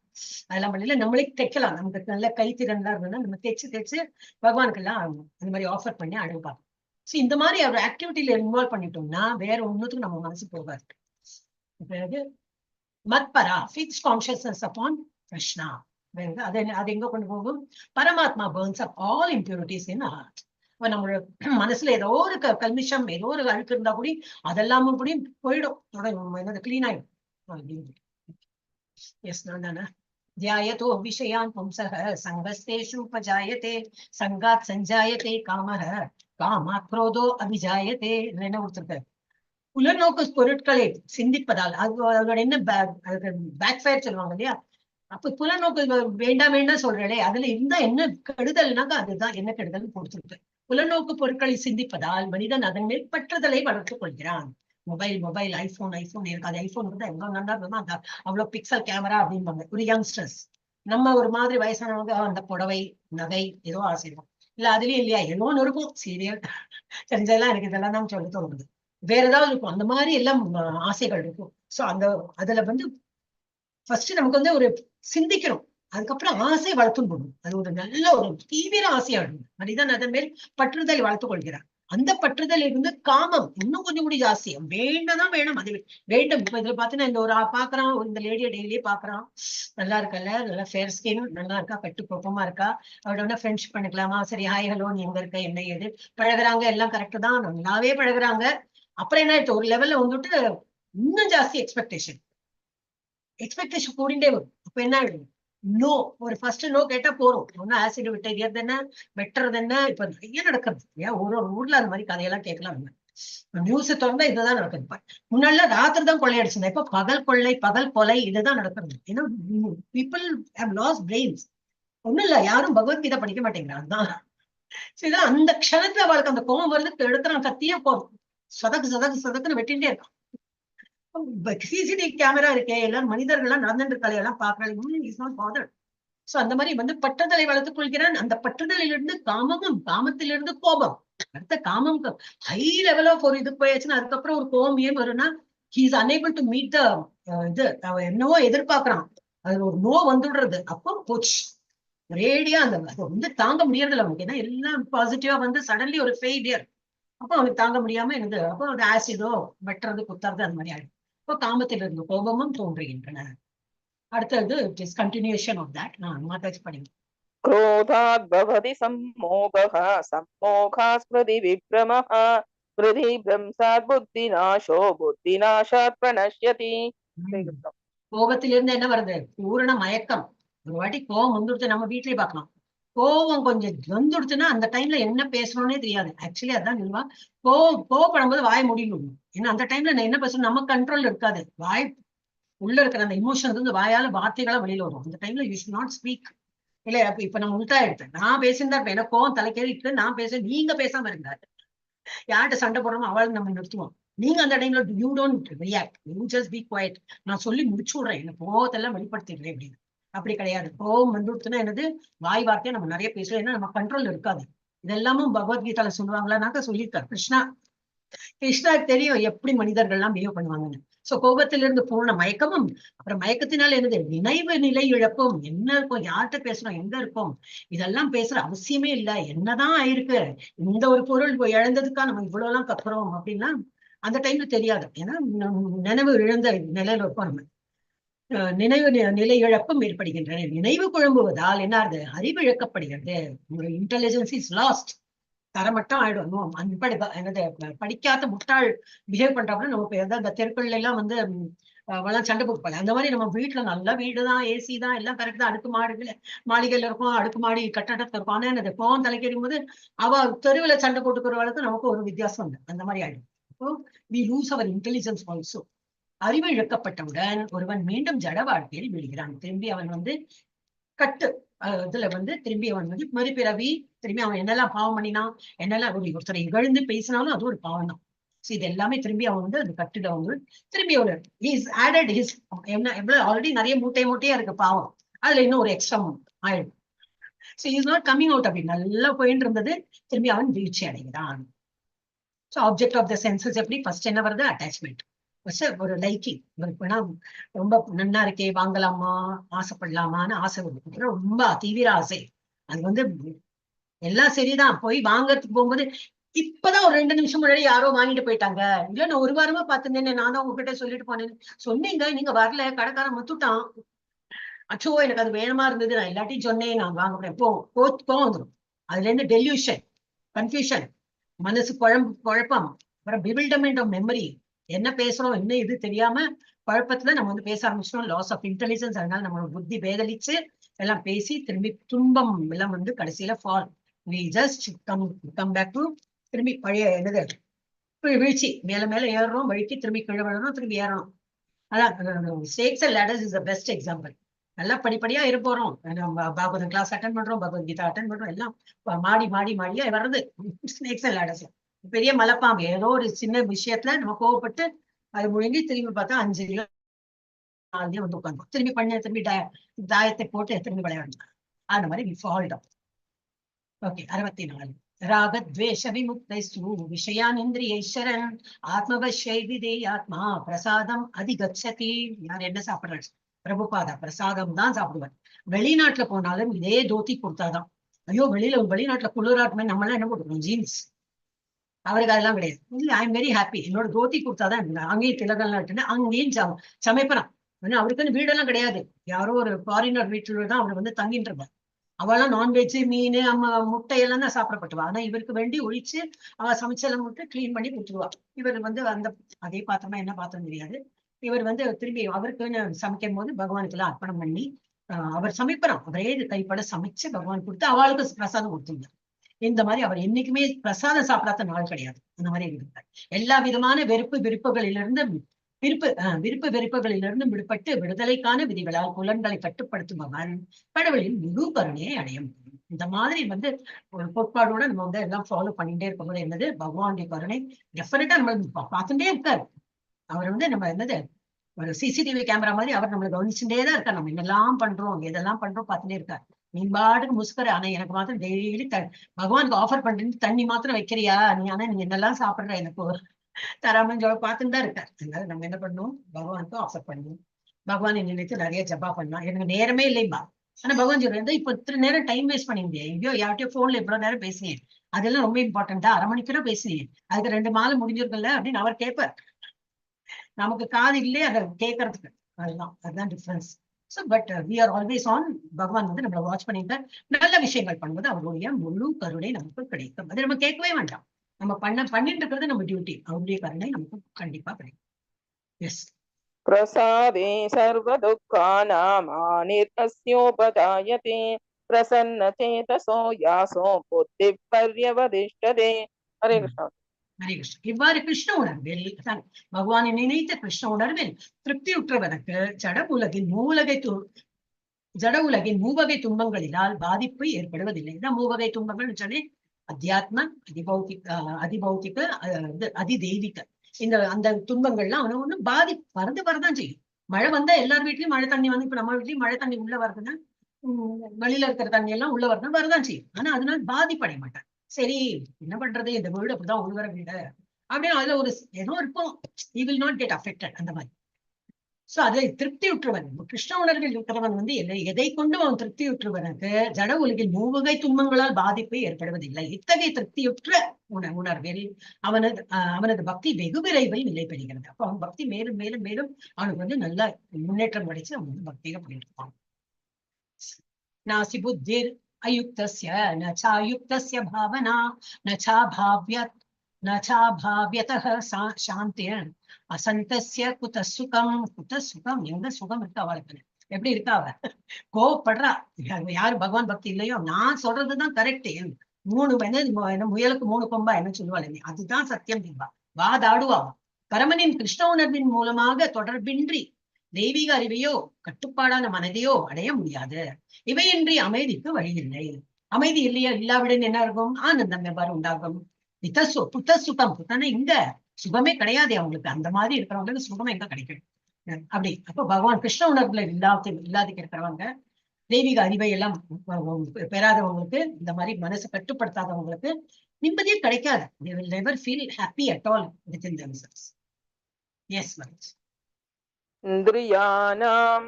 அதெல்லாம் பண்ணல நம்மளே தைக்கலாம். நமக்கு நல்ல கைத்திறன்லாம் இருந்ததுன்னா நம்ம தைச்சு பகவானுக்கு எல்லாம் அந்த மாதிரி ஆஃபர் பண்ணி அழகு பார்க்கலாம். சோ இந்த மாதிரி ஒரு ஆக்டிவிட்டியில இன்வால்வ் பண்ணிட்டோம்னா வேற ஒண்ணுத்துக்கு நம்ம மனசு போகாது. பிறகு மத்பரா ஃபிக்ஸ் கான்ஷியஸ்னஸ் அப்பான் கிருஷ்ணா. அது எங்க கொண்டு போகும், பரமாத்மா பர்ன்ஸ் அப் ஆல் இம்பியூரிட்டிஸ் இன் ஹார்ட். நம்மளோட மனசுல ஏதோ ஒரு கல்மிஷம் ஏதோ ஒரு அழுக்கு இருந்தா கூட அதெல்லாமும் கூட போயிடும், என்னது கிளீன் ஆயிடும். எஸ் நான் தானே. தியாயதோ விஷயான் பும்சக சங்கஸ்தேஷு உபஜாயதே சங்காத் சஞ்சாயதே காமஹ காமாத் குரோதோ அபிஜாயதே. என்ன கொடுத்திருக்காரு, புலநோக்கு பொருட்களை சிந்திப்பதால் அதோட என்ன பேக் ஃபயர் சொல்லுவாங்க இல்லையா. அப்ப புலநோக்கு வேண்டாம் வேண்டாம் சொல்றே, அதுல இருந்தா என்ன கெடுதல்னாக்கா அதுதான் என்ன கெடுதல் கொடுத்துருக்கு. புலநோக்கு பொருட்களை சிந்திப்பதால் மனிதன் அதன் மேல் பற்றுதலை வளர்த்துக் கொள்கிறான். மொபைல் ஐபோன் எனக்கு அது ஐபோன் இருந்தா எவ்வளவு நல்லா இருந்தா அந்த அவ்வளவு பிக்சல் கேமரா அப்படின்பாங்க ஒரு யங்ஸ்டர்ஸ். நம்ம ஒரு மாதிரி வயசானவங்க அந்த புடவை நகை ஏதோ ஆசைப்போம், இல்ல அதுலயும் இல்லையா ஏதோ ஒன்று இருக்கும், சீரியல் தெரிஞ்சதெல்லாம் எனக்கு இதெல்லாம் தான் சொல்ல தோணுது, வேற ஏதாவது இருக்கும், அந்த மாதிரி எல்லாம் ஆசைகள் இருக்கும். சோ அதுல வந்து ஃபர்ஸ்ட் நமக்கு வந்து ஒரு சிந்திக்கிறோம், அதுக்கப்புறம் ஆசை வளர்த்துன்னு போகணும். அது ஒரு நல்ல ஒரு தீவிர ஆசையா இருக்கும். மனிதன் அதன் மேல் பற்றுதலை வளர்த்துக் கொள்கிறான். அந்த பற்றுதல் இருந்து காமம் இன்னும் கொஞ்சம் கூட ஜாஸ்தி வேண்டதான் வேணும், அது வேண்டும். இப்ப இதுல பாத்தீங்கன்னா இந்த ஒரு பாக்குறான், இந்த லேடியை டெய்லியே பாக்குறான், நல்லா இருக்கல, நல்லா ஃபேர் ஸ்கின், நல்லா இருக்கா, கட்டு கோப்பமா இருக்கா, அவரோட ஃப்ரெண்ட்ஷிப் பண்ணிக்கலாமா, சரி ஹாய் ஹலோ நீ எங்க இருக்க என்ன ஏது பழகுறாங்க, எல்லாம் கரெக்ட் தான், நல்லாவே பழகுறாங்க. அப்புறம் என்ன ஆயிடுச்சு, ஒரு லெவல்ல வந்துட்டு இன்னும் ஜாஸ்தி எக்ஸ்பெக்டேஷன் கூடிண்டே வரும். அப்ப என்ன ஆயிடும், நோ, ஒரு ஃபர்ஸ்ட் நோ கேட்டா போறோம். ஒன்னும் ஆசிட் விட்டு எரியறது என்ன, வெட்டுறது என்ன, இப்ப நிறைய நடக்கிறது. ஏன் ஒரு ஒரு ஊர்ல அந்த மாதிரி கதையெல்லாம் கேட்கலாம். நியூஸ் திறந்தா இதுதான் நடக்குது. முன்னால ராத்திரி தான் கொள்ளையடிச்சிருந்தா, இப்ப பகல் கொள்ளை, பகல் கொலை, இதுதான் நடக்கிறது. ஏன்னா பீப்புள் ஹேவ் லாஸ்ட் பிரெயின்ஸ். ஒண்ணும் இல்ல, யாரும் பகவத்கீதை படிக்க மாட்டேங்கிறாங்க. அதுதான் சரிதான். அந்த க்ஷணத்துல அவளுக்கு அந்த கோபம் வருது, எடுக்கிறான் கத்தியே போதும், சதக்கு சதக்கு சதக்குன்னு வெட்டிகிட்டே இருக்கான். சிசிடிவி கேமரா இருக்கே, எல்லாரும் மனிதர்கள்லாம் நடந்துட்டு கலையெல்லாம் பாக்குறாங்க. சோ அந்த மாதிரி வந்து பற்றுதலை வளர்த்துக் கொள்கிறான். அந்த பற்றுதலிலிருந்து காமமும், காமத்திலிருந்து கோபம், அடுத்த காமம் ஹை லெவல் ஆஃப் ஒரு இது போயாச்சுன்னா அதுக்கப்புறம் ஒரு கோபம் ஏன் வரும்னா, he is unable to meet the இது அவன் என்னவோ எதிர்பார்க்கறான், அது ஒரு நோ வந்துடுறது. அப்போ போச்சு ரேடியா அந்த அது வந்து தாங்க முடியறதில்ல அவனுக்கு. ஏன்னா எல்லாம் பாசிட்டிவா வந்து சடன்லி ஒரு ஃபெயிலியர். அப்போ அவனுக்கு தாங்க முடியாம என்னது, அப்போ அது ஆசிடோ வெட்டுறது குத்துறது அந்த மாதிரி ஆயிடும். இப்போ காமத்திலிருந்து கோபமும் தோன்றுகின்றன. அடுத்தது it is continuation of that. Mataji படிங்க. क्रोधात् भवति सम्मोहः, सम्मोहात् स्मृति विभ्रमः, स्मृति भ्रंशात् बुद्धिनाशो, बुद्धिनाशात् प्रणश्यति. கோபத்திலிருந்து என்ன வருது, பூரண மயக்கம். ஒரு வாட்டி கோபம் வந்துடுச்சு, நம்ம வீட்லயே பார்க்கலாம். கோபம் கொஞ்சம் வந்துடுச்சுன்னா அந்த டைம்ல என்ன பேசணும்னே தெரியாது. ஆக்சுவலி அதான் சொல்லுவா, கோவப்படும்போது வாய் முடியும். ஏன்னா அந்த டைம்ல நான் என்ன பேசணும் நம்ம கண்ட்ரோல் இருக்காது. வாய் உள்ள இருக்கிற அந்த இமோஷன் வந்து வாயால வார்த்தைகளா வெளியில வரும். அந்த டைம்ல யூ ஷுட் நாட் ஸ்பீக். இல்ல இப்ப நான் உள்டா எடுத்தேன், நான் பேசியிருந்தா இப்ப எனக்கு கோவம் தலைக்கேறிட்டு நான் பேச, நீங்க பேசாம இருந்தாரு யார்கிட்ட சண்டை போடுறோமோ அவள் நம்ம நிறுத்துவோம். நீங்க அந்த டைம்ல you don't react, you just be quiet. நான் சொல்லி முடிச்சு விடுறேன், எனக்கு கோவத்தெல்லாம் வெளிப்படுத்திடுறேன் அப்படின்னு. அப்படி கிடையாது. கோவம் வந்துடுச்சுன்னா என்னது, வாய் வார்த்தையை நம்ம நிறைய பேசுறோம், ஏன்னா நம்ம கண்ட்ரோல் இருக்காது. இதெல்லாமும் பகவத்கீதால சொல்லுவாங்களான்னாக்க சொல்லியிருக்காரு கிருஷ்ணாக்கு தெரியும் எப்படி மனிதர்கள்லாம் பிஹேவ் பண்ணுவாங்கன்னு. சோ கோபத்திலிருந்து பூர்ண மயக்கமும், அப்புறம் மயக்கத்தினால என்னது, நினைவு நிலை இழப்பும். என்ன இருக்கும், யார்கிட்ட பேசுறோம், எங்க இருக்கோம், இதெல்லாம் பேசுற அவசியமே இல்லை, என்னதான் ஆயிருக்கு, இந்த ஒரு பொருள் இழந்ததுக்கா நம்ம இவ்வளவு எல்லாம் கத்துறோம் அப்படின்னா அந்த டைம்ல தெரியாது. ஏன்னா நினைவு இழந்த நிலையில இருப்போம் நம்ம. நினைவு நிலை இழப்பும் ஏற்படுகின்றன. நினைவு குழம்புவதால் என்ன ஆகுது, அறிவு இழக்கப்படுகிறது. இன்டெலிஜென்ஸ் இஸ் லாஸ்ட், தரமட்டம் ஆயிடும். என்னது படிக்காத முட்டாள் பிஹேவ் பண்றப்ப நம்ம அந்த தெருக்கள்ல எல்லாம் வந்து சண்டை போட்டுப்பாங்க. அந்த மாதிரி நம்ம வீட்டுல நல்ல வீடுதான், ஏசி தான், எல்லாம் கரெக்ட் தான், அடுக்கு மாளிகையில இருக்கும், அடுக்கு மாடி கட்டடத்துல இருக்கும். ஆனா என்னது கோவம் தலைக்கெறியும் போது அவ தெருவுல சண்டை போட்டுக்கிறவளுக்கு நமக்கு ஒரு வித்தியாசம் உண்டு. அந்த மாதிரி ஆயிடும். இப்போ we lose our intelligence also. அறிவு இழக்கப்பட்டவுடன் ஒருவன் மீண்டும் ஜட வாழ்க்கையில் விழுகிறான். திரும்பி அவன் வந்து கட்டு இதுல வந்து திரும்பி அவன் வந்து மறுபிறவி, திரும்பி அவன் என்னெல்லாம் பாவம் பண்ணினான், என்னெல்லாம் ஒருத்தரை இகழ்ந்து பேசினாலும் அது ஒரு பாவம் தான். சோ இது எல்லாமே திரும்பி அவன் வந்து அது கட்டுல வந்து திரும்பி ஒரு என்ன எவ்வளவு ஆல்ரெடி நிறைய மூட்டையா இருக்கு பாவம், அதுல இன்னும் ஒரு எக்ஸ்ட்ரா ஆயிடும். So is not coming out. அப்படி நல்லா போயிட்டு இருந்தது, திரும்பி அவன் வீழ்ச்சி அடைகிறான். So object of the senses எப்படி, ஃபர்ஸ்ட் என்ன வருது, அட்டாச்மெண்ட். ஒரு லைக்கிங், ரொம்ப நன்னா இருக்கே வாங்கலாமா, ஆசைப்படலாமான்னு ஆசை வருது. ரொம்ப தீவிர ஆசை. அது வந்து எல்லாம் சரிதான், போய் வாங்கறதுக்கு போகும்போது இப்பதான் ஒரு 2 நிமிஷம் முன்னாடி யாரோ வாங்கிட்டு போயிட்டாங்க, இல்ல நான் ஒரு வாரமா பாத்துருந்தேன், நான் தான் உங்ககிட்ட சொல்லிட்டு போனேன், சொன்னீங்க, நீங்க வரல, கடைக்காரன் முத்துட்டான். அச்சோ எனக்கு அது வேணுமா இருந்தது, நான் எல்லாத்தையும் சொன்னேன், நான் வாங்க போறேன். கோவம் வந்துடும். அதுல இருந்து டெல்யூஷன், கன்ஃபியூஷன், மனசு குழப்பம், அப்புறம் பிவில்டர்மெண்ட் ஆஃப் மெமரி. என்ன பேசுறோம் என்ன இது தெரியாம குழப்பத்துல நம்ம வந்து பேச ஆரம்பிச்சிட்டோம். Loss of intelligence. அதனால நம்மளோட புத்தி பேதலிச்சு எல்லாம் பேசி திரும்பி துன்பம் எல்லாம் வந்து கடைசியில fall. we just come back to திரும்பி பழைய என்னது வீழ்ச்சி. மேல மேல ஏறுறோம், வழிக்கு திரும்பி கீழே விழணும், திரும்பி ஏறணும். அதான் steaks and ladders is the best example. நல்லா படிப்படியா இருப்போறோம், பாகவதம் கிளாஸ் அட்டன் பண்றோம், பகவத்கீதா அட்டன் பண்றோம், எல்லாம் மாடியா வர்றது ஸ்னேக்ஸ் அண்ட் லேடர்ஸ். பெரிய மலைப்பாம்பு ஏதோ ஒரு சின்ன விஷயத்துல நம்ம கோவப்பட்டு அது முழுங்கி திரும்பி பார்த்தா 5 கிலோ வந்து உட்காந்து திரும்பி திரும்பி தாயத்தை போட்டு திரும்பி விளையாடணும். அந்த மாதிரி ஃபால்டம். ஓகே 64. ராகத்வேஷ விமுக்தைஸ்து விஷயான் இந்திரியைஸ்வரன் ஆத்மவஷ்யை விதேயாத்மா பிரசாதம் அதிகச்சதி. யார் என்ன சாப்பிடுறாரு, பிரபுபாதா பிரசாதம் தான் சாப்பிடுவார். வெளிநாட்டுல போனாலும் இதே தோத்தி கொடுத்தாதான். ஐயோ வெளிநாட்டுல குளிராட்டுமே, நம்ம எல்லாம் என்ன போட்டுக்கணும், ஜீன்ஸ். அவருக்கு அதெல்லாம் கிடையாது. இல்லை, ஐ எம் வெரி ஹாப்பி, என்னோட தோத்தி கொடுத்தாதான். அங்கேயும் திலகம்லாம் விட்டுன்னு அங்கேயும் சமைப்பறான். அவருக்குன்னு வீடெல்லாம் கிடையாது, யாரோ ஒரு ஃபாரினர் வீட்டுல தான் அவர் வந்து தங்கிட்டு இருந்தார். அவெல்லாம் நான்வெஜ், மீன், முட்டையெல்லாம் தான் சாப்பிடப்பட்டுவா. ஆனா இவருக்கு வேண்டி ஒழிச்சு அவ சமைச்செல்லாம் மட்டும் கிளீன் பண்ணி கொடுத்துருவா. இவர் வந்து அந்த அதே பாத்திரமா என்ன பாத்திரம் தெரியாது. இவர் வந்து திரும்பி அவருக்குன்னு சமைக்கும் போது பகவானுக்கு எல்லாம் அர்ப்பணம் பண்ணி அவர் சமைப்பறான், அவரே கைப்பட சமைச்சு பகவான் கொடுத்து அவளுக்கு பிரசாதம் கொடுத்துருந்தார். இந்த மாதிரி அவர் என்னைக்குமே பிரசாதம் சாப்பிடாத நாள் கிடையாது. அந்த மாதிரி இருந்தார். எல்லா விதமான விருப்புகளிலிருந்து வெறுப்புகளிலிருந்து விடுபட்டு விடுதலைக்கான விதிகளால் புலன்களை கட்டுப்படுத்தும் பகவான் கடவுளின் முழு கருணையை அடைய முடியும். இந்த மாதிரி ஒரு கோட்பாடோட நம்ம எல்லாம் ஃபாலோ பண்ணிட்டே இருக்கும்போது என்னது பகவானுடைய கருணை டெஃபினட்டா நம்ம பார்த்துட்டே இருக்காரு. அவர் நம்ம ஒரு சிசிடிவி கேமரா மாதிரி அவர் நம்மளை கவனிச்சுட்டே தான் இருக்காரு. நம்ம என்னெல்லாம் பண்றோம் எதெல்லாம் பண்றோம் பார்த்துட்டே இருக்காரு. நீ பாட்டுக்கு முஸ்கர, ஆனா எனக்கு மாத்திரம் டெய்லி பகவானுக்கு ஆஃபர் பண்றேன்னு தண்ணி மாத்திரம் வைக்கிறியா நீ, ஆனா நீங்க என்னெல்லாம் சாப்பிடுற எனக்கு தராமன்னு சொல்ல பார்த்துட்டு தான் இருக்காரு. அதனால நம்ம என்ன பண்ணணும், பகவானுக்கு ஆஃபர் பண்ணணும், பகவானை நினைத்து நிறைய ஜபா பண்ணலாம். எனக்கு நேரமே இல்லைம்பா, ஆனா பகவான் சொல்றது இப்ப இத்தனை நேரம் டைம் வேஸ்ட் பண்ணிருந்தேன், எங்கேயோ யார்கிட்டயோ போன்ல இவ்வளவு நேரம் பேசினேன், அதெல்லாம் ரொம்ப இம்பார்ட்டன்டா, அரை மணிக்கூட பேசினேன், அதுக்கு 2 மாலை முடிஞ்சிருக்குல்ல அப்படின்னு அவர் கேட்பார். நமக்கு காது இல்லையே அதை கேட்கறதுக்கு, அதுதான் difference. So but we are always on. பகவான் நம்மளை வாட்ச் பண்ணிட்டு நல்ல விஷயங்கள் பண்ணும்போது அவருடைய முழு கருணை நமக்கு கிடைக்கும். அதை நம்ம கேட்கவே வேண்டாம், நம்ம பண்ணிட்டு இருக்கிறது நம்ம டியூட்டி. அவருடைய கருணை நமக்கு கண்டிப்பா கிடைக்கும். எஸ். பிரசாதே சர்வ துக்கானாமானிர்தஸ்யோபஜாயதே பிரசன்ன சேதசோ யாசோ புத்தி பர்யவதிஷ்டதே. ஹரே கிருஷ்ணா. ஹரே கிருஷ்ணா. இவ்வாறு கிருஷ்ண உணர்வில் பகவானை நினைத்த கிருஷ்ண உணர்வில் திருப்தியுற்றவனுக்கு ஜட உலகின் மூவகை துன்பங்களினால் பாதிப்பு ஏற்படுவதில்லை. இதான் மூவகை துன்பங்கள் சொன்னே, அத்தியாத்ம, அதிபௌத்திக, அதிதெய்வீக. அந்த துன்பங்கள்லாம் அவனை ஒண்ணு வரதான் செய்யும். மழை வந்தா எல்லார் வீட்லயும் மழை தண்ணி வந்து, இப்ப நம்ம வீட்லயும் மழை தண்ணி உள்ள வருதுன்னா வெளியில இருக்கிற தண்ணி எல்லாம் உள்ள வரதான் செய்யும். ஆனா அதனால பாதிப்படைய மாட்டான். சரி என்ன பண்றது, இந்த வீடு அப்படிதான் உள்வர வீடு அப்படின்னு அதுல ஒரு ஏதோ இருக்கும், he will not get affected அந்த மாதிரி. சோ அதை திருப்தியுற்றவன், கிருஷ்ண உணர்வில் இருக்கிறவன் எதை கொண்டு அவன் திருப்தியுற்றவனுக்கு ஜட உலகில் மூவகை துன்பங்களால் பாதிப்பு ஏற்படுவதில்லை. இத்தகைய திருப்தியுற்ற உணர்வில் அவனது பக்தி வெகு விரைவில் நிலை பெறுகிறது. அப்ப அவன் பக்தி மேலும் மேலும் மேலும் அவனுக்கு நல்ல முன்னேற்றம் கிடைச்சு அவன் பக்தியில போயிட்டு இருப்பான். நாசி புத்திர் அயுக்தஸ்ய ந சாயுக்தஸ்ய பாவனா ந சாபாவ்யதஹ சாந்திர் அசந்தஸ்ய குத சுகம். எங்க சுகம் இருக்கா அவளுக்கு? எப்படி இருக்கா அவ? கோவப்படுறா. யாரு பகவான் பக்தி இல்லையோ, நான் சொல்றதுதான் கரெக்ட், முயலுக்கு 3 கொம்பா என்ன சொல்லுவாள், அதுதான் சத்தியம் தீபா வாதாடுவா. பரமனின் கிருஷ்ண உணர்வின் மூலமாக தொடர்பின்றி தெய்வீக அறிவையோ கட்டுப்பாடான மனதையோ அடைய முடியாது. இவையின்றி அமைதிக்கு வழி இல்லை. அமைதி இல்லையா, இல்லாவிடன் என்ன இருக்கும்? ஆனந்தம் எவ்வாறு உண்டாகும்? புத்த சுகம், புத்தனா இங்க சுகமே கிடையாது அவங்களுக்கு. அந்த மாதிரி இருக்கிறவங்களுக்கு சுகம் எங்க கிடைக்கும்? அப்படி அப்ப பகவான் கிருஷ்ண உணர்வுல இல்லாத இருக்கிறவங்க, தெய்வீக அறிவை எல்லாம் பெறாதவங்களுக்கு, இந்த மாதிரி மனசை கட்டுப்படுத்தாதவங்களுக்கு நிம்மதியே கிடைக்காது. They will never feel happy at all within themselves. Yes, Manoj. இந்திரியாணாம்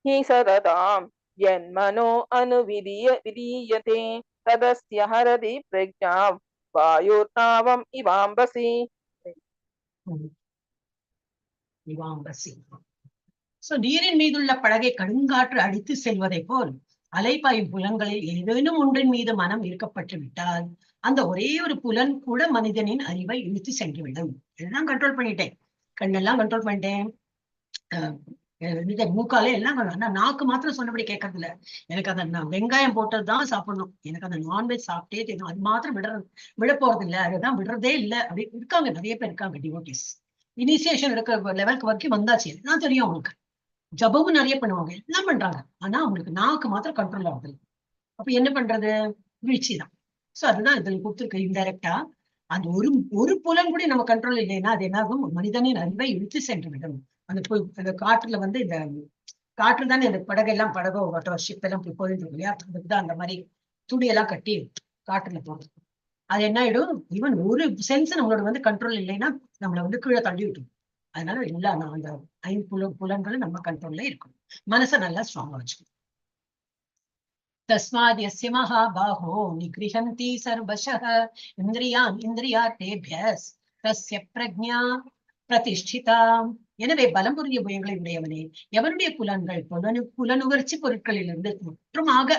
ஹி சததாம் யன்மனோ விதீயதே ததஸ்ய ஹரதி பிரக்ஞாம் வாயுர்நாவம் இவாம்பசி. சோ நீரின் மீதுள்ள படகை கடுங்காற்று அடித்து செல்வதை போல் அலைபாயும் புலன்களில் ஏதேனும் ஒன்றின் மீது மனம் ஈர்க்கப்பட்டு விட்டால் அந்த ஒரே ஒரு புலன் கூட மனிதனின் அறிவை இழுத்து சென்றுவிடும். இதெல்லாம் கண்ட்ரோல் பண்ணிட்டேன், கண்ணெல்லாம் கண்ட்ரோல் பண்ணிட்டேன், மூக்காலே எல்லாம். ஆனா நாக்கு மாத்திரம் சொன்னபடி கேட்கறது இல்ல. எனக்கு அந்த வெங்காயம் போட்டதுதான் சாப்பிடணும், எனக்கு அந்த நான்வெஜ் சாப்பிட்டே தெரியும், அது மாத்திரம் விட போறது இல்லை, அதுதான் விடுறதே இல்லை. அப்படி இருக்காங்க, நிறைய பேர் இருக்காங்க டிவோட்டிஸ். இனிஷியேஷன் எடுக்கிற லெவலுக்கு வரைக்கும் வந்தாச்சு, எல்லாம் தெரியும் அவங்களுக்கு, ஜபமும் நிறைய பண்ணுவாங்க, எல்லாம் பண்றாங்க. ஆனா அவங்களுக்கு நாக்கு மாத்திரம் கண்ட்ரோல் ஆகுது. அப்ப என்ன பண்றது? வீழ்ச்சி தான். சோ அதுதான் இதுல கொடுத்துருக்கு இன்டைரக்டா. அந்த ஒரு புலன் கூட நம்ம கண்ட்ரோல் இல்லைன்னா அது என்னாகும்? மனிதனின் அறிவை இழுத்து சென்று விடும். அந்த காற்றுல இந்த காற்று தானே இந்த படகெல்லாம், படகோ ஷிப் எல்லாம் போயிட்டு இருக்கு இல்லையா, அதுக்குதான் அந்த மாதிரி துணியெல்லாம் கட்டி காற்றுல போடுறது. அது என்ன ஆயிடும்? ஈவன் ஒரு சென்ஸ் நம்மளோட கண்ட்ரோல் இல்லைன்னா நம்மளை கீழே தள்ளி விட்டுரும். அதனால இல்ல, அந்த 5 புலன்களும் நம்ம கண்ட்ரோல்ல இருக்கணும். மனசை நல்லா ஸ்ட்ராங்கா வச்சுக்கணும். தஸ்மாத் யஸ்ய மகாபாஹோ நிக்ரிஹந்தி சர்வசஹ இந்திரியான் இந்திரியார்த்தேப்யஸ் தஸ்ய பிரக்ஞா பிரதிஷ்டிதா. எனவே பலம் புரிய புயங்களை உடையவனே, எவனுடைய புலன்கள் புலனுகர்ச்சி பொருட்களிலிருந்து முற்றுமாக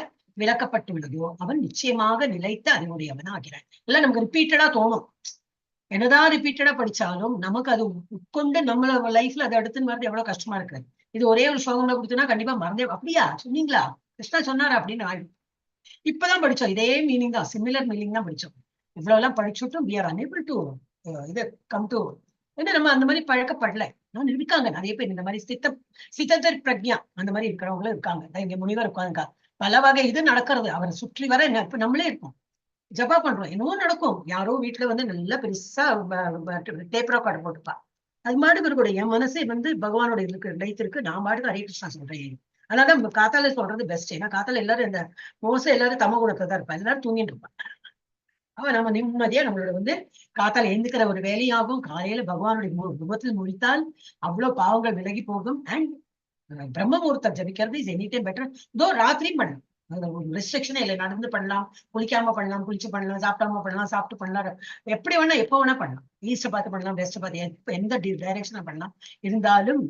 விலக்கப்பட்டுள்ளதோ அவன் நிச்சயமாக நிலைத்த அறிவுடையவன் ஆகிறான். எல்லாம் நமக்கு ரிப்பீட்டடா தோணும், என்னதான் ரிப்பீட்டடா படிச்சாலும் நமக்கு அது உட்கொண்டு நம்மள லைஃப்ல அதை எடுத்துன்னு வரது எவ்வளவு கஷ்டமா இருக்கு. இது ஒரே ஒரு ஸ்லோகம்ல கொடுத்தோம்னா கண்டிப்பா மறந்தே, அப்படியா சொன்னீங்களா கிருஷ்ணா சொன்னாரா அப்படின்னு ஆயிடும். இப்பதான் படிச்சோம், இதே மீனிங் தான், சிமிலர் மீனிங் தான் படிச்சோம். இவ்வளவு எல்லாம் படிச்சுட்டும் we are unable to இது கம் டு, ஏன்னா நம்ம அந்த மாதிரி பழக்கப்படல. இருக்காங்க நிறைய பேர் இந்த மாதிரி சித்தர் பிரக்ஞா அந்த மாதிரி இருக்கிறவங்களும் இருக்காங்க. இங்க முனிவர் உட்காந்துக்கா பல வகை இது நடக்கிறது, அவரை சுற்றி வர இப்ப நம்மளே இருக்கோம், ஜபா பண்றோம், என்னவோ நடக்கும். யாரோ வீட்டுல வந்து நல்லா பெருசா டேப் ரெக்கார்டர் போட்டுப்பா, அது மாட்டுக்கு இருக்கக்கூடிய என் மனசே வந்து பகவானோட இதுக்கு லைத்திருக்கு, நான் பாட்டுக்கு ஹரே கிருஷ்ணா சொல்றேன். அதனால காத்தால சொல்றது பெஸ்ட். ஏன்னா காத்தால எல்லாரும் இந்த மோசம் எல்லாரும் தம குணத்துல தான் இருப்பா, எல்லாரும் தூங்கிட்டு இருப்பான். அவன் நம்ம நிம்மதியா நம்மளோட வந்து காத்தால எழுந்துக்கிற ஒரு வேலையாகும். காலையில பகவானுடைய முகத்தில் முடித்தால் அவ்வளவு பாவங்கள் விலகி போகும். அண்ட் பிரம்ம முகூர்த்தம் ஜபிக்கிறது இஸ் எனி டைம் பெட்டர். இதோ ராத்திரியும் பண்ணலாம், ரெஸ்ட்ரிக்ஷனே இல்லை, நடந்து பண்ணலாம், குளிக்காம பண்ணலாம், குளிச்சு பண்ணலாம், சாப்பிடாம பண்ணலாம், சாப்பிட்டு பண்ணலாம், எப்படி வேணா எப்போ வேணா பண்ணலாம். ஈஸ்ட பார்த்து பண்ணலாம், வெஸ்ட் பார்த்து எந்த டைரக்ஷனா பண்ணலாம். இருந்தாலும்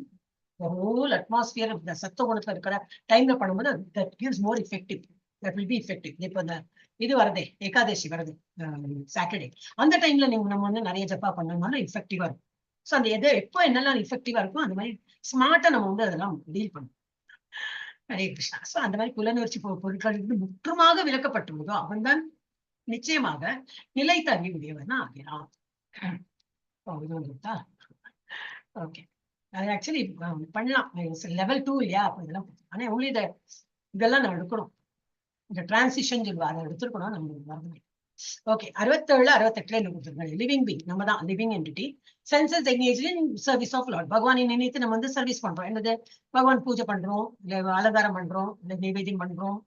ஹோல் அட்மாஸ்பியர் இந்த சத்த குணத்துல இருக்கிற டைம்ல பண்ணும்போது that gives more effective, that will be effective. இப்போ இந்த இது வருதே ஏகாதசி வருது சாட்டர்டே, அந்த டைம்ல நம்ம வந்து நிறைய ஜப்பா பண்ணோம்னாலும் எஃபெக்டிவா இருக்கும். ஸோ அந்த எது எப்போ என்னெல்லாம் எஃபெக்டிவா இருக்கும் அந்த மாதிரி ஸ்மார்ட்டா நம்ம வந்து அதெல்லாம் டீல் பண்ணும். ஹரே கிருஷ்ணா. ஸோ அந்த மாதிரி புலனுணர்ச்சி பொருட்கள் இருந்து முற்றுமாக விலக்கப்பட்டுள்ளதோ அவன் தான் நிச்சயமாக நிலைத்த அறிவுடையவன் ஆகிறான். ஓகே, அது ஆக்சுவலி பண்ணலாம், லெவல் 2 இல்லையா, அப்ப இதெல்லாம். ஆனா only இதெல்லாம் நான் எடுக்கணும், இந்த டிரான்சிஷன் சொல்லுவா அதை எடுத்துருக்கணும் நம்ம மறந்து. ஓகே, 67 68 என்ன கொடுத்துருக்காங்க. லிவிங் பீங் நம்ம தான், living entity, senses engage in service of lord. பகவானை நினைத்து நம்ம வந்து சர்வீஸ் பண்றோம். என்னது, பகவான் பூஜை பண்றோம், இல்ல அலங்காரம் பண்றோம், இல்ல நைவேத்தியம் பண்றோம்.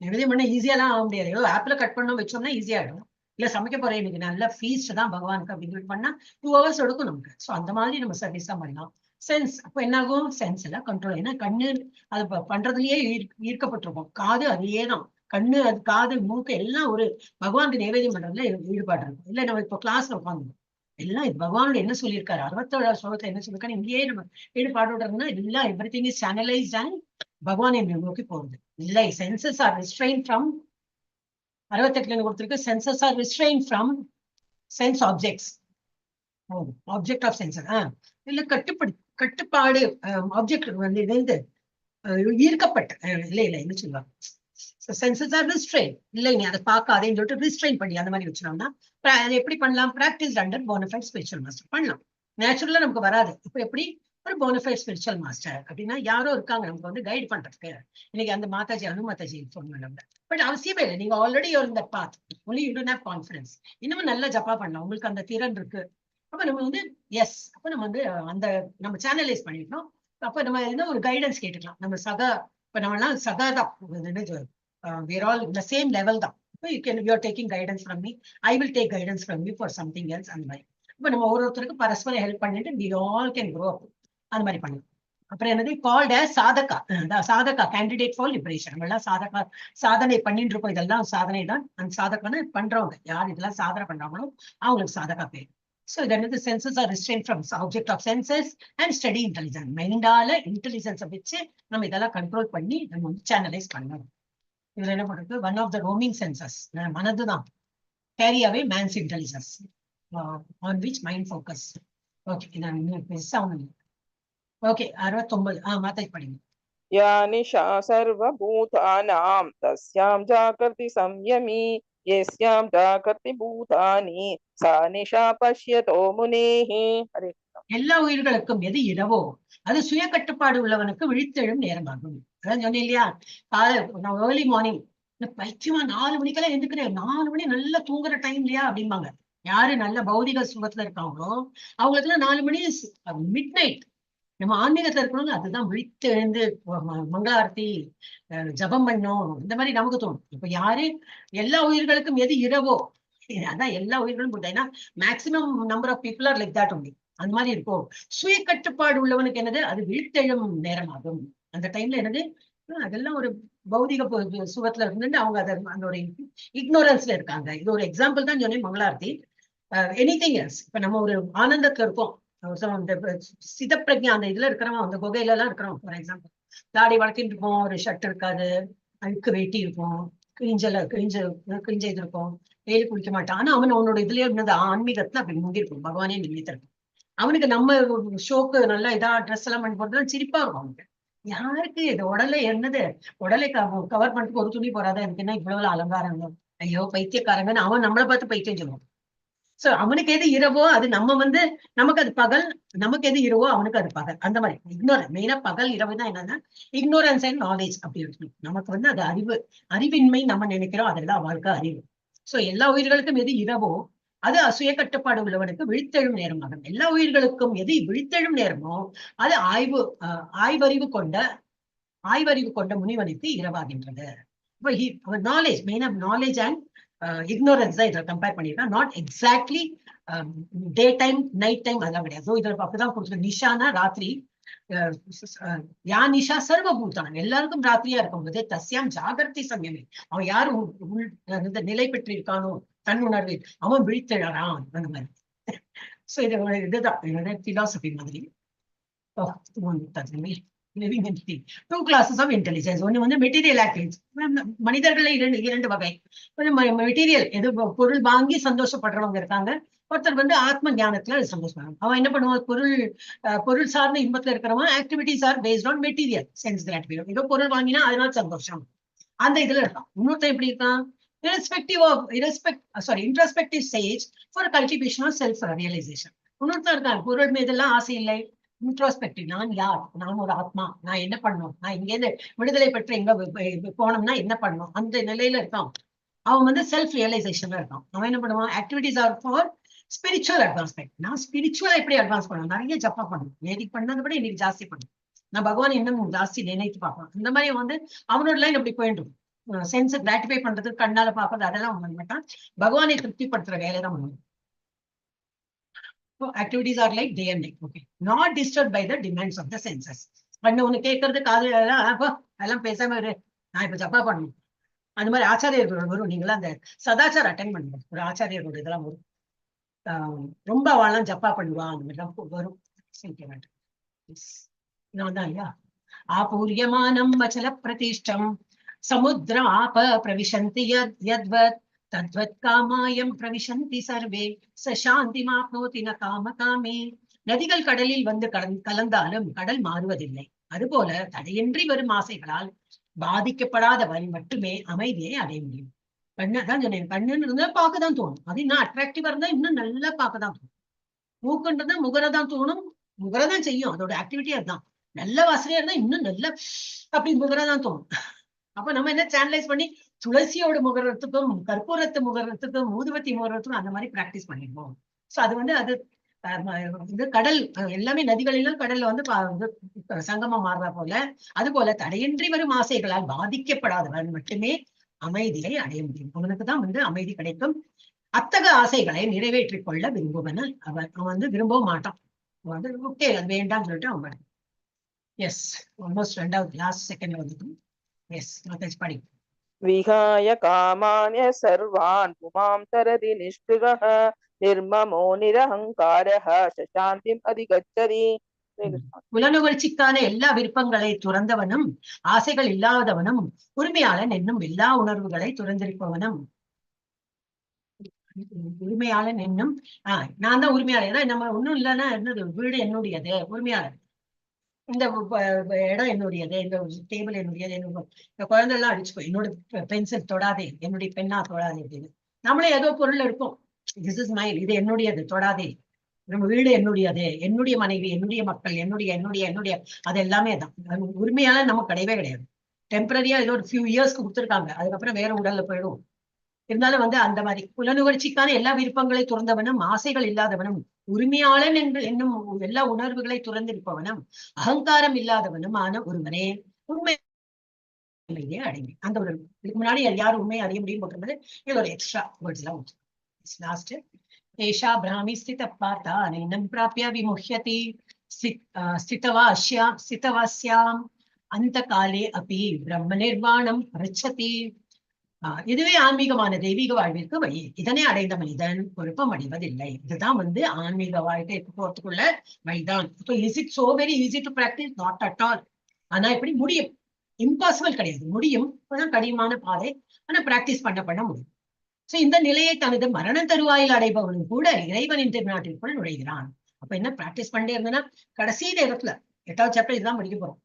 நைவேத்தியம் பண்ண ஈஸியாலாம் ஆக முடியாது, ஏதோ ஆப்ல கட் பண்ணோம் வச்சோம்னா ஈஸியா ஆயிடும். இல்ல சமைக்க போறேன் இன்னைக்கு நல்ல ஃபீஸ்ட் தான் பகவானுக்கு அப்படின்னு பண்ணா 2 hours எடுக்கும் நமக்கு. ஸோ அந்த மாதிரி நம்ம சர்வீஸ் தான் பண்ணலாம். சென்ஸ் அப்ப என்ன ஆகும், சென்ஸ் எல்லாம் கண்ட்ரோல். ஏன்னா கண்ணு அது பண்றதுலயே ஈர்க்கப்பட்டிருக்கும், காது அதையே தான், கண்ணு அது காது மூக்கு எல்லாம் ஒரு பகவானுக்கு நைவேத்தியம் பண்றதுல ஈடுபாடு இருக்கும். இல்ல நம்ம இப்போ கிளாஸ்ல உட்காந்து எல்லாம் பகவானோட என்ன சொல்லியிருக்காரு, 67 ஸ்லோகத்துல என்ன சொல்லியிருக்காரு, இங்கேயே நம்ம ஈடுபாடுறதுன்னா எல்லாம் every thing is channelised and பகவானை நோக்கி போறது இல்லை. சென்சஸ் ஆர் ரிஸ்ட்ரெயின் ஃப்ரம் 68 கொடுத்திருக்கு. Senses are restrain from sense objects, object of senses. இல்ல கட்டுப்பாடு ஆப்ஜெக்ட் வந்து இது ஈர்க்கப்பட்ட இல்ல என்ன சொல்லுவாங்க, சென்சஸ் ஆர் ரிஸ்ட்ரெயின் இல்லை, நீ அதை பார்க்காதேன்னு சொல்லிட்டு ரிஸ்ட்ரெயின் பண்ணி அந்த மாதிரி வச்சினோம்னா அது எப்படி பண்ணலாம், practice under bonafide spiritual master பண்ணலாம். நேச்சுரலா நமக்கு வராது. இப்போ எப்படி ஒரு போனஃபைட் ஸ்பிரிச்சுவல் மாஸ்டர் அப்படின்னா யாரோ இருக்காங்க நமக்கு வந்து கைட் பண்றதுக்கு. இன்னைக்கு அந்த மாதாஜி அனுமாதாஜி இன்ஃபார்ம் பண்ணல, பட் அவசியமே இல்லை, நீங்க ஆல்ரெடி இந்த பாத் only you don't have confidence. இன்னமும் நல்லா ஜப்பா பண்ணலாம், உங்களுக்கு அந்த திறன் இருக்கு. அப்ப நம்ம வந்து எஸ், அப்ப நம்ம வந்து அந்த நம்ம சேனலைஸ் பண்ணிட்டோம். அப்ப நம்ம என்ன ஒரு கைடன்ஸ் கேட்டுக்கலாம். நம்ம இப்ப நம்ம எல்லாம் சகாதான், we are all in the same level தான். you are taking guidance from me, I will take guidance from you for something else. அந்த மாதிரி இப்ப நம்ம ஒருத்தருக்கு பரஸ்பரம் ஹெல்ப் பண்ணிட்டு we all can grow up அந்த மாதிரி பண்ணலாம். அப்புறம் என்னது called as sadhaka, sadhaka candidate for liberation. நம்ம எல்லாம் சாதனை பண்ணிட்டு இருக்கோம், இதெல்லாம் சாதனை தான். அந்த சாதகம்னு பண்றவங்க யார் இதெல்லாம் சாதனை பண்றாங்களோ அவங்களுக்கு சாதகா பேர். So then the senses are restrained from object of senses and steady intelligence. மைண்டால இன்டெலிஜென்ஸை வச்சு நம்ம இதெல்லாம் கண்ட்ரோல் பண்ணி நம்ம வந்து சேனலைஸ் பண்ணணும். இதுல என்ன பண்றது, one of the roaming senses மனதுதான், carry away man's intelligence on which mind focus. Okay, நான் இன்னும் பெருசா ஒண்ணு. ஓகே, 69 மாத்தாஜி படிங்க. या निशा सर्वभूतानां तस्यां जागर्ति संयमी यस्यां जागर्ति भूतानि सा निशा पश्यतो मुनेः. हरे எல்லா உயிர்களுக்கும் எது இரவோ அது சுய கட்டுப்பாடு உள்ளவனுக்கு விழித்தெழும் நேரமாகும். அதான் சொன்னேன் இல்லையா, ஏர்லி மார்னிங் பைத்தியமா 4 மணிக்கெல்லாம் எழுந்துக்கிறேன், 4 மணி நல்லா தூங்குற டைம் இல்லையா அப்படிம்பாங்க. யாரு நல்ல பௌதிக சுகத்துல இருக்காங்களோ அவங்களுக்கு எல்லாம் 4 மணி மிட் நைட். நம்ம ஆன்மீகத்துல இருக்கணும்னு அதுதான் விழித்தெழுந்து மங்களாரத்தி ஜபம் பண்ணோம், இந்த மாதிரி நமக்கு தோணும். இப்ப யாரு எல்லா உயிர்களுக்கும் எது இரவோ அதான் எல்லா உயிர்களும். ஏன்னா maximum number of people are like that only. அந்த மாதிரி இருக்கும். சுய கட்டுப்பாடு உள்ளவனுக்கு என்னது, அது விழித்தெழும் நேரமாகும். அந்த டைம்ல என்னது, அதெல்லாம் ஒரு பௌதிக சுகத்துல இருந்துட்டு அவங்க அந்த ஒரு இக்னோரன்ஸ்ல இருக்காங்க. இது ஒரு எக்ஸாம்பிள் தான் சொன்னேன் மங்களாரத்தி. எனிதிங் எல்ஸ், இப்ப நம்ம ஒரு ஆனந்தத்துல இருக்கோம், சிதப்பிரஜா அந்த இதுல இருக்கிறவன், அந்த குகையில எல்லாம் இருக்கிறோம். ஃபார் எக்ஸாம்பிள் தாடி வளர்த்திட்டு இருப்போம், ஒரு ஷர்ட் இருக்காது, அழுக்கு வேட்டி இருக்கும், கிழிஞ்ச இது இருக்கும், டெய்லி குளிக்க மாட்டான். ஆனா அவன் அவனோட இதுலயே இருந்தது ஆன்மீகத்துல அப்படி முந்திருக்கும், பகவானே நினைத்திருக்கும். அவனுக்கு நம்ம ஷோக்கு நல்லா இதா ட்ரெஸ் எல்லாம் பண்ணி போறது சிரிப்பா இருக்கும் அவனுக்கு. யாருக்கு இது உடலை என்னது, உடலை கவர் பண்ணிட்டு ஒரு துணி போறாதான் எனக்கு என்ன இவ்வளவு அலங்காரங்க, ஐயோ பைத்தியக்காரங்கன்னு அவன் நம்மளை பார்த்து பைத்தியம் சொல்லுவான். சோ அவனுக்கு எது இரவோ அது நம்ம நமக்கு அது பகல், நமக்கு எது இரவோ அவனுக்கு அது பகல். அந்த மாதிரி இக்னோரன்ஸ், மெயினா பகல் இரவு தான் என்னன்னா இக்னோரன்ஸ் அண்ட் நாலேஜ் அப்படி இருக்கணும். நமக்கு அது அறிவின்மை நம்ம நினைக்கிறோம், அதெல்லாம் அவளுக்கு அறிவு. சோ எல்லா உயிர்களுக்கும் எது இரவோ அது அசுய கட்டுப்பாடு உள்ளவனுக்கு விழித்தெழும் நேரமாகும். எல்லா உயிர்களுக்கும் எது விழித்தெழும் நேரமோ அது ஆய்வறிவு கொண்ட முனிவனுக்கு இரவாகின்றது. Knowledge, main of knowledge and ignorance தான் இதை கம்பேர் பண்ணிருக்கேன். Not exactly day time night time அதெல்லாம் கிடையாது. ஸோ இதில் அப்படிதான் கொடுத்துருக்கேன். நிஷானா ராத்திரி, யா நிஷா சர்வபூதான், எல்லாருக்கும் ராத்திரியா இருக்கும்போது தஸ்யாம் ஜாகிரதி சமயமே, அவன் யாரு நிலை பெற்றிருக்கானோ தன் உணர்வில் அவன் விழித்தெழறான் அந்த மாதிரி. ஸோ இதுதான் பிலாசபி மாதிரி. Living entity, 2 classes of intelligence. ஒன்னு மெட்டீரியல் ஆக்டிவிட்டிஸ், மனிதர்கள் இரண்டு வகை. மெட்டீரியல் எது பொருள் வாங்கி சந்தோஷப்படுறவங்க இருக்காங்க, ஒருத்தர் ஆத்ம ஞானத்துல சந்தோஷப்படுறாங்க. அவன் என்ன பண்ணுவான், பொருள் சார்ந்த இன்பத்துல இருக்கிறவன் activities are based on material sense gratification. ஏதோ பொருள் வாங்கினா அதனால சந்தோஷம், அந்த இதுல இருக்கான். இன்னொருத்தன் எப்படி இருக்கான், introspective stage for cultivation of self realization. இன்னொருத்தர் இருக்கான் பொருள் மீதெல்லாம் ஆசை இல்லை, இன்ட்ரோஸ்பெக்டிவ், நான் யார், நான் ஒரு ஆத்மா, நான் என்ன பண்ணணும், நான் இங்கேருந்து விடுதலை பெற்று எங்க போனோம்னா என்ன பண்ணணும், அந்த நிலையில இருக்கான். அவன் செல்ஃப் ரியலைசேஷன்ல இருக்கான். அவன் என்ன பண்ணுவான், activities are for spiritual advancement. நான் ஸ்பிரிச்சுவலா எப்படி அட்வான்ஸ் பண்ணணும், நிறைய ஜப்பா பண்ணணும், நேற்றுக்கு பண்ணதை விட இன்னைக்கு ஜாஸ்தி பண்ணணும், நான் பகவான் இன்னும் ஜாஸ்தி நினைத்து பார்ப்பேன். இந்த மாதிரி அவனோட லைன் அப்படி போயிட்டு சென்ஸ் கிராட்டிஃபை பண்றது, கண்ணால பார்க்கறது, அதெல்லாம் பண்ண மாட்டான். பகவானை திருப்திப்படுத்துற வேலை தான் பண்ணுவான். So activities are like day and night, okay, not disturbed by the demands of the senses. ஒன்னு கேட்கறது காது எல்லாம் பேசாம இரு, நான் இப்ப ஜப்பா பண்ணணும். அந்த மாதிரி ஆச்சாரியர்கள் வரும், நீங்களாம் அந்த சதாச்சாரம் அட்டென்ட் பண்ணுங்க, ஒரு ஆச்சாரியர்களோட இதெல்லாம் வரும். ரொம்ப அவெல்லாம் ஜப்பா பண்ணுவா, அந்த மாதிரிலாம் வரும். நான் தான் ஐயா, ஆபூரியமானம் வச்சல பிரதிஷ்டம் சமுத்திரம் ஆப பிரவிசந்தி யத்வத் தத்வத் காமாயம் பிரவிசந்தி சர்வே சாந்தி மாப்னோதி ந காம காமே. நதிகள் கடலில் கலந்தாலும் கடல் மாறுவதில்லை, அதுபோல தடையின்றி வரும் ஆசைகளால் பாதிக்கப்படாதவன் மட்டுமே அமைதியை அடைய முடியும். கண்ணதான் சொன்னேன், கண்ணுன்னு இருந்தா பார்க்கதான் தோணும், அது இன்னும் அட்ராக்டிவா இருந்தா இன்னும் நல்லா பார்க்கதான் தோணும். மூக்குன்றதா முகரதான் தோணும், முகரதான் செய்யும், அதோட ஆக்டிவிட்டி அதுதான். நல்ல வாசனையா இருந்தா இன்னும் நல்ல அப்படி முகரதான் தோணும். அப்ப நம்ம என்ன சேனலைஸ் பண்ணி துளசியோட முகரத்துக்கும் கற்பூரத்து முகரத்துக்கும் ஊதுவத்தி முகரத்துக்கும் அந்த மாதிரி பிராக்டிஸ் பண்ணிடுவோம். சோ அது இது கடல் எல்லாமே நதிகளிலும் கடல்ல சங்கமம் மாறுறா போல, அது போல தடையின்றி வரும் ஆசைகளால் பாதிக்கப்படாதவன் மட்டுமே அமைதியை அடைய முடியும். அவனுக்குதான் அமைதி கிடைக்கும். அத்தகைய ஆசைகளை நிறைவேற்றிக் கொள்ள விரும்புவன அவன் விரும்பவும் மாட்டான். ஓகே அது வேண்டாம்னு சொல்லிட்டு அவன் எஸ் ஆல்மோஸ்ட் ரெண்டாவது லாஸ்ட் செகண்ட்ல வந்துடும். எஸ் படி. விஹாய காமான்ய சர்வான் புமாம் தரதி நிஷ்கிருகः நிர்மமோ நிரஹங்காரः சசாந்திம் அதிகச்சதி. புலனுணர்ச்சிக்கான எல்லா விருப்பங்களை துறந்தவனும் ஆசைகள் இல்லாதவனும் உரிமையாளன் என்னும் எல்லா உணர்வுகளை துறந்திருப்பவனும். உரிமையாளன் என்னும் நான் தான் உரிமையாளர். நம்ம ஒண்ணும் இல்லைன்னா என்னது, வீடு என்னுடையது, உரிமையாளர். இந்த இடம் என்னுடையது, இந்த டேபிள் என்னுடையது, இந்த குழந்தை எல்லாம் அடிச்சுக்கோ, என்னோட பென்சில் தொடாதே, என்னுடைய பெண்ணா தொடாதே அப்படின்னு. நம்மளே ஏதோ பொருள் இருக்கும், திஸ் இஸ் மைன், இது என்னுடையது தொடாதே. நம்ம வீடு என்னுடையது, என்னுடைய மனைவி, என்னுடைய மக்கள், என்னுடைய அது எல்லாமே தான். உரிமையால நமக்கு கிடையவே கிடையாது. டெம்பரரியா ஏதோ ஒரு ஃபியூ இயர்ஸ்க்கு கொடுத்துருக்காங்க, அதுக்கப்புறம் வேற உடல்ல போயிடும். இருந்தாலும் அந்த மாதிரி புலனுணர்ச்சிக்கான எல்லா விருப்பங்களை துறந்தவனும் ஆசைகள் இல்லாதவனும் உரிமையாளன் என்று என்னும் எல்லா உணர்வுகளை துறந்திருப்பவனும் அகங்காரம் இல்லாதவனும் ஆன ஒருவனே உண்மை அடைந்து. அந்த ஒரு இதுக்கு முன்னாடி யார் உண்மையை அறிய முடியும் போட்டிருந்தது, இது ஒரு எக்ஸ்ட்ரா வேர்ட்ஸ் எல்லாம் லாஸ்ட். ஏஷா பிராமி ஸ்தித பார்த்தா நைனம் பிராபிய விமுஹ்யதி ஸ்திதவாஸ்யாம் அந்த காலே அப்பி பிரம்ம நிர்வாணம் ரிச்சதி. இதுவே ஆன்மீகமான தெய்வீக வாழ்விற்கு வழி. இதனை அடைந்த மனிதன் குழப்பம் அடைவதில்லை. இதுதான் ஆன்மீக வாழ்க்கை போறதுக்குள்ள வழிதான். Is it so very easy to practise? Not at all. ஆனா எப்படி முடியும்? இம்பாசிபிள் கிடையாது, முடியும். கடினமான பாதை, ஆனா பிராக்டிஸ் பண்ண முடியும். சோ இந்த நிலையை தனது மரண தருவாயில் அடைபவனும் கூட இறைவனின் திருநாட்டிற்குள் நுழைகிறான். அப்ப என்ன பிராக்டிஸ் பண்ணிட்டே இருந்தேன்னா கடைசி நேரத்துல 8வது சாப்டர் இதுதான் படிக்க போறோம்.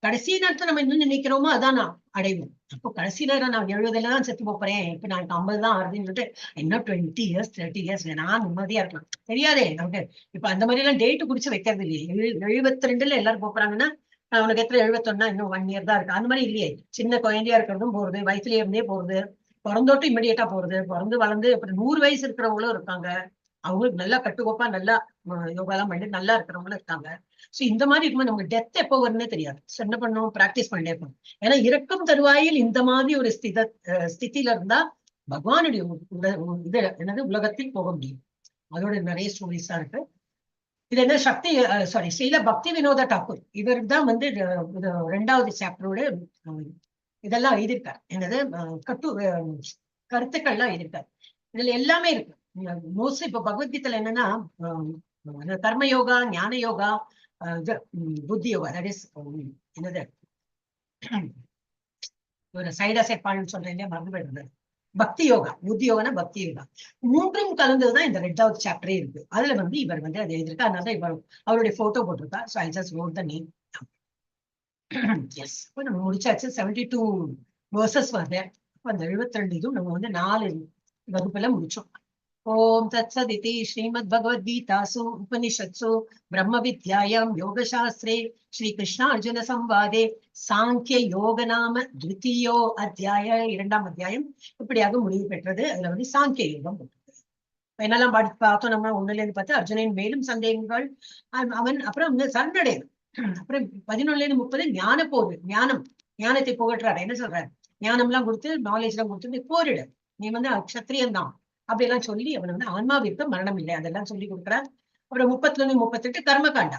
கடைசி நேரத்துல நம்ம என்ன நினைக்கிறோமோ அதான் நான் அடைவோம். அப்போ கடைசி நேரம் நான் 70 தான் செத்து போறேன், இப்ப நான் 50 தான் ஆறுதுன்னு சொல்லிட்டு இன்னும் 20 years 30 years நான் நிம்மதியா இருக்கலாம் தெரியாதே நமக்கு. இப்ப அந்த மாதிரி எல்லாம் டேட்டு குறிச்சு வைக்கிறது இல்லையே. 72ல எல்லாரும் போறாங்கன்னா உனக்கு எத்தனை 71 இன்னும் 1 year தான் இருக்கு அந்த மாதிரி இல்லையே. சின்ன குழந்தையா இருக்கிறதும் போறது, வயசுலயே இருந்தே போறது, பிறந்தோட்டு இமிடியேட்டா போறது, பிறந்து வளர்ந்து இப்ப 100 வயசு இருக்கிறவங்களும் இருக்காங்க. அவங்களுக்கு நல்லா கட்டுக்கோப்பா நல்லா யோகா எல்லாம் பண்ணிட்டு நல்லா இருக்கிறவங்களும் இருக்காங்க. சோ இந்த மாதிரி இருக்கும்போது நமக்கு டெத் எப்போ வரும்னே தெரியாது. என்ன பண்ணும், பிராக்டிஸ் பண்ணிட்டே இருக்கணும். ஏன்னா இறக்கும் தருவாயில் இந்த மாதிரி ஒரு ஸ்திதியில இருந்தா பகவானுடைய இது என்னது உலகத்தில் போக முடியும். அதோட நிறைய ஸ்டோரிஸா இருக்கு. இது என்ன சக்தி சாரி ஸ்ரீல பக்தி வினோத டாக்கூர் இவர் தான் வந்து 2வது சாப்டரோட இதெல்லாம் எழுதியிருக்காரு. என்னது கருத்துக்கள்லாம் எழுதியிருக்காரு. இதுல எல்லாமே இருக்கு. மோஸ்ட்லி இப்ப பகவத்கீதையில என்னன்னா கர்ம யோகா, ஞான யோகா, புத்தி யோகா, தட் இஸ் என்னது ஒரு சைடு எஃபெக்ட் பாயிண்ட் சொல்றேன் மறந்து போயிடுறது. பக்தி யோகா, புத்தி யோகானா பக்தி யோகா, மூன்றும் கலந்ததுதான் இந்த 2வது சாப்டரே இருக்கு. அதுல வந்து இவர் வந்து அதை எழுதியிருக்கா. அதனால இவர் அவருடைய போட்டோ போட்டிருக்கா. So I just wrote the name. Yes, இப்போ நம்ம முடிச்சாச்சு. 72 வேர்சஸ் வருது. அந்த 72 இதுவும் நம்ம வந்து 4 வகுப்புல முடிச்சோம். ஓம் தத்சதிதி ஸ்ரீமத் பகவத்கீதாசு உபனிஷத்சு பிரம்ம வித்யாயாம் யோகசாஸ்திரே ஸ்ரீ கிருஷ்ண அர்ஜுன சம்வாதே சாங்கிய யோக நாம த்விதீயோ அத்தியாய 2ஆம் அத்தியாயம் இப்படியாக முடிவு பெற்றது. அதுல வந்து சாங்கிய யோகம் என்னெல்லாம் பார்த்தோம் நம்ம. 1ல இருந்து 10 அர்ஜுனன் மேலும் சந்தேகங்கள், அவன் அப்புறம் சரணடைவு. அப்புறம் 11ல இருந்து 30 ஞான போர், ஞானத்தை புகழ்றாரு. என்ன சொல்றாரு, ஞானம் எல்லாம் கொடுத்து நாலேஜ் எல்லாம் கொடுத்து போரிடு, நீ வந்து க்ஷத்திரியன் தான் அப்படி எல்லாம் சொல்லி அவன் வந்து ஆன்மாவிற்கு மரணம் இல்லை அதெல்லாம் சொல்லி கொடுக்குறார். அப்புறம் 31 38 கர்மகாண்டா,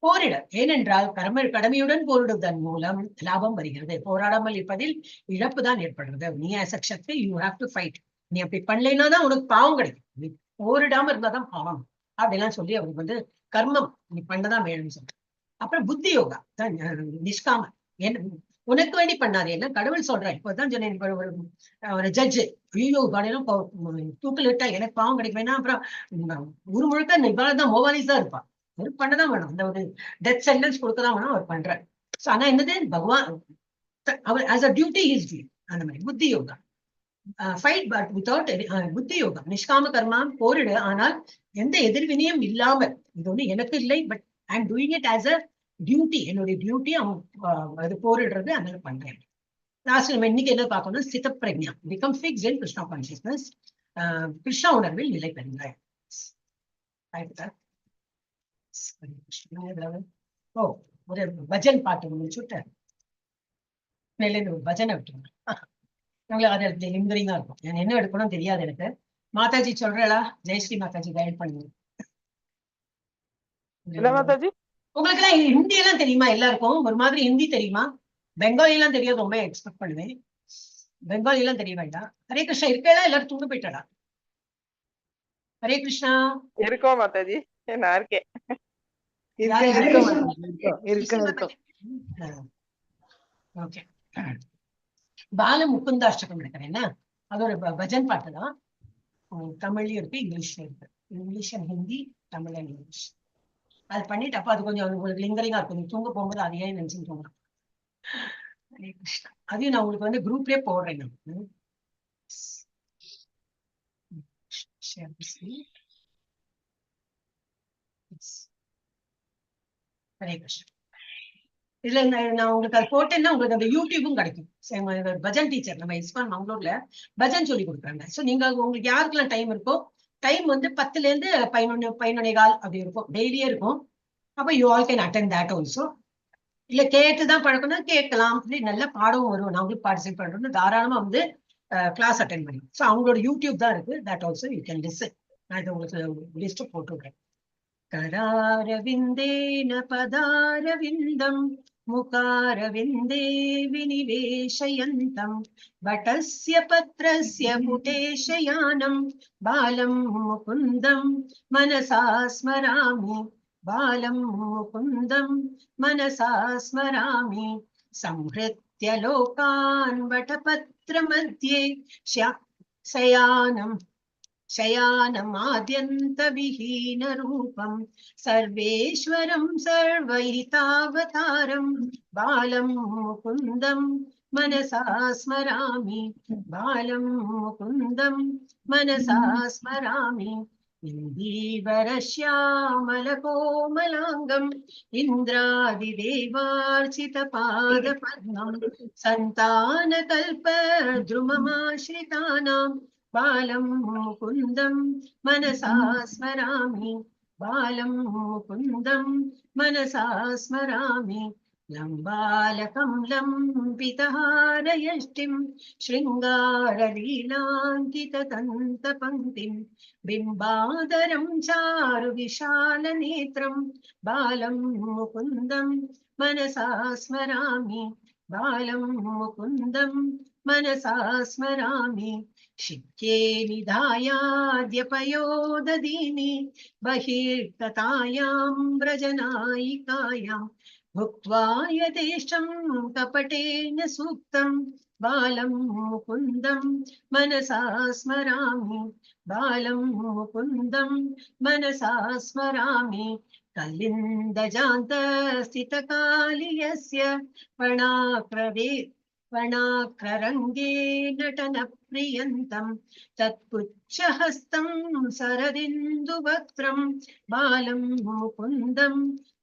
போரிட. ஏனென்றால் கடமையுடன் போரிடுவதன் மூலம் லாபம் வருகிறது. போராடாமல் இருப்பதில் இழப்பு தான் ஏற்படுறது. நீ as a Kshatriya you have to fight. நீ அப்படி பண்ணலைன்னா தான் உனக்கு பாவம் கிடைக்கும். நீ போரிடாம இருந்தாதான் பாவம் அப்படிலாம் சொல்லி அவருக்கு வந்து கர்மம் நீ பண்ணதான் வேணும்னு சொல்ற. அப்புறம் புத்தி யோகா நிஷ்காம, உனக்கு வேண்டி பண்ணாது. என்ன கடவுள் சொல்றேன். இப்பதான் சொன்னேன், ஒரு ஜட்ஜு ஐயோ காலையிலும் தூக்கில் விட்டா எனக்கு பாவம் கிடைக்குவேன்னா அப்புறம் ஊர் முழுக்க இவ்வளவுதான் மோவாலிஸ் தான் இருப்பான். ஒரு பண்ணதான் வேணும், அந்த ஒரு டெத் சென்டென்ஸ் கொடுக்கதான் வேணும் அவர் பண்றாரு. சோ ஆனா என்னது பகவான் அவர் as a duty is due. அந்த மாதிரி புத்தி யோகா ஃபைட் பட் வித்வுட் புத்தி யோகா நிஷ்காம கர்மா போரிடு, ஆனால் எந்த எதிர்வினையும் இல்லாமல். இது ஒண்ணு எனக்கு இல்லை, but I am doing it as a duty. என்னுடைய டியூட்டி அவன் அது போரிடுறது, அதனால பண்றேன். லாஸ்ட் நம்ம இன்னைக்கு என்ன பார்க்கணும், ஸ்தித பிரக்ஞா பிகம் ஃபிக்ஸ்ட் இன் கிருஷ்ணா கான்சியஸ்னஸ், கிருஷ்ணா உணர்வில் நிலை பெறுங்க. ஓ ஒரு பஜன் பாட்டு முடிச்சுட்டு ஒரு பஜனை விட்டுருங்க. அது லிங்கரிங்கா இருக்கும். நான் என்ன எடுக்கணும் தெரியாது எனக்கு. மாதாஜி சொல்றா, ஜெயஸ்ரீ மாதாஜி கைட் பண்ணுங்க. உங்களுக்கு எல்லாம் ஹிந்தி எல்லாம் தெரியுமா? எல்லாருக்கும் ஒரு மாதிரி ஹிந்தி தெரியுமா? பெங்காலி எல்லாம் தெரியாது, ரொம்ப எக்ஸ்பெக்ட் பண்ணுவேன். பெங்காலி எல்லாம் தெரிய வேண்டாம். ஹரே கிருஷ்ணா இருக்கா? எல்லாரும் தூங்க போயிட்டா? ஹரே கிருஷ்ணா இருக்கோம் மாதாஜி, நான் இருக்கேன். ஓகே, பால முகுந்தாஷ்டகம் நினைக்கிறேன். அது ஒரு பஜன் பாட்டு தான். தமிழ்லயும் இருக்கு, இங்கிலீஷ்லயும் இருக்கு. English and Hindi, Tamil and English. அது பண்ணிட்டு அப்ப அது கொஞ்சம் உங்களுக்கு லிங்கரிங்கா இருக்கும். நீங்க தூங்க போகும்போது அதையே நினைச்சுட்டு தூங்கலாம். ஹரே கிருஷ்ணா. அதையும் நான் உங்களுக்கு வந்து குரூப்லயே போடுறேன். ஹரே கிருஷ்ணா. இதுல நான் உங்களுக்கு அது போட்டேன்னா உங்களுக்கு அந்த யூடியூபும் கிடைக்கும். பஜன் டீச்சர் நம்ம இஸ்கான் மங்களூர்ல பஜன் சொல்லி கொடுக்குறாங்க. ஸோ நீங்க உங்களுக்கு யாருக்கெல்லாம் டைம் இருக்கோ, டைம் வந்து 10ல இருந்து 11:15 அப்படி இருக்கும், டெய்லியே இருக்கும். அப்ப you all can attend that also. இல்ல கேட்டுதான் பழக்கம்னா கேட்கலாம். நல்ல பாடவும் வரும், நாங்களும் பார்ட்டிசிபேட் பண்றோம்னு தாராளமா வந்து கிளாஸ் அட்டென்ட் பண்ணி. ஸோ அவங்களோட யூடியூப் தான் இருக்கு, that also you can listen. நான் இதை உங்களுக்கு லிஸ்ட் போட்டு விடுறேன். करारविन्देन पदारविन्दं मुखारविन्दे विनिवेशयन्तं वटस्य पत्रस्य पुटेशयानं बालं मुकुन्दं मनसा स्मरामि, बालं मुकुन्दं मनसा स्मरामि, संहृत्य लोकान् वटपत्रमध्ये शयानम् शयानमाद्यन्तविहीनरूपं सर्वेश्वरं सर्वहितावतारं बालं मुकुन्दं मनसा स्मरामि बालं मुकुन्दं मनसा स्मरामि इन्दीवरश्यामलकोमलाङ्गम् इन्द्रादिदेवार्चितपादपद्मं सन्तानकल्पद्रुममाश्रितानां बालं मुकुन्दं मनसा स्मरामि बालं मुकुन्दं मनसा स्मरामि लम्बालकं लम्बितहारयष्टिं शृङ्गारलीलाङ्कितदन्तपङ्क्तिं बिम्बादरं चारुविशालनेत्रं बालं मुकुन्दं मनसा स्मरामि बालं मुकुन्दं मनसा स्मरामि शिक्ये निधायाद्यपयोददीनि बहिर्गतायां व्रजनायिकायां भुक्त्वा यथेष्टं कपटेन सूक्तं बालं मुकुन्दं मनसा स्मरामि बालं मुकुन्दं मनसा स्मरामि कलिन्दजान्तस्थितकालियस्य वर्णाक्ररङ्गे नटनप्रियन्तं तत्पुच्छहस्तं सरदिन्दुवक्त्रं बालं मुकुन्दं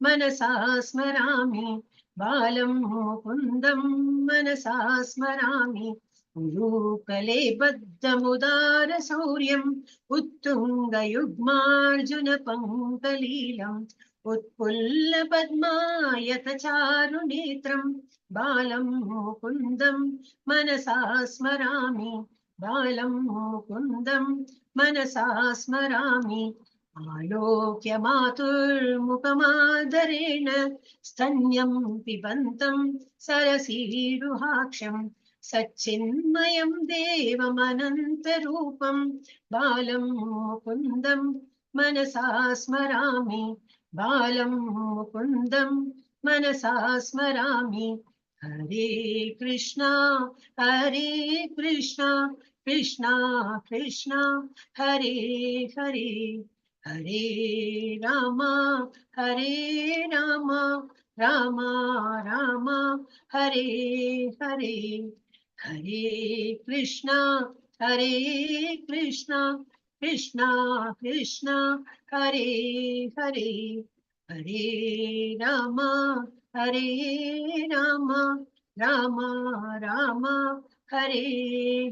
मनसा स्मरामि बालं मुकुन्दं मनसा स्मरामि उरूकले बद्धमुदारशौर्यम् उत्तुङ्गयुग्मार्जुनपङ्कलीलम् उत्पुल्लपद्मायतचारुनेत्रं बालं मुकुन्दं मनसा स्मरामि बालं मुकुन्दं मनसा स्मरामि आलोक्य मातुर्मुखमादरेण स्तन्यं पिबन्तं सरसीरुहाक्षं सच्चिन्मयं देवमनन्तरूपं बालं मुकुन्दं मनसा स्मरामि बालं मुकुन्दं मनसा स्मरामि हरे कृष्णा कृष्णा कृष्णा हरे हरे हरे राम राम राम हरे हरे हरे कृष्णा कृष्णा कृष्णा हरे हरे हरे राम राम राम हरे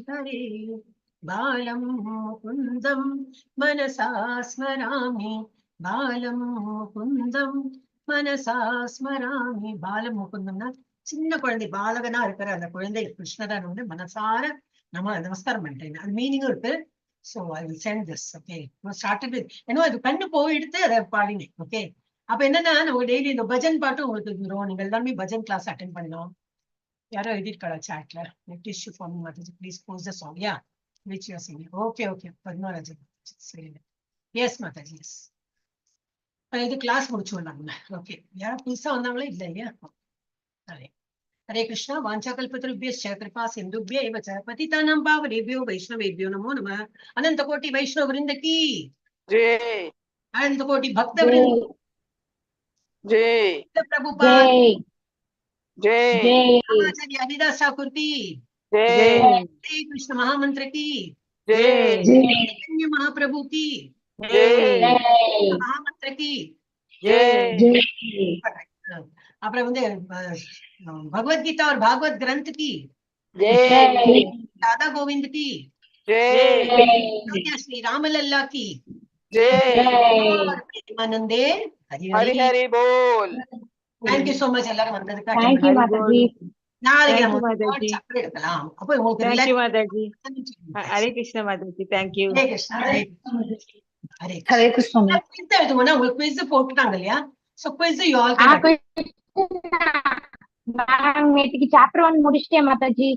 हरे बालं मुकुन्दं मनसा स्मरामि बालं मुकुन्दं मनसा स्मरामि பாலம் முகுந்தம்னா சின்ன குழந்தை பாலகனா இருக்கிற அந்த குழந்தை கிருஷ்ணரை வந்து மனசார நமஸ்காரம் பண்ணிட்டேன். அது மீனிங்கும் இருக்கு. So I will send this. Okay. Started with, அது கண்ணு போயிடுத்து அதை பாடினேன். ஓகே. அப்ப என்னன்னா நம்ம டெய்லி இந்த பஜன் பாட்டும் உங்களுக்கு வந்துடும். நீங்க எல்லாருமே பஜன் கிளாஸ் அட்டென்ட் பண்ணலாம். யாரோ எழுதிருக்காளா சாட்ல டிஷ்யூ ஃபார்ம் Mataji please pause the song. Yeah which you are singing. Okay. Padmarajan. சரி. Yes Mataji yes. இது கிளாஸ் முடிச்சுடலாங்க. ஓகே. யாரும் புதுசா வந்தாங்களே இல்லையா? हरे कृष्णा वाञ्छाकल्पतरुभ्यश्च कृपा सिन्धुभ्य एव च पतितानां पावनेभ्यो वैष्णवेभ्यो नमो नमः। अनंत कोटि वैष्णव वृंद की जय, अनंत कोटि भक्त वृंद जय, प्रभुपाद जय, आचार्य हरिदास ठाकुर की जय, हरे कृष्ण महामंत्र की जय, चैतन्य महाप्रभु की जय, महामंत्र की जय, அப்புறம் வந்து भगवद्गीता और भागवत ग्रंथ की जय, राधा गोविंद की जय, श्री रामलल्ला की जय, आनंदे हरि हरि हरि बोल। थैंक यू सो मच எல்லாரும் வந்ததுக்கு. Thank you, Mataji. நாளைக்கு Thank you, நம்ம Mataji. சாப்பிட எடுக்கலாம். அப்போ உங்களுக்கு Thank you, relax- Mataji. Hare Krishna, Mataji. Thank you. Hare Krishna Hare Hare हरे कृष्ण கிருஷ்ணா எழுதுவோம்னா உங்களுக்கு குவிஸ் போட்டுட்டாங்க இல்லையா? So quiz you all ma'am நேற்றுக்கு சாப்டர் 1 முடிச்சிட்டேன் மாதாஜி.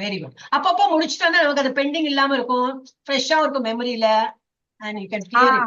Very good. அப்பப்போ முடிச்சுட்டோம்னா நமக்கு அது பெண்டிங் இல்லாம இருக்கும், ஃப்ரெஷ்ஷா இருக்கும் மெமரியில, and you can clear it.